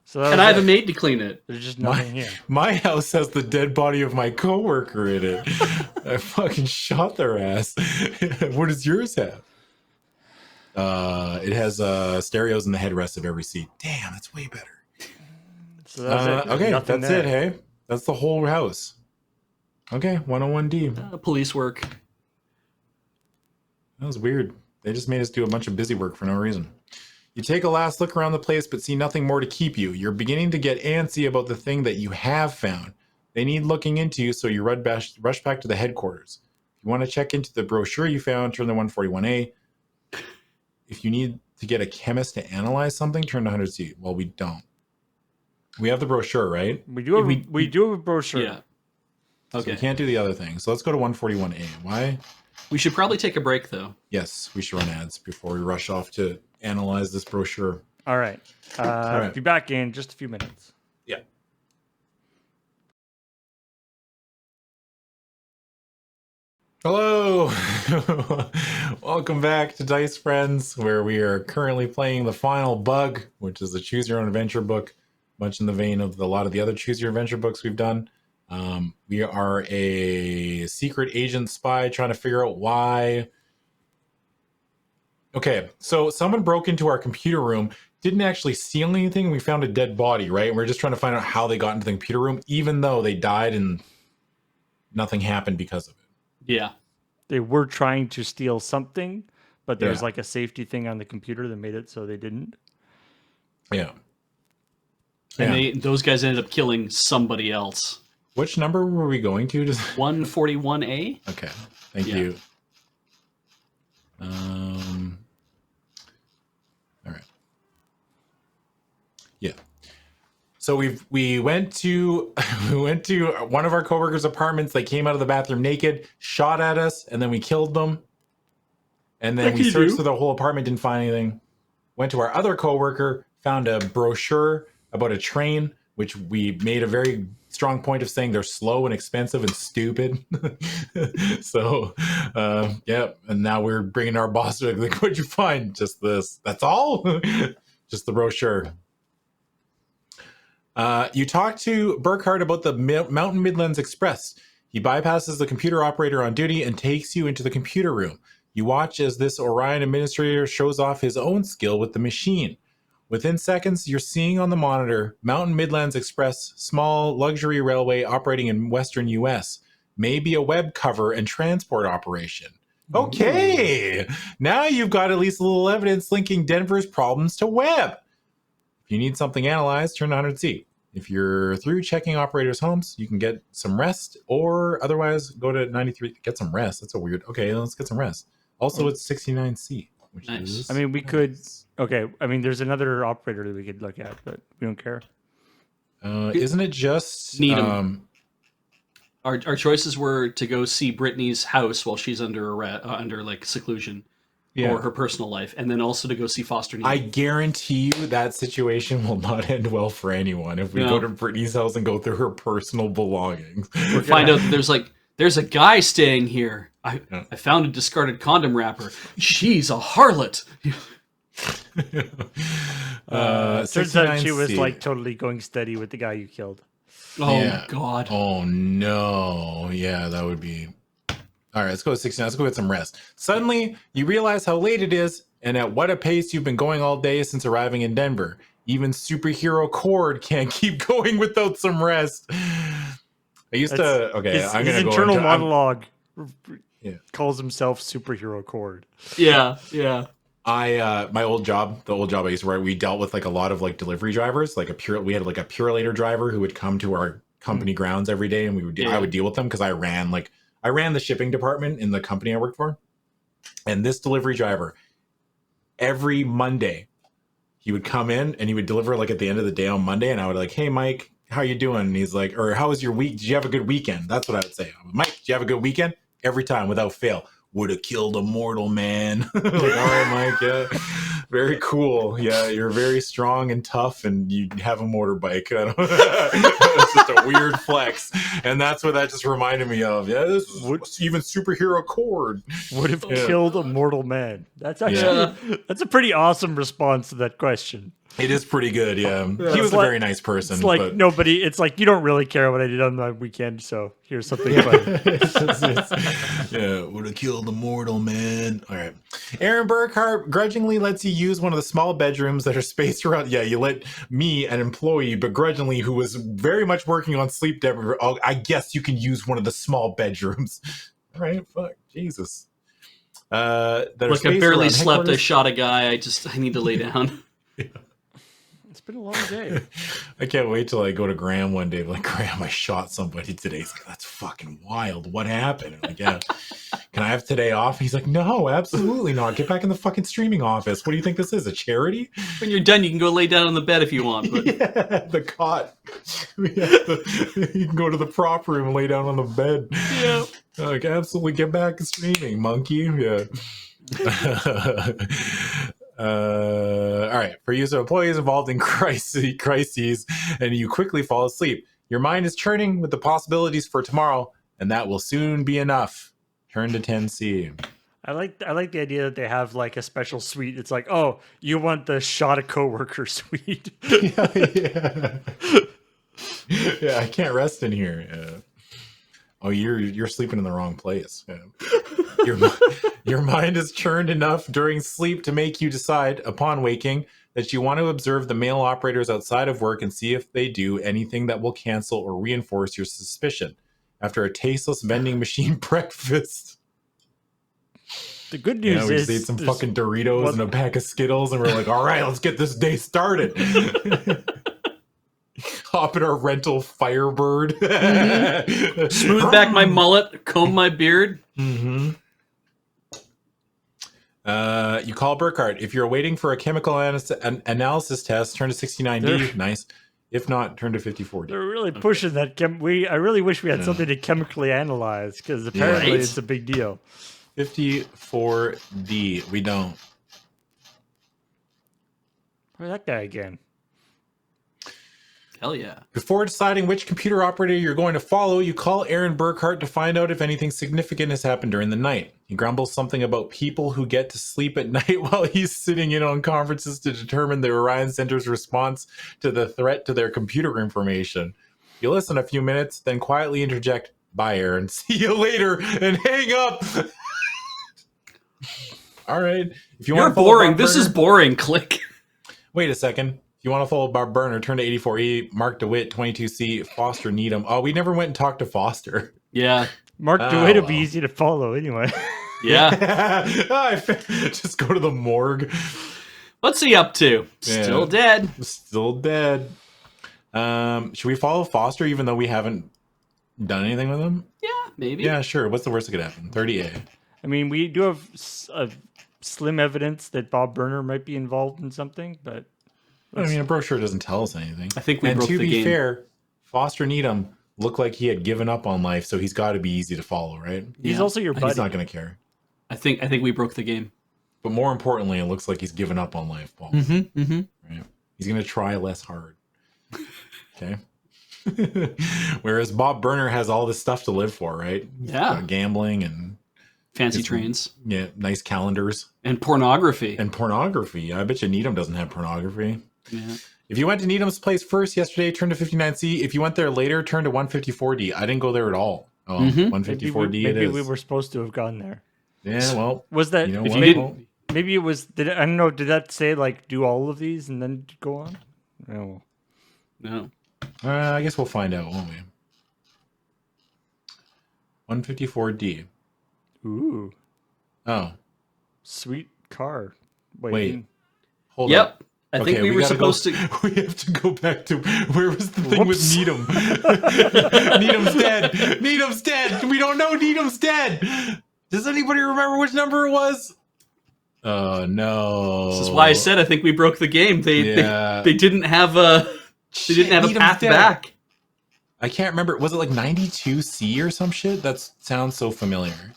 So and I have a maid to clean it. There's just nothing here. My house has the dead body of my coworker in it. I fucking shot their ass. What does yours have? It has stereos in the headrest of every seat. Damn, that's way better. So that's it. Okay, Nothing that's there. it. Hey, that's the whole house. Okay, 101D. Police work. That was weird. They just made us do a bunch of busy work for no reason. You take a last look around the place, but see nothing more to keep you. You're beginning to get antsy about the thing that you have found. They need looking into, so you rush back to the headquarters. If you want to check into the brochure you found, turn to 141A. If you need to get a chemist to analyze something, turn to 100C. Well, we don't. We have the brochure, right? We do have we do have a brochure. Yeah. Okay. So we can't do the other thing. So let's go to 141A. Why? We should probably take a break, though. Yes, we should run ads before we rush off to analyze this brochure. All right. right. Be back in just a few minutes. Yeah. Hello. Welcome back to Dice Friends, where we are currently playing the final bug, which is the Choose Your Own Adventure book, much in the vein of a lot of the other Choose Your Adventure books we've done. We are a secret agent spy trying to figure out why. Okay, so someone broke into our computer room, didn't actually steal anything. We found a dead body, right? And we're just trying to find out how they got into the computer room, even though they died and nothing happened because of it. Yeah. They were trying to steal something, but there's Yeah. like a safety thing on the computer that made it so they didn't. Yeah. And those guys ended up killing somebody else. Which number were we going to? 141A? Okay, thank Yeah. you. All right. Yeah. So we went to one of our coworkers' apartments. They came out of the bathroom naked, shot at us, and then we killed them. And then we searched through the whole apartment, didn't find anything. Went to our other coworker, found a brochure about a train, which we made a very strong point of saying they're slow and expensive and stupid. So, yeah. And now we're bringing our boss like, what'd you find? Just this. That's all? Just the brochure. You talk to Burkhardt about the Mountain Midlands Express. He bypasses the computer operator on duty and takes you into the computer room. You watch as this Orion administrator shows off his own skill with the machine. Within seconds, you're seeing on the monitor Mountain Midlands Express, small luxury railway operating in western U.S. Maybe a web cover and transport operation. Okay, now you've got at least a little evidence linking Denver's problems to web. If you need something analyzed, turn to 100C. If you're through checking operators' homes, you can get some rest, or otherwise go to 93. Get some rest. That's a weird. Okay, let's get some rest. Also, it's 69C, which is. I mean, we could. Okay, I mean, there's another operator that we could look at, but we don't care. Isn't it just Needham? Our choices were to go see Brittany's house while she's under under like seclusion, or her personal life, and then also to go see Foster Needham. I guarantee you that situation will not end well for anyone if we go to Brittany's house and go through her personal belongings. Or find out that there's a guy staying here. I found a discarded condom wrapper. She's a harlot. Turns out she was like totally going steady with the guy you killed. Oh God. Oh no. Yeah, that would be. All right, let's go to 69. Let's go get some rest. Suddenly, you realize how late it is and at what a pace you've been going all day since arriving in Denver. Even superhero Cord can't keep going without some rest. I used to. Okay, I'm gonna his go internal into, monologue calls himself Superhero Cord. Yeah. My old job, the old job I used to work, we dealt with like a lot of like delivery drivers, we had like a Purelator driver who would come to our company grounds every day, and I would deal with them because I ran the shipping department in the company I worked for. And this delivery driver, every Monday, he would come in and he would deliver like at the end of the day on Monday, and I would like, hey Mike, how you doing? And he's like, or how was your week? Did you have a good weekend? That's what I would say. Mike, did you have a good weekend? Every time without fail. Would have killed a mortal man. Like, all right, Mike, yeah. Very cool. Yeah, you're very strong and tough, and you have a motorbike. It's just a weird flex. And that's what that just reminded me of. Yeah, this is even superhero Cord. Would have killed a mortal man. That's actually that's a pretty awesome response to that question. It is pretty good, yeah. He was a very nice person. It's like nobody. It's like you don't really care what I did on my weekend, so here's something fun. Yeah, would have killed a mortal man. All right. Aaron Burkhardt grudgingly lets you use one of the small bedrooms that are spaced around. Yeah, you let me, an employee, begrudgingly, who was very much working on sleep deprivation. Oh, I guess you can use one of the small bedrooms. All right, fuck, Jesus. Look, I barely slept. I shot a guy. I need to lay down. Yeah. It's been a long day. I can't wait till I go to Graham one day. Like, Graham, I shot somebody today. He's like, that's fucking wild. What happened? I'm like, yeah. Can I have today off? He's like, no, absolutely not. Get back in the fucking streaming office. What do you think this is? A charity? When you're done, you can go lay down on the bed if you want. But... Yeah, the cot. You can go to the prop room and lay down on the bed. Yeah. Like, absolutely get back to streaming, monkey. Yeah. All right. For use of employees involved in crises, and you quickly fall asleep. Your mind is churning with the possibilities for tomorrow, and that will soon be enough. Turn to 10C. I like the idea that they have like a special suite. It's like, oh, you want the shot a coworker suite? Yeah. Yeah, I can't rest in here. Yeah. Oh, you're sleeping in the wrong place. Yeah. Your mind is churned enough during sleep to make you decide, upon waking, that you want to observe the male operators outside of work and see if they do anything that will cancel or reinforce your suspicion. After a tasteless vending machine breakfast. The good news we is just ate some fucking Doritos and a pack of Skittles, and we're like, all right, let's get this day started. Hop in our rental Firebird. Mm-hmm. Smooth back my mullet, comb my beard. Mm-hmm. You call Burkhardt. If you're waiting for a chemical analysis test, turn to 69D. Nice. If not, turn to 54D. They're really pushing that. I really wish we had something to chemically analyze because apparently Right? it's a big deal. 54D. We don't. Where's that guy again? Hell yeah. Before deciding which computer operator you're going to follow, you call Aaron Burkhart to find out if anything significant has happened during the night. He grumbles something about people who get to sleep at night while he's sitting in on conferences to determine the Orion Center's response to the threat to their computer information. You listen a few minutes, then quietly interject, "Bye, Aaron. See you later," and hang up. All right. If you You're want to boring. This is boring. Click. Wait a second. If you want to follow Bob Burner, turn to 84E, Mark DeWitt, 22C, Foster Needham. Oh, we never went and talked to Foster. Yeah. Mark DeWitt will be easy to follow anyway. Yeah. Just go to the morgue. What's he up to? Yeah. Still dead. Still dead. Should we follow Foster even though we haven't done anything with him? Yeah, maybe. Yeah, sure. What's the worst that could happen? 30A. I mean, we do have slim evidence that Bob Burner might be involved in something, but I mean, a brochure doesn't tell us anything. I think we and broke to the be game. fair, Foster Needham looked like he had given up on life, so he's got to be easy to follow, right? he's Yeah. also your buddy. He's not going to care. I think we broke the game. But more importantly, it looks like he's given up on life, Paul. Mm-hmm. Right? He's going to try less hard. Okay. Whereas Bob Burner has all this stuff to live for, right? Yeah. Gambling and Fancy trains. yeah, nice calendars And pornography. and pornography. I bet you Needham doesn't have pornography. Yeah. If you went to Needham's place first yesterday, turn to 59C. If you went there later, turn to 154D. I didn't go there at all. Oh, Mhm. 154D it maybe is. we were supposed to have gone there. Yeah, well, Was that? you know If what? you didn't- Maybe it was. I don't know. Did that say like do all of these and then go on? No. No. I guess we'll find out, won't we? 154D. Ooh, Oh, sweet car. wait. Hold Yep. up. I think Okay, we were gotta supposed to. We have to go back to where was the thing with Whoops. Needham? Needham's dead. Needham's dead. We don't know Needham's dead. Does anybody remember which number it was? Oh no! This is why I said I think we broke the game. Yeah. They didn't have a Needham's path dead. back. I can't remember. Was it like 92C or some shit? That sounds so familiar.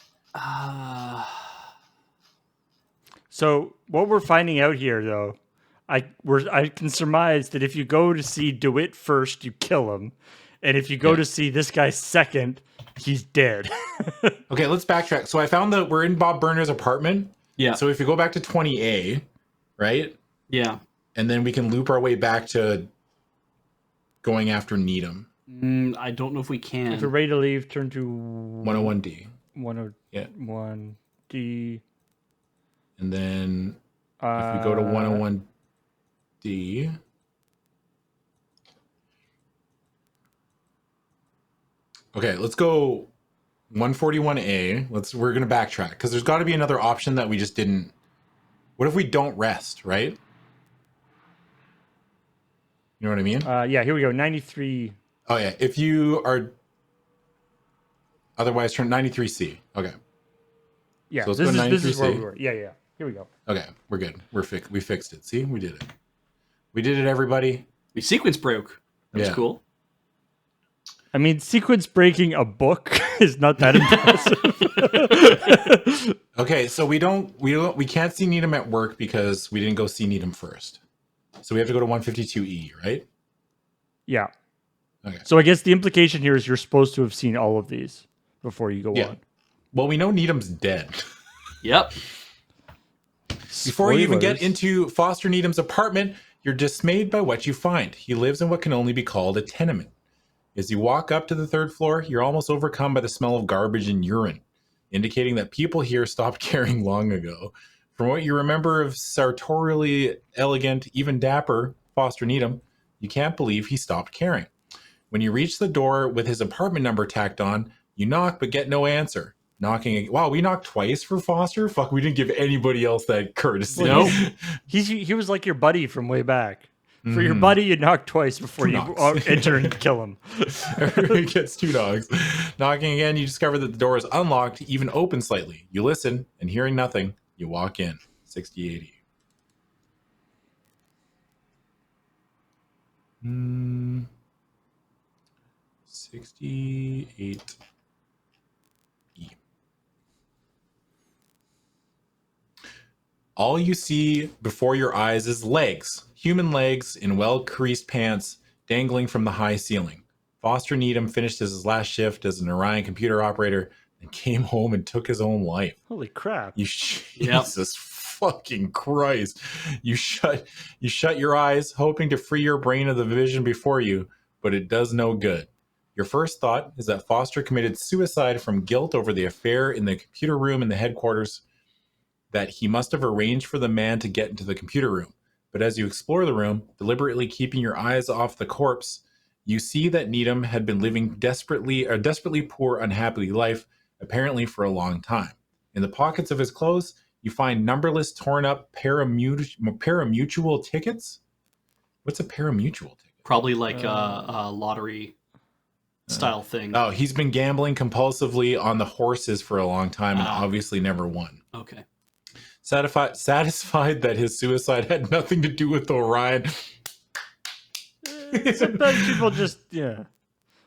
So what we're finding out here, though, I can surmise that if you go to see DeWitt first, you kill him, and if you go Yeah. to see this guy second, he's dead. Okay, let's backtrack. So I found that we're in Bob Burner's apartment. Yeah. So if you go back to 20A, right? Yeah. And then we can loop our way back to going after Needham. I don't know if we can. If you're ready to leave, turn to 101D. 101D. And then if we go to 101D. Okay, let's go 141A. We're gonna backtrack because there's got to be another option that we just didn't. What if we don't rest, right? You know what I mean? Yeah, here we go. 93. Oh yeah, if you are otherwise turn 93C. Okay. Yeah, So let's go this is where 93C. we were. Yeah. Here we go. Okay, we're good. We fixed it. See, we did it. We did it, everybody. The sequence broke. That was Yeah. cool. I mean, sequence breaking a book is not that impressive. Okay, so we can't see Needham at work because we didn't go see Needham first. So we have to go to 152E, right? Yeah. Okay. So I guess the implication here is you're supposed to have seen all of these before you go Yeah. on. Well, we know Needham's dead. Yep. Before you even get Spoilers. into Foster Needham's apartment, you're dismayed by what you find. He lives in what can only be called a tenement. As you walk up to the third floor, you're almost overcome by the smell of garbage and urine, indicating that people here stopped caring long ago. From what you remember of sartorially elegant, even dapper Foster Needham, you can't believe he stopped caring. When you reach the door with his apartment number tacked on, you knock but get no answer. Knocking. Wow, we knocked twice for Foster? Fuck, we didn't give anybody else that courtesy. Nope. He was like your buddy from way back. For your Mhm. buddy, you knock twice before Two you knocks. enter and kill him. Everybody gets two dogs. Knocking again, you discover that the door is unlocked, even open slightly. You listen, and hearing nothing, you walk in. 6080. 68. All you see before your eyes is legs, human legs in well-creased pants dangling from the high ceiling. Foster Needham finished his last shift as an Orion computer operator and came home and took his own life. Holy crap. Jesus fucking Christ. You shut your eyes, hoping to free your brain of the vision before you, but it does no good. Your first thought is that Foster committed suicide from guilt over the affair in the computer room in the headquarters, that he must have arranged for the man to get into the computer room. But as you explore the room, deliberately keeping your eyes off the corpse, you see that Needham had been living a desperately poor, unhappy life, apparently for a long time. In the pockets of his clothes, you find numberless torn up parimutuel tickets. What's a parimutuel ticket? Probably like a lottery style thing. Oh, he's been gambling compulsively on the horses for a long time and obviously never won. Okay. Satisfied that his suicide had nothing to do with Orion. Sometimes people just, yeah.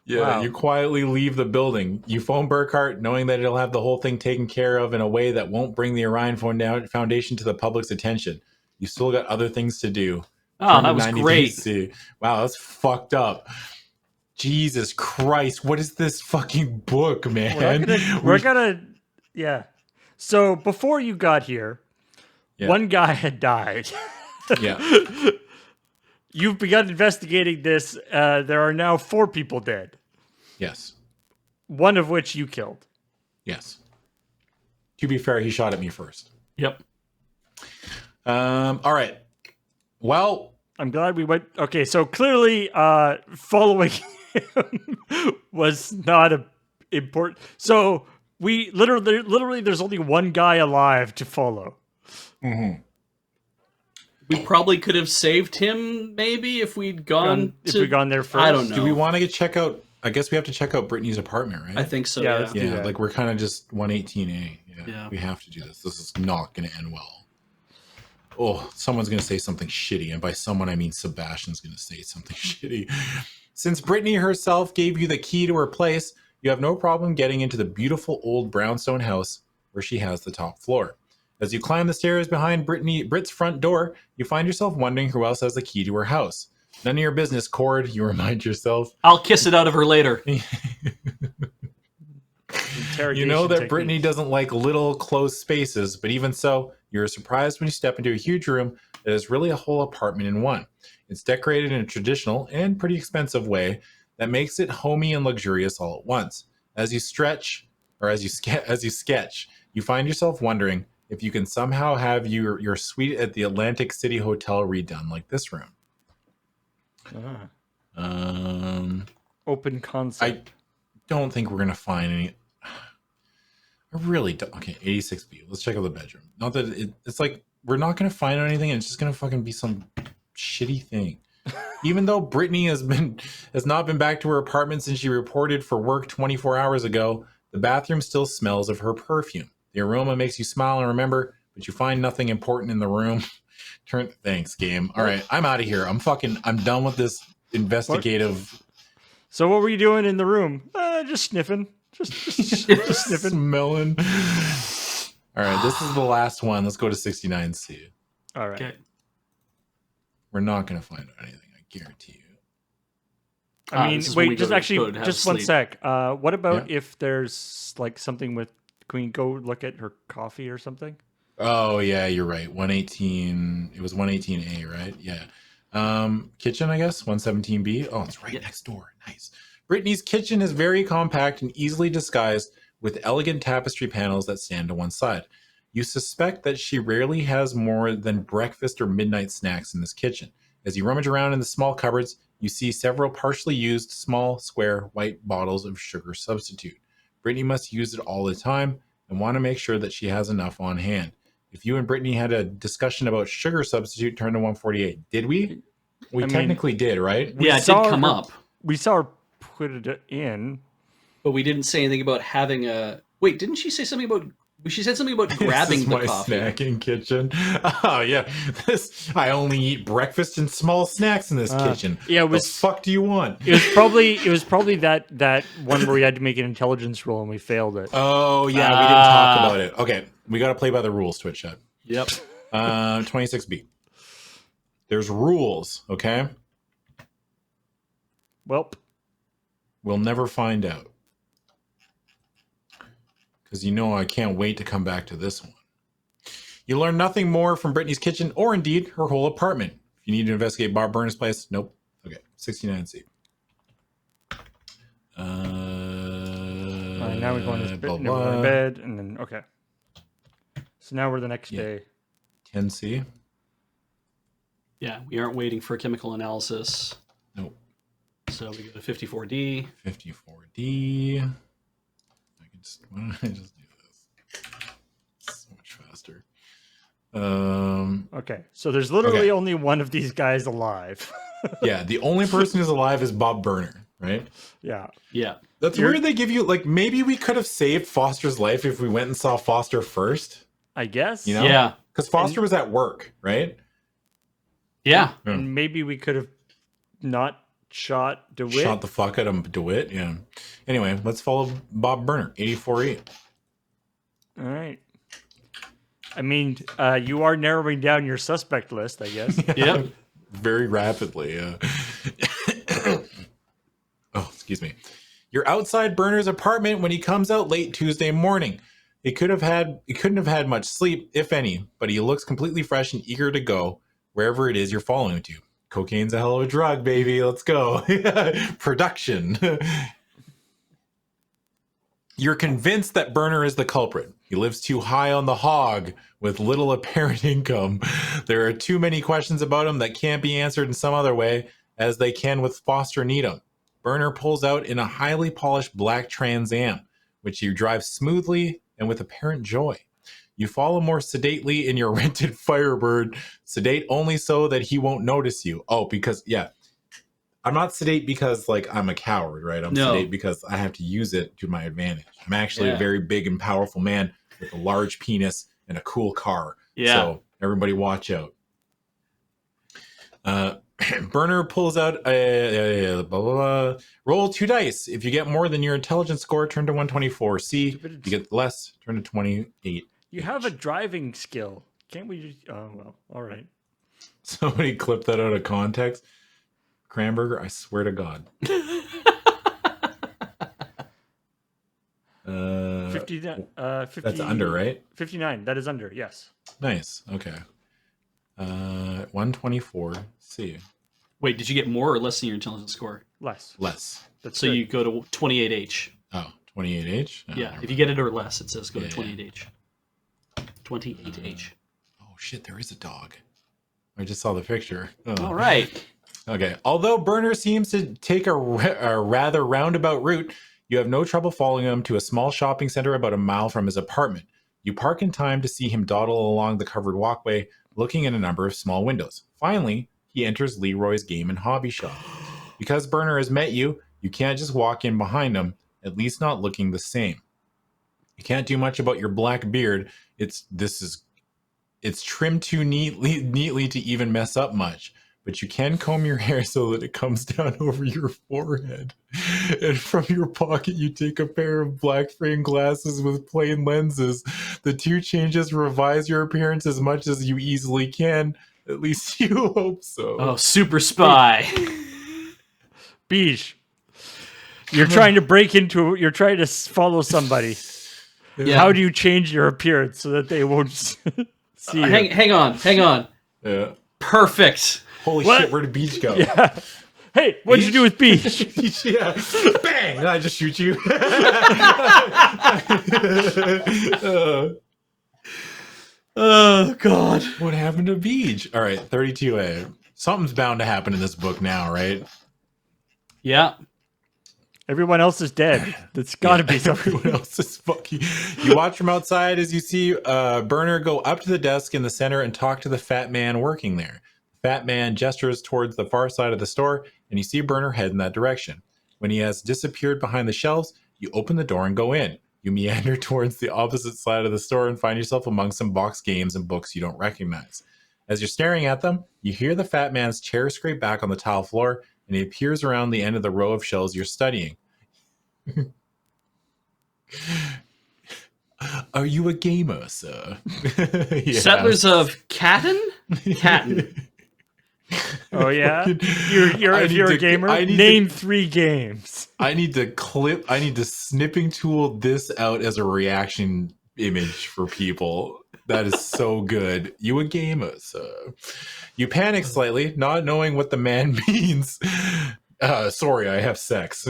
Wow. You quietly leave the building. You phone Burkhart, knowing that it'll have the whole thing taken care of in a way that won't bring the Orion Foundation to the public's attention. You still got other things to do. Oh, that was great. DC. Wow, that's fucked up. Jesus Christ, what is this fucking book, man? We're gonna yeah. So before you got here, one guy had died. Yeah. You've begun investigating this. There are now 4 people dead. Yes. One of which you killed. Yes. To be fair, he shot at me first. Yep. All right. Well, I'm glad we went. Okay, so clearly following him was not important. So we literally, there's only one guy alive to follow. Mm-hmm. We probably could have saved him, maybe, if we'd gone there first. I don't know. Do we want to check out? I guess we have to check out Brittany's apartment, right? I think so. Yeah, Yeah. let's do that. Like we're kind of just 118A. Yeah. We have to do this. This is not going to end well. Oh, someone's going to say something shitty. And by someone, I mean Sebastian's going to say something shitty. Since Brittany herself gave you the key to her place, you have no problem getting into the beautiful old brownstone house where she has the top floor. As you climb the stairs behind Britt's front door, you find yourself wondering who else has the key to her house. None of your business, Cord, you remind yourself. I'll kiss it out of her later. You know that Brittany doesn't like little closed spaces, but even so, you're surprised when you step into a huge room that is really a whole apartment in one. It's decorated in a traditional and pretty expensive way that makes it homey and luxurious all at once. As you sketch, you find yourself wondering if you can somehow have your suite at the Atlantic City Hotel redone like this room. Open concept. I don't think we're gonna find any. I really don't. Okay, 86B. Let's check out the bedroom. Not that it's like we're not gonna find anything, and it's just gonna fucking be some shitty thing. Even though Brittany has not been back to her apartment since she reported for work 24 hours ago, the bathroom still smells of her perfume. The aroma makes you smile and remember, but you find nothing important in the room. Thanks, game. All right, I'm out of here. I'm done with this investigative. What? So what were you doing in the room? Just sniffing. Just sniffing. Smelling. All right, this is the last one. Let's go to 69C. All right. Okay. We're not going to find out anything, I guarantee you. I mean, wait, just one sec. What about if there's like something with, can we go look at her coffee or something? Oh, yeah, you're right. 118, it was 118A, right? Yeah. Kitchen, I guess, 117B. Oh, it's right next door. Nice. Brittany's kitchen is very compact and easily disguised with elegant tapestry panels that stand to one side. You suspect that she rarely has more than breakfast or midnight snacks in this kitchen. As you rummage around in the small cupboards, you see several partially used small, square, white bottles of sugar substitute. Brittany must use it all the time and want to make sure that she has enough on hand. If you and Brittany had a discussion about sugar substitute, turn to 148. Did we? We technically did, right? Yeah, it did come up. We saw her put it in. But we didn't say anything about having a... Wait, didn't she say something about She said something about This grabbing is the my coffee. snacking kitchen. Oh yeah, I only eat breakfast and small snacks in this kitchen. yeah, it was- the fuck do you want? It was probably that one where we had to make an intelligence roll and we failed it. Oh yeah, we didn't talk about it. Okay, we got to play by the rules. Twitch chat. Yep. 26B. There's rules. Okay, Welp. we'll never find out because I can't wait to come back to this one. You learn nothing more from Brittany's kitchen, or indeed her whole apartment. If you need to investigate Bob Burnham's place, nope. Okay, 69C. Now we're going to blah, no, we're going blah. to bed, and then okay. So now we're the next Yeah. day. 10C. Yeah, we aren't waiting for a chemical analysis. Nope. So we go to 54D. 54D. Why don't I just do this? So much faster. Okay, so there's literally only one of these guys alive. Yeah, the only person who's alive is Bob Burner, right? Yeah. Yeah. That's weird they give you, like, maybe we could have saved Foster's life if we went and saw Foster first, I guess. you know? Yeah. Because Foster was at work, right? Yeah. And maybe we could have not shot DeWitt. Shot the fuck out of DeWitt, yeah. Anyway, let's follow Bob Burner, 84E. All right. I mean, you are narrowing down your suspect list, I guess. Yep. Very rapidly, yeah. Oh, excuse me. You're outside Burner's apartment when he comes out late Tuesday morning. He couldn't have had much sleep, if any, but he looks completely fresh and eager to go wherever it is you're following him to. Cocaine's a hell of a drug, baby. Let's go. Production. You're convinced that Burner is the culprit. He lives too high on the hog with little apparent income. There are too many questions about him that can't be answered in some other way as they can with Foster Needham. Burner pulls out in a highly polished black Trans Am, which you drive smoothly and with apparent joy. You follow more sedately in your rented Firebird, sedate only so that he won't notice you. Oh, because, yeah. I'm not sedate because, like, I'm a coward, right? I'm sedate because I have to use it to my advantage. I'm actually a very big and powerful man with a large penis and a cool car. Yeah. So everybody watch out. Burner pulls out blah, blah, blah. Roll 2 dice. If you get more than your intelligence score, turn to 124. C. If you get less, turn to 28. You have a driving skill. Can't we just... Oh, well, all right. Somebody clipped that out of context. Cranberger, I swear to God. 50, 50, That's under, right? 59. That is under, yes. Nice. Okay. 124. C. Wait, did you get more or less than your intelligence score? Less. Less. That's So good. you go to 28H. Oh, 28H? Oh, Yeah. never If you get it or less, it says go Yeah, to 28H. 28H. Oh, shit, there is a dog. I just saw the picture. Oh. All right. Okay. Although Burner seems to take a rather roundabout route, you have no trouble following him to a small shopping center about a mile from his apartment. You park in time to see him dawdle along the covered walkway, looking in a number of small windows. Finally, he enters Leroy's game and hobby shop. Because Burner has met you, you can't just walk in behind him, at least not looking the same. You can't do much about your black beard. It's trimmed too neatly to even mess up much. But you can comb your hair so that it comes down over your forehead. And from your pocket, you take a pair of black frame glasses with plain lenses. The 2 changes revise your appearance as much as you easily can. At least you hope so. Oh, super spy. Beej, you're trying to break into... You're trying to follow somebody. Yeah. How do you change your appearance so that they won't see you? Hang on. Yeah. Perfect. Holy What? shit, where did Beach go? Yeah. Hey, what'd you do with Beej? Yeah. Bang! And I just shoot you. Oh, God. What happened to Beach? All right, 32A. Something's bound to happen in this book now, right? Yeah. Everyone else is dead. That's got to be something. Everyone else is fucking. You watch from outside as you see Burner go up to the desk in the center and talk to the fat man working there. The fat man gestures towards the far side of the store, and you see Burner head in that direction. When he has disappeared behind the shelves, you open the door and go in. You meander towards the opposite side of the store and find yourself among some box games and books you don't recognize. As you're staring at them, you hear the fat man's chair scrape back on the tile floor, and he appears around the end of the row of shelves you're studying. Are you a gamer, sir? Settlers of Catton? Catton. Oh yeah, if you're a gamer, name 3 games. I need to snipping tool this out as a reaction image for people. That is so good. You a gamer, sir? You panic slightly, not knowing what the man means. Sorry, I have sex.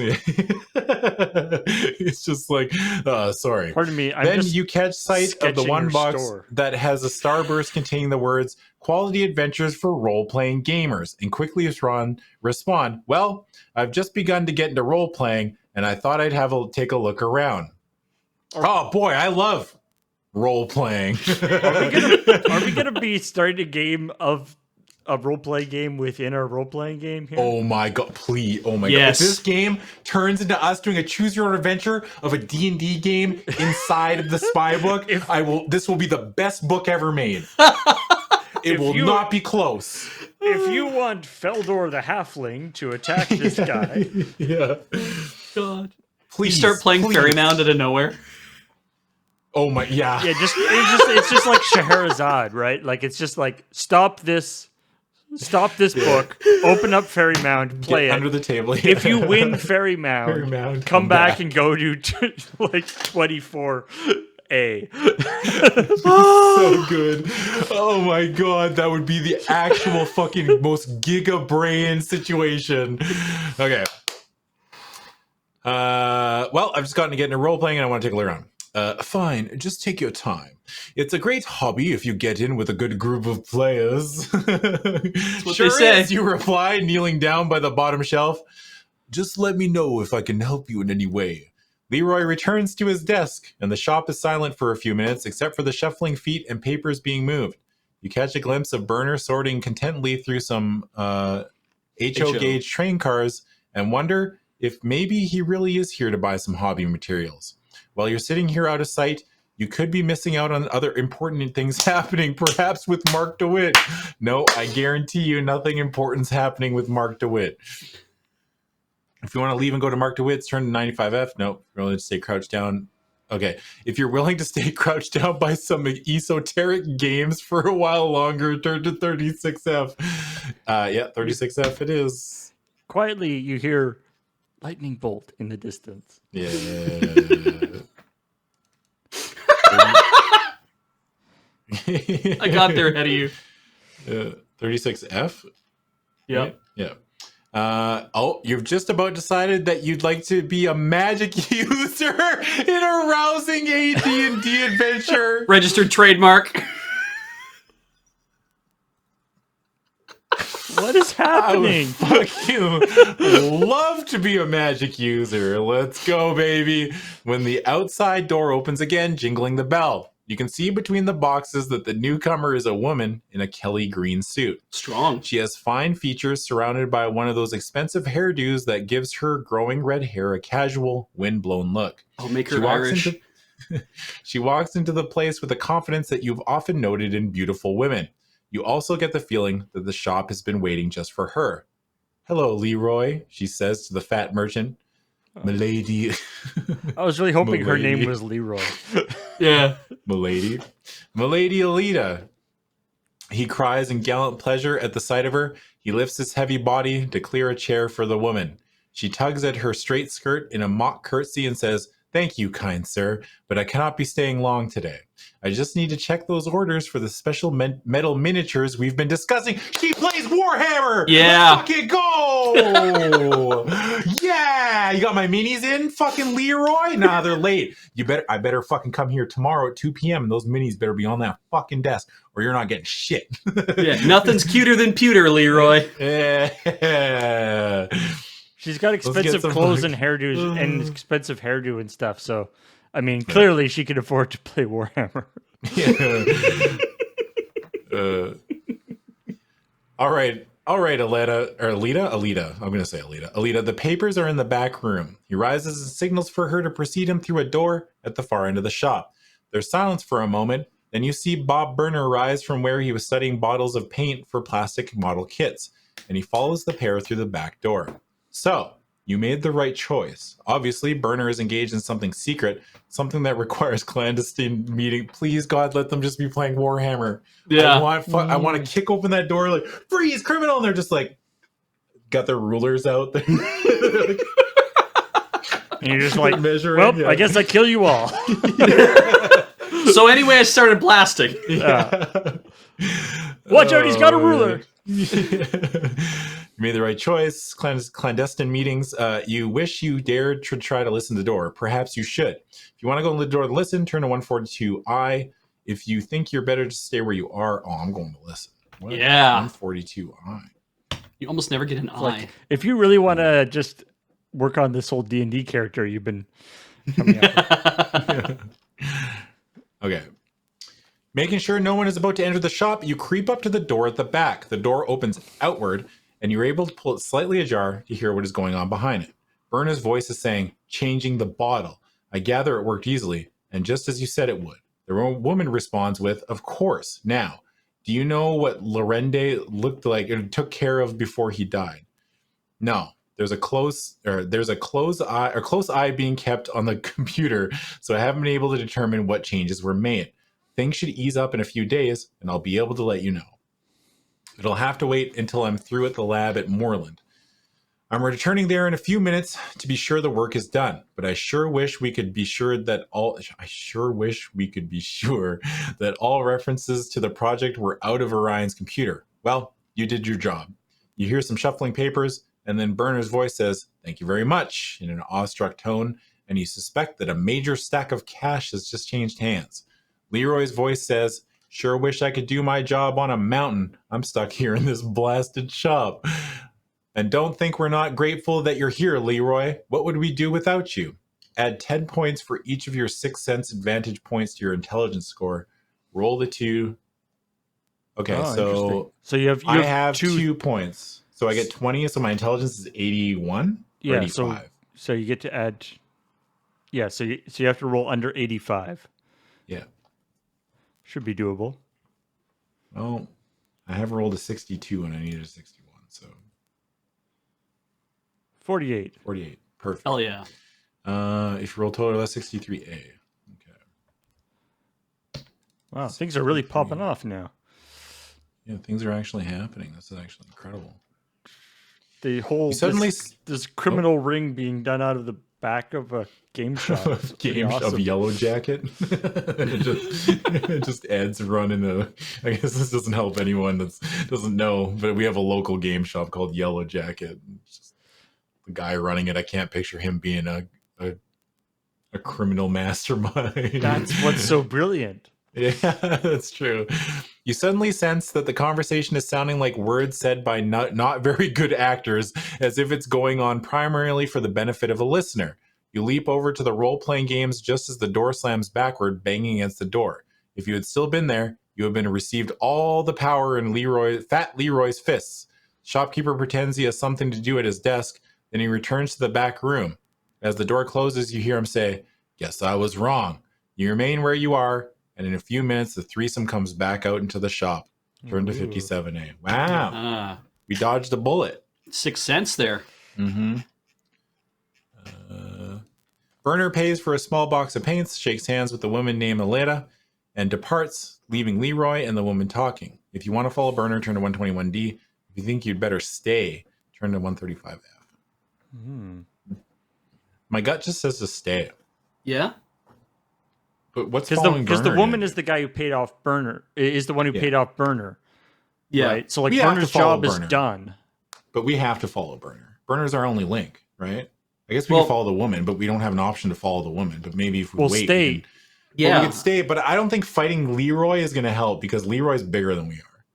It's just like, sorry. Pardon me. Then you catch sight of the one box that has a starburst containing the words "Quality Adventures for Role-Playing Gamers," and quickly respond, "Well, I've just begun to get into role-playing, and I thought I'd take a look around." Oh boy, I love role-playing. Are we gonna be starting a game of a role-playing game within our role-playing game here? Oh my god, please. Oh my god. If this game turns into us doing a choose your own adventure of a D&D game inside of the spy book, this will be the best book ever made. It will not be close. If you want Feldor the Halfling to attack this guy. Yeah. God. Please You start playing Fairy Mound out of nowhere. Oh my, yeah. Yeah, it's just like Scheherazade, right? Like it's just like stop this book, open up Fairy Mound, play Get it. under the table. Yeah. If you win Fairy Mound, come back and go to like 24A. So good. Oh my god, that would be the actual fucking most giga brain situation. Okay. Well, I've just gotten to get into role playing and I want to take a look around. Fine, just take your time. It's a great hobby if you get in with a good group of players. That's what Sure they say. is, you reply, kneeling down by the bottom shelf. Just let me know if I can help you in any way. Leroy returns to his desk, and the shop is silent for a few minutes, except for the shuffling feet and papers being moved. You catch a glimpse of Burner sorting contentedly through some HO gauge train cars and wonder if maybe he really is here to buy some hobby materials. While you're sitting here out of sight, you could be missing out on other important things happening, perhaps with Mark DeWitt. No, I guarantee you nothing important's happening with Mark DeWitt. If you want to leave and go to Mark DeWitt's, turn to 95F. No, really just stay crouched down. Okay, if you're willing to stay crouched down by some esoteric games for a while longer, turn to 36F. Yeah, 36F it is. Quietly, you hear lightning bolt in the distance. Yeah. I got there ahead of you. 36F? Yep. Yeah. You've just about decided that you'd like to be a magic user in a rousing AD&D adventure. Registered trademark. What is happening? I would fucking love to be a magic user. Let's go, baby. When the outside door opens again, jingling the bell. You can see between the boxes that the newcomer is a woman in a Kelly green suit. Strong. She has fine features surrounded by one of those expensive hairdos that gives her growing red hair a casual, wind-blown look. I'll make her Irish. She walks into the place with a confidence that you've often noted in beautiful women. You also get the feeling that the shop has been waiting just for her. "Hello, Leroy," she says to the fat merchant. "Milady." I was really hoping her name was Leroy. Yeah. Milady. "Milady Alita." He cries in gallant pleasure at the sight of her. He lifts his heavy body to clear a chair for the woman. She tugs at her straight skirt in a mock curtsy and says, "Thank you, kind sir, but I cannot be staying long today. I just need to check those orders for the special metal miniatures we've been discussing." She plays Warhammer! Yeah. Let's fucking go! Yeah! You got my minis in, fucking Leroy? Nah, they're late. I better fucking come here tomorrow at 2 p.m. and those minis better be on that fucking desk or you're not getting shit. Yeah, nothing's cuter than pewter, Leroy. Yeah. She's got expensive clothes and hairdos and expensive hairdo and stuff. So, I mean, clearly she can afford to play Warhammer. Yeah. All right. All right, Alita. I'm going to say Alita. Alita, the papers are in the back room. He rises and signals for her to precede him through a door at the far end of the shop. There's silence for a moment. Then you see Bob Burner rise from where he was studying bottles of paint for plastic model kits, and he follows the pair through the back door. So, you made the right choice. Obviously, Burner is engaged in something secret, something that requires clandestine meeting. Please, God, let them just be playing Warhammer. Yeah. I want to kick open that door, like, freeze, criminal, and they're just like, got their rulers out there. And you're just like, measuring. well, Yeah. I guess I kill you all. So anyway, I started blasting. Watch out, he's got a ruler. You made the right choice. Clandestine meetings. You wish you dared to try to listen to the door. Perhaps you should. If you want to go to the door to listen, turn to 142I. If you think you're better to stay where you are, I'm going to listen. What? Yeah. 142I. You almost never get an eye. Like, if you really want to just work on this whole D&D character you've been coming up with. Okay. Making sure no one is about to enter the shop, you creep up to the door at the back. The door opens outward, and you're able to pull it slightly ajar to hear what is going on behind it. Burner's voice is saying, changing the bottle. I gather it worked easily, and just as you said it would. The woman responds with, of course. Now, do you know what Lorende looked like and took care of before he died? No. There's a close eye being kept on the computer, so I haven't been able to determine what changes were made. Things should ease up in a few days, and I'll be able to let you know. It'll have to wait until I'm through at the lab at Moreland. I'm returning there in a few minutes to be sure the work is done, but I sure wish we could be sure that all references to the project were out of Orion's computer. Well, you did your job. You hear some shuffling papers, and then Burner's voice says, thank you very much, in an awestruck tone, and you suspect that a major stack of cash has just changed hands. Leroy's voice says, sure wish I could do my job on a mountain. I'm stuck here in this blasted shop. And don't think we're not grateful that you're here, Leroy. What would we do without you? Add 10 points for each of your 6 sense advantage points to your intelligence score. Roll the 2. Okay, so you have 2 points. So I get 20, so my intelligence is 81 or 85. So you get to add... Yeah, so you have to roll under 85. Yeah. Should be doable. Well, I have rolled a 62 and I needed a 61, so... 48. 48. Perfect. Hell yeah. If you roll total, that's 63A. Okay. Wow, things are really popping off now. Yeah, things are actually happening. This is actually incredible. The whole this criminal ring being done out of the back of a game shop. Of Yellow Jacket. it just adds running a. I guess this doesn't help anyone that doesn't know, but we have a local game shop called Yellow Jacket. Just the guy running it, I can't picture him being a criminal mastermind. That's what's so brilliant. Yeah, that's true. You suddenly sense that the conversation is sounding like words said by not very good actors, as if it's going on primarily for the benefit of a listener. You leap over to the role-playing games just as the door slams backward, banging against the door. If you had still been there, you would have received all the power in Fat Leroy's fists. Shopkeeper pretends he has something to do at his desk, then he returns to the back room. As the door closes, you hear him say, "Guess I was wrong. You remain where you are." And in a few minutes, the threesome comes back out into the shop. Turn to 57A. Wow. We dodged a bullet. 6 cents there. Mm-hmm. Burner pays for a small box of paints, shakes hands with the woman named Aleta, and departs, leaving Leroy and the woman talking. If you want to follow Burner, turn to 121D. If you think you'd better stay, turn to 135F. My gut just says to stay. Yeah? But what's following Burner? Because the woman is the guy who paid off Burner. Is the one who paid off Burner. Yeah. Right? So like We have Burner's to follow job is Burner. done. But we have to follow Burner. Burner's our only link, right? I guess we can follow the woman, but we don't have an option to follow the woman. But maybe if we wait, stay. we Yeah. we can stay. But I don't think fighting Leroy is going to help because Leroy's bigger than we are.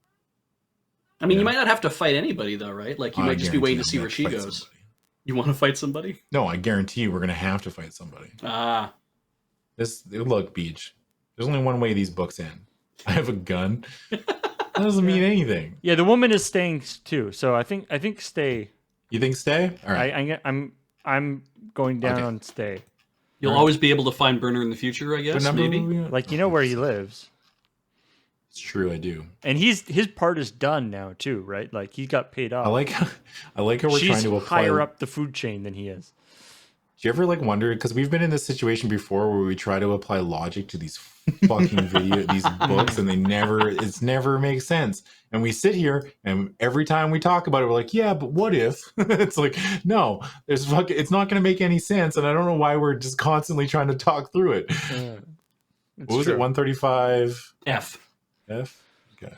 I mean, you might not have to fight anybody, though, right? Like, you might just be waiting to see where she goes. Somebody. You want to fight somebody? No, I guarantee you we're going to have to fight somebody. Look, Beej. There's only one way these books end. I have a gun. That doesn't mean anything. Yeah, the woman is staying too. So I think stay. You think stay? All right. I'm going down Okay. on stay. You'll Right. always be able to find Burner in the future, I What guess. number Maybe. were we at? Like, you know where he lives. It's true, I do. And his part is done now too, right? Like, he got paid off. I like how we're She's trying to apply. higher up the food chain than he is. Do you ever like wonder, because we've been in this situation before where we try to apply logic to these fucking these books, and it's never makes sense. And we sit here and every time we talk about it, we're like, yeah, but what if? It's like, no, it's not going to make any sense. And I don't know why we're just constantly trying to talk through it. What was it? 135 F. F? Okay.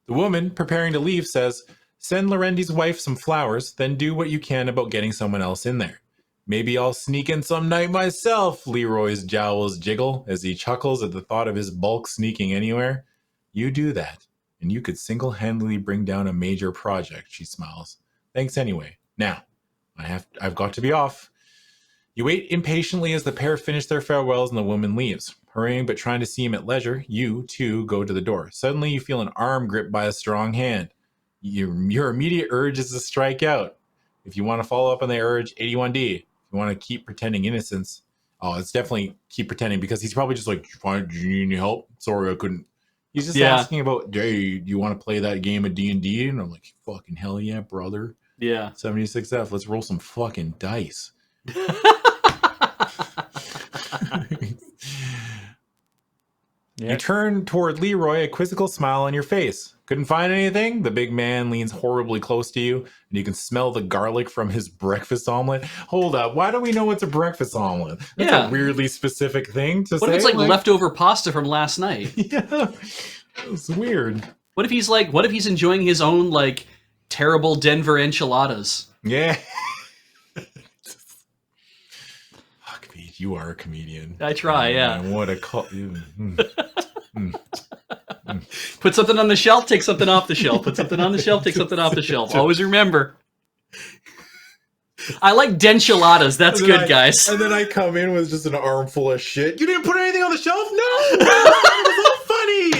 The woman preparing to leave says, send Lorendi's wife some flowers, then do what you can about getting someone else in there. Maybe I'll sneak in some night myself, Leroy's jowls jiggle as he chuckles at the thought of his bulk sneaking anywhere. You do that, and you could single-handedly bring down a major project, she smiles. Thanks anyway. Now, I've got to be off. You wait impatiently as the pair finish their farewells and the woman leaves. Hurrying but trying to seem at leisure, you, too, go to the door. Suddenly, you feel an arm gripped by a strong hand. Your immediate urge is to strike out. If you want to follow up on the urge, 81D. If you want to keep pretending innocence, it's definitely keep pretending, because he's probably just like, do you need any help? Sorry, I couldn't. He's just asking about, hey, do you want to play that game of D&D? And I'm like, fucking hell yeah, brother. Yeah. 76F, let's roll some fucking dice. Yeah. You turn toward Leroy, a quizzical smile on your face. Couldn't find anything? The big man leans horribly close to you, and you can smell the garlic from his breakfast omelet. Hold up, why do we know it's a breakfast omelet? That's a weirdly specific thing to say. What if it's like leftover pasta from last night? Yeah, it's weird. What if he's enjoying his own like terrible Denver enchiladas? Yeah. Fuck me, you are a comedian. I try, yeah. Man, what a call. Put something on the shelf, take something off the shelf. Put something on the shelf, take something off the shelf. Always remember. I like denchiladas. That's good, guys. And then I come in with just an armful of shit. You didn't put anything on the shelf? No! It was funny!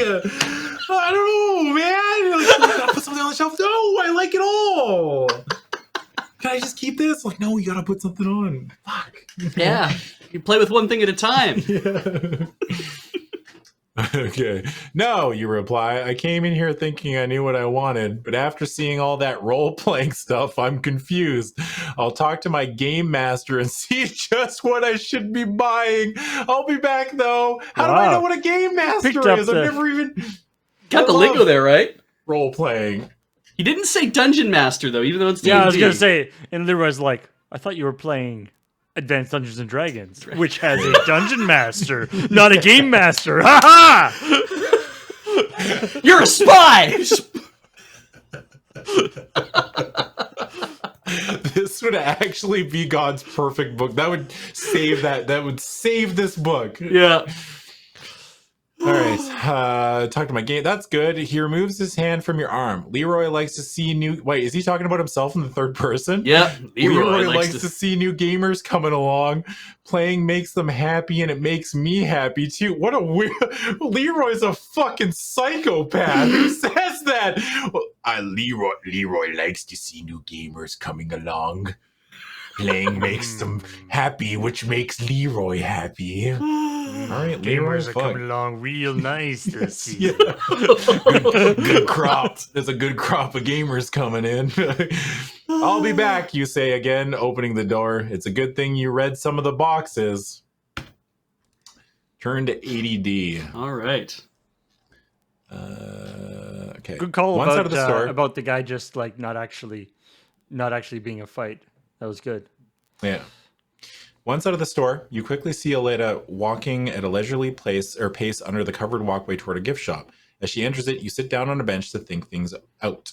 I don't know, man! Like, you gotta put something on the shelf? No! I like it all! Can I just keep this? Like, no, you gotta put something on. Fuck. Yeah. You play with one thing at a time. Yeah. Okay. No, you reply. I came in here thinking I knew what I wanted, but after seeing all that role-playing stuff, I'm confused. I'll talk to my game master and see just what I should be buying. I'll be back, though. How do I know what a game master is? I've never even... Got the lingo there, right? Role-playing. He didn't say dungeon master, though, even though it's D&D. Yeah, I was going to say, and Leroy's like, I thought you were playing Advanced Dungeons and Dragons, which has a dungeon master, not a game master. Ha ha! You're a spy! This would actually be God's perfect book. That would save that would save this book. Yeah. All right. Talk to my game. That's good. He removes his hand from your arm. Leroy likes to see new... Wait, is he talking about himself in the third person? Yeah. Leroy likes to see new gamers coming along. Playing makes them happy, and it makes me happy, too. What a weird... Leroy's a fucking psychopath. Who says that? Well, Leroy likes to see new gamers coming along. Playing makes them happy, which makes Leroy happy. All right, Gamers are coming along real nice this season. Yeah. Good crop. There's a good crop of gamers coming in. I'll be back, you say again, opening the door. It's a good thing you read some of the boxes. Turn to 80D. All right. Okay. Good call One side of the store. about the guy just like not actually being a fight. That was good. Yeah. One side of the store, you quickly see Aleda walking at a leisurely pace under the covered walkway toward a gift shop. As she enters it, you sit down on a bench to think things out.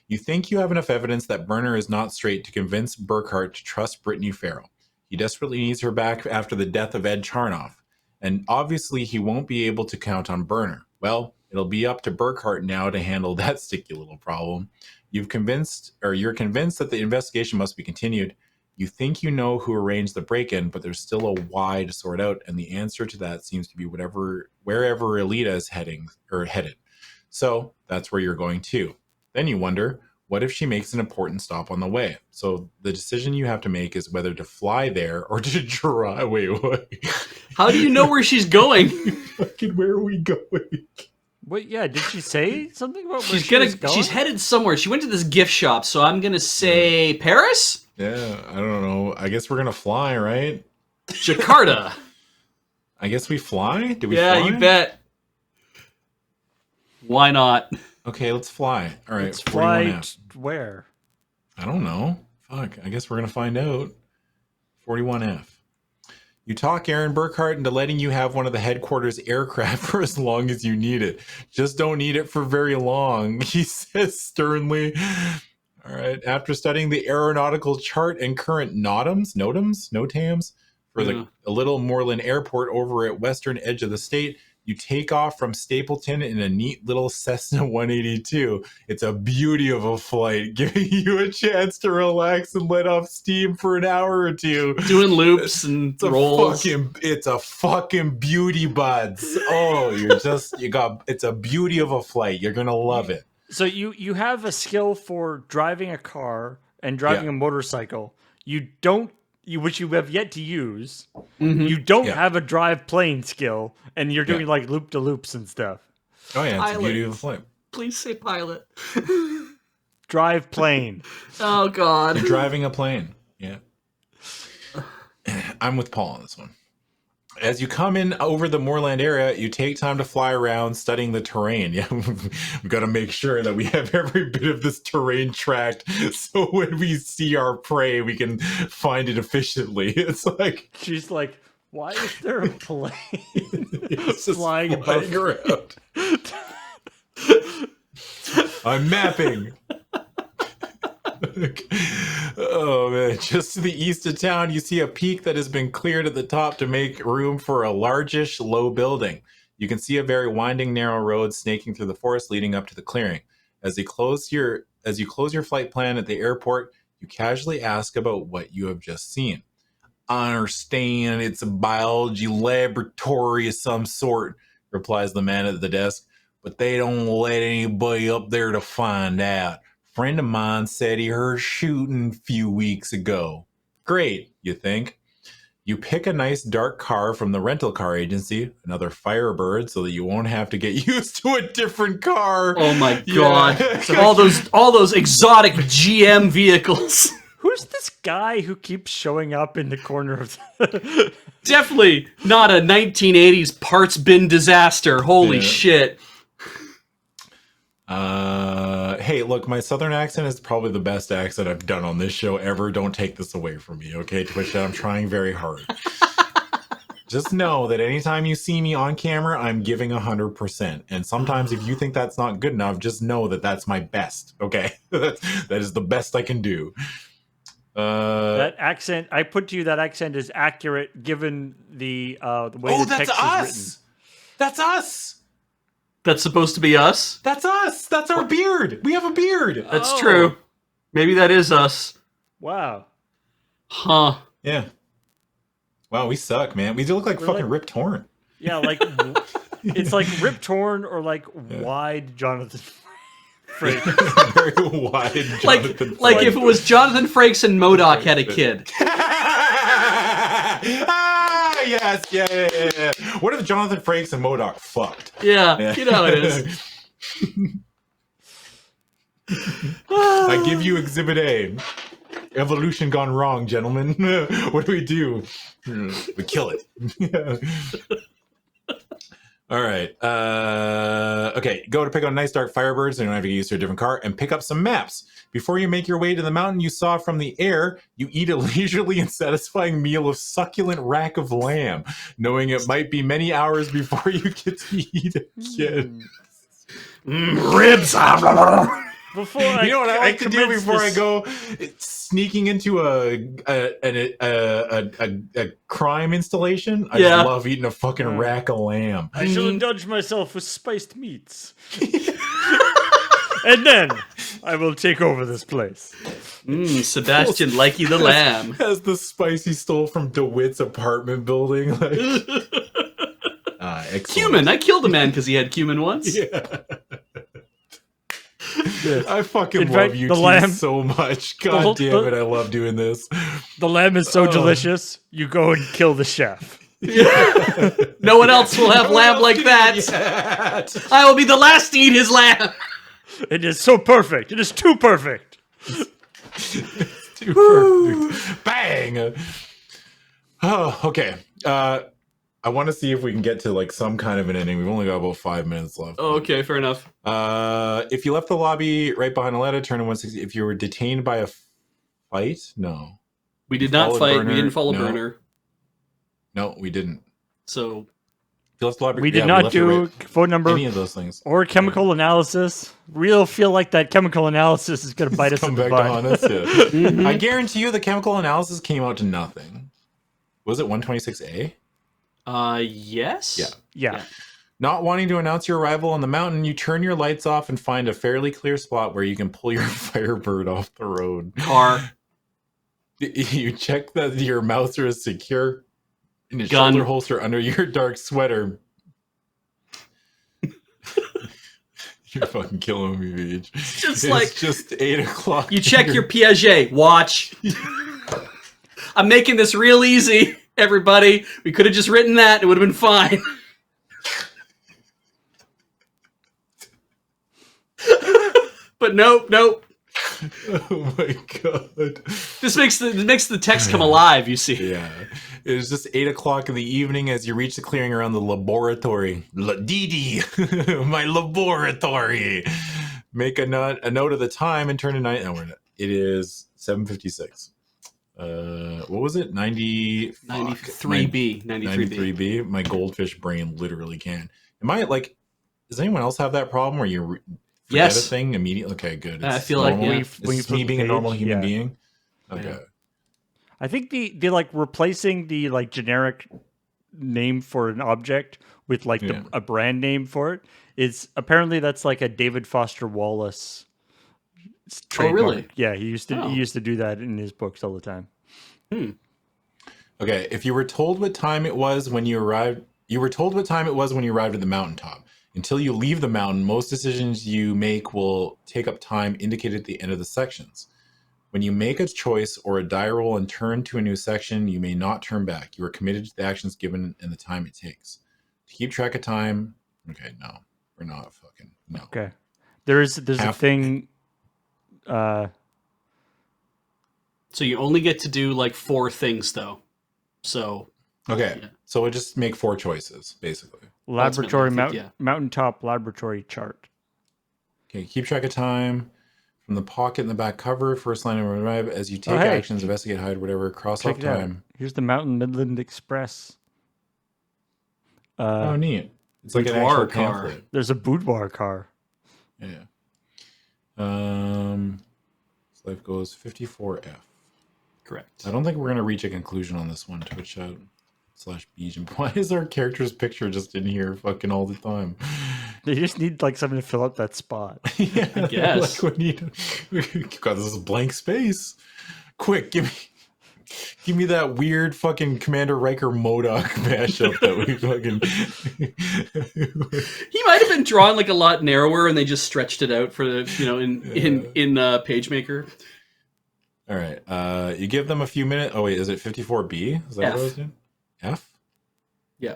You think you have enough evidence that Burner is not straight to convince Burkhart to trust Brittany Farrell. He desperately needs her back after the death of Ed Charnoff. And obviously he won't be able to count on Burner. Well, it'll be up to Burkhart now to handle that sticky little problem. You're convinced that the investigation must be continued. You think you know who arranged the break-in, but there's still a why to sort out, and the answer to that seems to be wherever Alita is headed. So that's where you're going to. Then you wonder, what if she makes an important stop on the way? So the decision you have to make is whether to fly there or to drive. Wait, what? How do you know where she's going? Fucking, where are we going? Wait, yeah, did she say something about where she was going? She's headed somewhere. She went to this gift shop, so I'm gonna say Paris? Yeah, I don't know. I guess we're gonna fly, right? Jakarta. I guess we fly? Do we Yeah, fly? you bet. Why not? Okay, let's fly. All right, Let's fly 41F. where? I don't know. Fuck, I guess we're gonna find out. 41F. You talk Aaron Burkhart into letting you have one of the headquarters aircraft for as long as you need it. Just don't need it for very long, he says sternly. All right. After studying the aeronautical chart and current NOTAMs for a little Moreland airport over at western edge of the state, you take off from Stapleton in a neat little Cessna 182. It's a beauty of a flight, giving you a chance to relax and let off steam for an hour or two. Doing loops and rolls. It's a fucking beauty, buds. Oh, it's a beauty of a flight. You're gonna love it. So you have a skill for driving a car and driving a motorcycle. Which you have yet to use. Mm-hmm. You don't have a drive plane skill, and you're doing like loop to loops and stuff. Oh yeah, it's pilot. a beauty of a flight. Please say pilot. Drive plane. Oh God. You're driving a plane. Yeah. I'm with Paul on this one. As you come in over the moorland area, you take time to fly around studying the terrain. Yeah, we've got to make sure that we have every bit of this terrain tracked, so when we see our prey, we can find it efficiently. It's like she's like, why is there a plane flying around? I'm mapping. Oh man, just to the east of town you see a peak that has been cleared at the top to make room for a largish low building. You can see a very winding narrow road snaking through the forest leading up to the clearing. As you close your flight plan at the airport, you casually ask about what you have just seen. I understand it's a biology laboratory of some sort, replies the man at the desk, but they don't let anybody up there to find out. Friend of mine said he heard shooting a few weeks ago. Great, you think. You pick a nice dark car from the rental car agency, another Firebird, so that you won't have to get used to a different car. Oh my God. Yeah. all those exotic GM vehicles. Who's this guy who keeps showing up in the corner of Definitely not a 1980s parts bin disaster. Holy shit. Hey, look, my southern accent is probably the best accent I've done on this show ever. Don't take this away from me, okay, Twitch? I'm trying very hard. Just know that anytime you see me on camera, I'm giving 100%. And sometimes if you think that's not good enough, just know that that's my best, okay? That is the best I can do. That accent, I put to you, that accent is accurate given the way the text is written. That's us! That's supposed to be us? That's us! That's our beard! We have a beard! That's true. Maybe that is us. Wow. Huh. Yeah. Wow, we suck, man. We do look like fucking Rip Torn. Yeah, like, it's like Rip Torn or like wide Jonathan Frakes. Very wide Jonathan Frakes. Like if it was Jonathan Frakes and MODOK had a kid. Yes, yeah. What if Jonathan Frakes and MODOK fucked? Yeah, you know how it is. I give you Exhibit A. Evolution gone wrong, gentlemen. What do we do? We kill it. All right. Okay, go to pick up nice dark Firebirds, so you don't have to get used to a different car, and pick up some maps. Before you make your way to the mountain you saw from the air, you eat a leisurely and satisfying meal of succulent rack of lamb, knowing it might be many hours before you get to eat again. Ribs! Before you know what I like to do before I go sneaking into a crime installation? I just love eating a fucking rack of lamb. I shall indulge myself with spiced meats. And then I will take over this place. Sebastian Likey the Lamb. As the spice he stole from DeWitt's apartment building. Like, cumin. I killed a man because he had cumin once. Yeah. I fucking In love fact, you the two lamb- so much. God damn it, I love doing this. The lamb is so Oh. delicious, you go and kill the chef. No one else will have No one lamb else like can that. eat it. I will be the last to eat his lamb. It is so perfect. It is too perfect. Too perfect. Bang. Oh, okay. I want to see if we can get to like some kind of an ending. We've only got about 5 minutes left. Oh, okay, fair enough. If you left the lobby right behind Aletta, turn to 160. If you were detained by a fight, no. We did not followed fight. Burner? We didn't follow No. Burner. No, we didn't. So If you left the lobby, We did yeah, not left it do right- phone number any of those things. or chemical analysis. We'll feel like that chemical analysis is going to bite us in Come the back butt. to haunt us. Yeah. Mhm. I guarantee you the chemical analysis came out to nothing. Was it 126A? Yes. Yeah. Yeah. Not wanting to announce your arrival on the mountain, you turn your lights off and find a fairly clear spot where you can pull your Firebird off the road. Car. You check that your Mauser is secure in a Gun. shoulder holster under your dark sweater. You're fucking killing me, Beej. Just It's like just 8 o'clock. you check your Piaget watch. I'm making this real easy, everybody. We could have just written that; it would have been fine. But nope. Oh my god. This makes the text come alive. You see. Yeah. It was just 8 o'clock in the evening as you reach the clearing around the laboratory. Didi, my laboratory. Make a note of the time and turn to night. Oh, it is 7:56. What was it? 93B. 93B. My goldfish brain literally can. Am I like? Does anyone else have that problem where you forget Yes. a thing immediately? Okay, good. I It's feel like, normal. yeah. It's When you flip me the being a normal page, human yeah. being. Okay. Yeah. I think the like replacing the like generic name for an object with like Yeah. a brand name for it is apparently that's like a David Foster Wallace trademark. really? Yeah, he used Oh. to do that in his books all the time. Okay, if you were told what time it was when you arrived, at the mountaintop. Until you leave the mountain, most decisions you make will take up time indicated at the end of the sections. When you make a choice or a die roll and turn to a new section, you may not turn back. You are committed to the actions given and the time it takes. To keep track of time, okay, no, we're not fucking, no. Okay. There's a thing So you only get to do like 4 things, though. So Okay, Yeah. so we'll just make 4 choices, basically. laboratory Ultimately, I think, mountaintop laboratory chart. Okay, keep track of time. From the pocket in the back cover, first line of arrive as you take hey. actions, investigate, hide, whatever, cross Check off it out. time. Here's the Mountain Midland Express. Oh, neat. It's like an Boudoir actual car. pamphlet. There's a boudoir car. Yeah. So life goes 54F. correct. I don't think we're going to reach a conclusion on this one. Twitch out /Beej and Paul. Why is our character's picture just in here fucking all the time? They just need like something to fill up that spot. Yeah, I guess. Like we got this blank space. Quick, give me that weird fucking Commander Riker MODOK mashup that we fucking. He might have been drawn like a lot narrower, and they just stretched it out for the in PageMaker. All right. You give them a few minutes. Oh wait, is it 54B? Is that F. what I was doing? F? Yeah.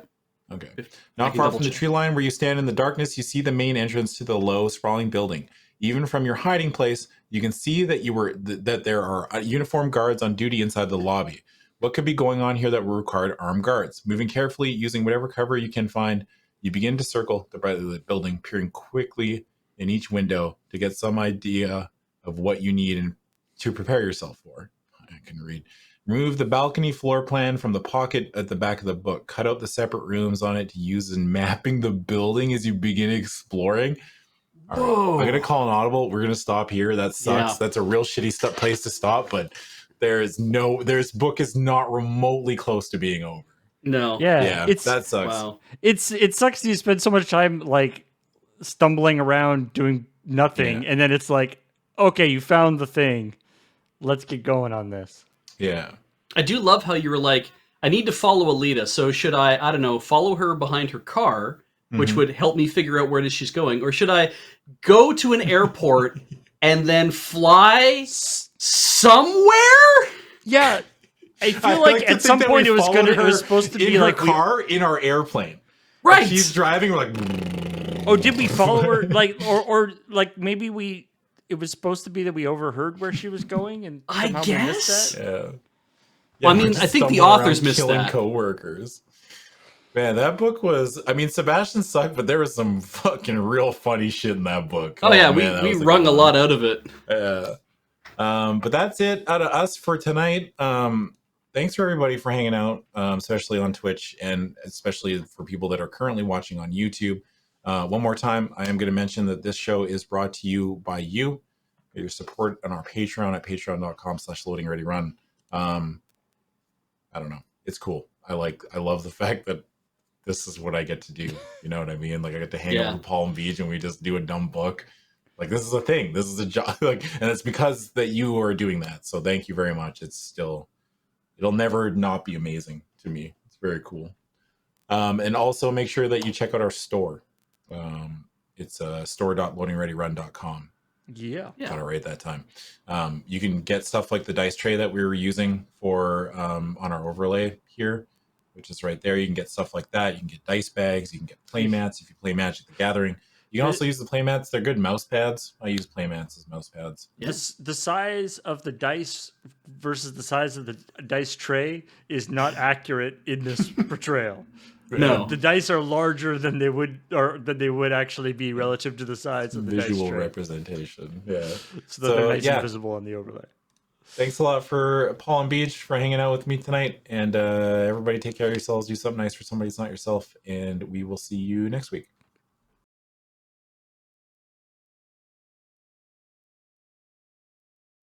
Okay. I Not can far double from the check. tree line where you stand in the darkness, you see the main entrance to the low, sprawling building. Even from your hiding place, you can see that that there are uniformed guards on duty inside the lobby. What could be going on here that will require armed guards? Moving carefully, using whatever cover you can find, you begin to circle the brightly lit building, peering quickly in each window to get some idea of what you need and to prepare yourself for. I can read. Remove the balcony floor plan from the pocket at the back of the book. Cut out the separate rooms on it to use in mapping the building as you begin exploring. All right, Whoa. I'm gonna call an audible. We're gonna stop here. That sucks. Yeah. That's a real shitty place to stop. But this book is not remotely close to being over. No. Yeah, it's that sucks. Wow. it sucks you spend so much time like stumbling around doing nothing, Yeah. and then it's like, okay, you found the thing. Let's get going on this. Yeah. I do love how you were like, I need to follow Alita, so should I don't know, follow her behind her car, which would help me figure out where it is she's going? Or should I go to an airport and then fly somewhere? Yeah, I feel like at some point it was supposed to be like car in our airplane. Right. Like she's driving. We're like, oh, did we follow her? Like, or like maybe it was supposed to be that we overheard where she was going, and I somehow we guess. missed that. yeah. Well, I mean, I think the authors missed killing that. coworkers. Man, that book was. I mean, Sebastian sucked, but there was some fucking real funny shit in that book. Oh yeah, man, we wrung a lot out of it. Yeah. But that's it out of us for tonight. Thanks for everybody for hanging out, especially on Twitch, and especially for people that are currently watching on YouTube. One more time, I am going to mention that this show is brought to you by you. Your support on our Patreon at patreon.com/loadingreadyrun. I don't know. It's cool. I love the fact that this is what I get to do. You know what I mean? Like I get to hang out with Paul and Beej and we just do a dumb book. Like this is a thing. This is a job. Like, and it's because that you are doing that. So thank you very much. It's still, it'll never not be amazing to me. It's very cool. And also make sure that you check out our store. It's store.loadingreadyrun.com. Yeah. Got it right that time. You can get stuff like the dice tray that we were using for on our overlay here, which is right there. You can get stuff like that. You can get dice bags. You can get play mats if you play Magic the Gathering. You can also use the play mats. They're good mouse pads. I use play mats as mouse pads. Yes. The size of the dice versus the size of the dice tray is not accurate in this portrayal. No, the dice are larger than they would actually be relative to the size of the visual dice tray. representation. Yeah, so that they're nice and visible on the overlay. Thanks a lot for Paul and Beej for hanging out with me tonight, and everybody take care of yourselves. Do something nice for somebody that's not yourself, and we will see you next week.